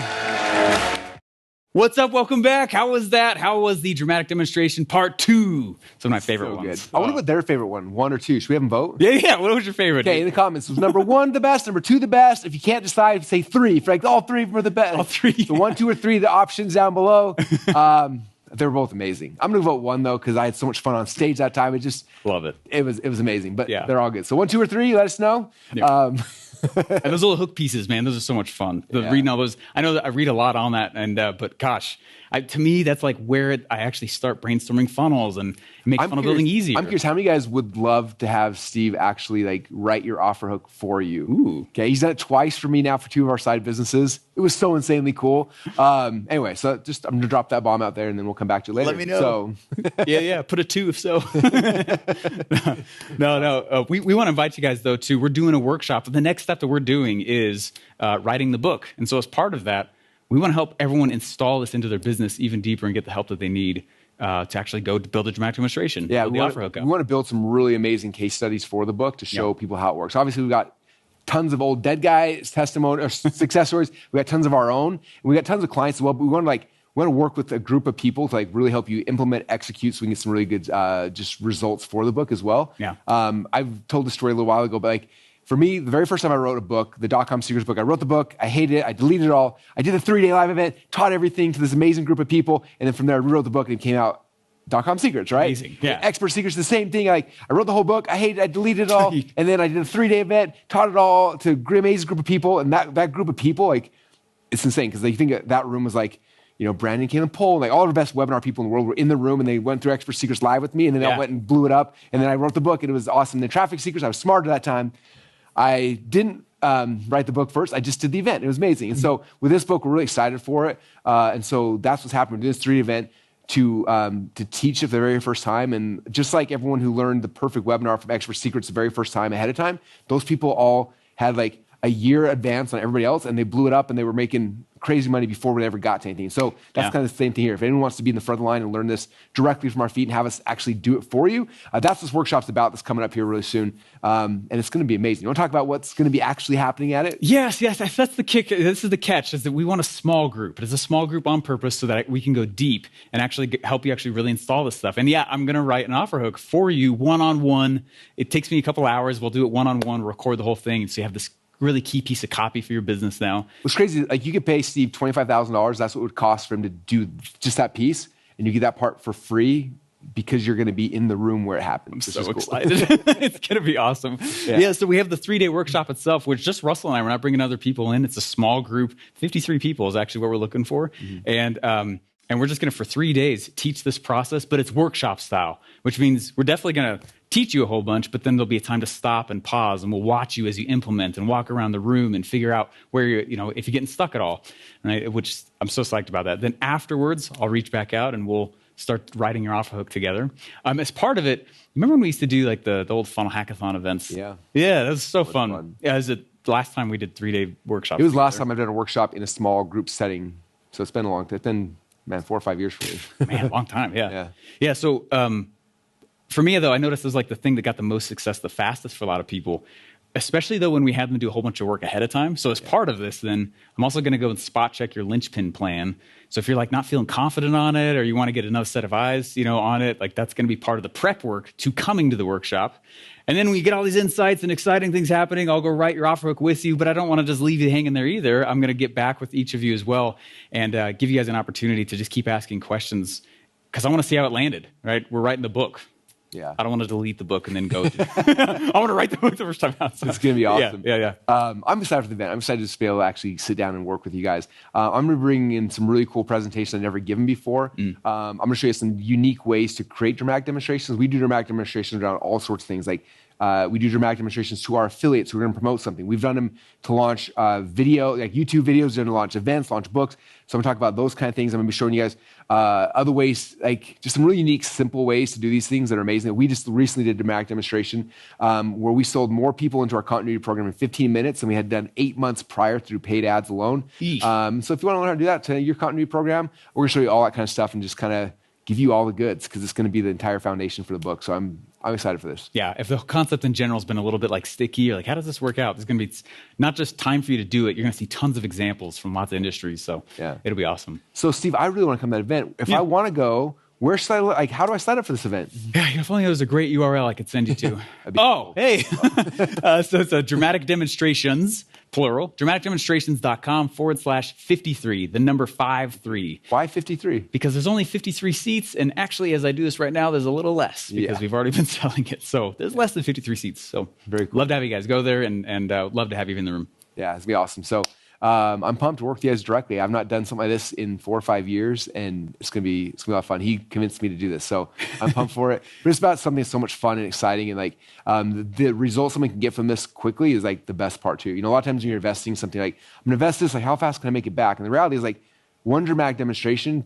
What's up? Welcome back. How was that? How was the dramatic demonstration part 2? Some of my favorite So ones. good. I wonder what their favorite one or two. Should we have them vote? Yeah. What was your favorite? Okay, in the comments, was number 1 the best, number 2 the best. If you can't decide, say 3. If like all 3 of them are the best. All 3. So 1, 2, or 3, the options down below. They were both amazing. I'm gonna vote 1 though, because I had so much fun on stage that time. Love it. It was amazing. But Yeah. they're all good. So 1, 2, or 3, let us know. Yeah. And those little hook pieces, man, those are so much fun. Reading all those, I know that I read a lot on that, and but gosh, to me, that's like where I actually start brainstorming funnels and make funnel building easier. I'm curious, how many guys would love to have Steve actually like write your offer hook for you? Ooh. Okay, he's done it twice for me now for 2 of our side businesses. It was so insanely cool. Anyway, so I'm gonna drop that bomb out there, and then we'll come back to it later. Let me know. So, yeah, put a 2 if so. No. We want to invite you guys though too. We're doing a workshop. The next step that we're doing is writing the book, and so as part of that, we want to help everyone install this into their business even deeper and get the help that they need to actually go to build a dramatic demonstration. Yeah, build the offer hook we up. want to build some really amazing case studies for the book to show people how it works. Obviously, we've got tons of old dead guys testimony or success stories. We got tons of our own, and we got tons of clients as well. But we want to work with a group of people to like really help you implement, execute, so we can get some really good just results for the book as well. Yeah. I've told this story a little while ago, but like for me, the very first time I wrote a book, the .com Secrets book, I wrote the book, I hated it, I deleted it all. I did a 3-day live event, taught everything to this amazing group of people, and then from there I rewrote the book and it came out .com Secrets, right? Amazing. Yeah. Expert Secrets, the same thing. Like I wrote the whole book, I hated it, I deleted it all, and then I did a 3-day event, taught it all to a amazing group of people, and that group of people, like, it's insane because you think that room was like, Brandon, Caleb, Pohl, like all of the best webinar people in the world were in the room, and they went through Expert Secrets live with me, and then I went and blew it up, and then I wrote the book, and it was awesome. The Traffic Secrets, I was smart at that time. I didn't write the book first. I just did the event. It was amazing. And so with this book, we're really excited for it. And so that's what's happening. We're doing this 3-day event to teach it for the very first time. And just like everyone who learned the perfect webinar from Expert Secrets the very first time ahead of time, those people all had like a year advance on everybody else, and they blew it up, and they were making crazy money before we ever got to anything. So that's kind of the same thing here. If anyone wants to be in the front of the line and learn this directly from our feet and have us actually do it for you, that's what this workshop's about. That's coming up here really soon. And it's going to be amazing. You want to talk about what's going to be actually happening at it? Yes. That's the kick. This is the catch, is that we want a small group. It's a small group on purpose so that we can go deep and actually help you actually really install this stuff. And yeah, I'm going to write an offer hook for you one-on-one. It takes me a couple hours. We'll do it one-on-one, record the whole thing. And so you have this really key piece of copy for your business now. What's crazy, like you could pay Steve $25,000. That's what it would cost for him to do just that piece. And you get that part for free because you're going to be in the room where it happens. I'm so excited. It's going to be awesome. Yeah, so we have the 3-day workshop itself, which just Russell and I, we're not bringing other people in. It's a small group. 53 people is actually what we're looking for. Mm-hmm. And we're just going to, for 3 days, teach this process, but it's workshop style, which means we're definitely going to teach you a whole bunch, but then there'll be a time to stop and pause, and we'll watch you as you implement and walk around the room and figure out where you're, if you're getting stuck at all, right? Which I'm so psyched about that. Then afterwards, I'll reach back out and we'll start writing your offer hook together. As part of it, remember when we used to do like the old funnel hackathon events? Yeah, that was so fun. Yeah, it was the last time we did 3-day workshops. It was the last time I've done a workshop in a small group setting. So it's been a long time. It's been, 4 or 5 years for me. Man, a long time. Yeah. So for me though, I noticed it was like the thing that got the most success the fastest for a lot of people. especially though when we have them do a whole bunch of work ahead of time. So as part of this, then I'm also going to go and spot check your linchpin plan. So if you're like not feeling confident on it, or you want to get another set of eyes, on it, like that's going to be part of the prep work to coming to the workshop. And then when you get all these insights and exciting things happening, I'll go write your offer hook with you, but I don't want to just leave you hanging there either. I'm going to get back with each of you as well and give you guys an opportunity to just keep asking questions because I want to see how it landed, right? We're writing the book. Yeah. I don't want to delete the book and then go. I want to write the book the first time out. So. It's going to be awesome. Yeah. I'm excited for the event. I'm excited to just be able to actually sit down and work with you guys. I'm going to bring in some really cool presentations I've never given before. I'm going to show you some unique ways to create dramatic demonstrations. We do dramatic demonstrations around all sorts of things. Like we do dramatic demonstrations to our affiliates who are going to promote something. We've done them to launch video, like YouTube videos, to launch events, launch books. So I'm going to talk about those kind of things. I'm going to be showing you guys other ways, like just some really unique, simple ways to do these things that are amazing. We just recently did a dramatic demonstration where we sold more people into our continuity program in 15 minutes than we had done 8 months prior through paid ads alone. So if you want to learn how to do that to your continuity program, we're going to show you all that kind of stuff and just kind of give you all the goods because it's going to be the entire foundation for the book. So I'm excited for this. Yeah, if the concept in general has been a little bit like sticky, you're like, how does this work out? There's going to be not just time for you to do it. You're going to see tons of examples from lots of industries. So it'll be awesome. So Steve, I really want to come to that event. If I want to go, where should I, how do I sign up for this event? Yeah, if only there was a great URL I could send you to. Cool. Hey. So it's a dramatic demonstrations, plural, dramaticdemonstrations.com/53, the number 53. Why 53? Because there's only 53 seats. And actually, as I do this right now, there's a little less because we've already been selling it. So there's less than 53 seats. So very cool. Love to have you guys go there and love to have you in the room. Yeah, it's going to be awesome. So I'm pumped to work with you guys directly. I've not done something like this in 4 or 5 years, and it's gonna be a lot of fun. He convinced me to do this, so I'm pumped for it. But it's about something so much fun and exciting, and like the results someone can get from this quickly is like the best part too. A lot of times when you're investing in something, like I'm gonna invest this, like how fast can I make it back? And the reality is like one dramatic demonstration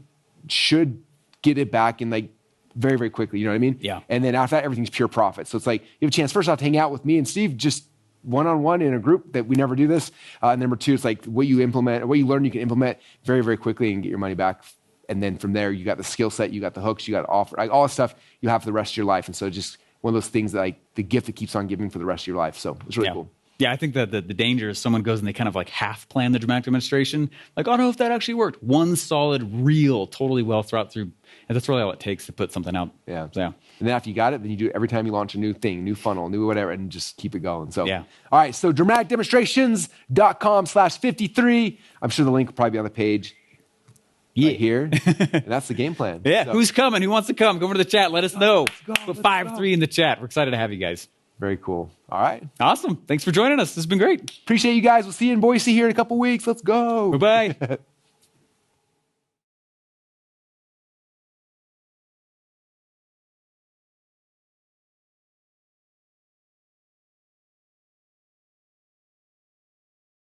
should get it back in like very, very quickly. You know what I mean? Yeah. And then after that, everything's pure profit. So it's like you have a chance first off to hang out with me and Steve, just one-on-one in a group that we never do this. And number two, it's like what you implement, what you learn, you can implement very, very quickly and get your money back. And then from there, you got the skill set, you got the hooks, you got offer, like all the stuff you have for the rest of your life. And so just one of those things that like the gift that keeps on giving for the rest of your life. So it's really cool. Yeah, I think that the danger is someone goes and they kind of like half plan the dramatic demonstration. Like, I don't know if that actually worked. One solid, real, totally well thought through. And that's really all it takes to put something out. Yeah. So, and then after you got it, then you do it every time you launch a new thing, new funnel, new whatever, and just keep it going. So, all right. So dramaticdemonstrations.com/53. I'm sure the link will probably be on the page. Right here. And that's the game plan. So. Who's coming? Who wants to come? Go over to the chat. Let us know. Put 5-3 in the chat. We're excited to have you guys. Very cool. All right. Awesome. Thanks for joining us. This has been great. Appreciate you guys. We'll see you in Boise here in a couple weeks. Let's go. Bye-bye.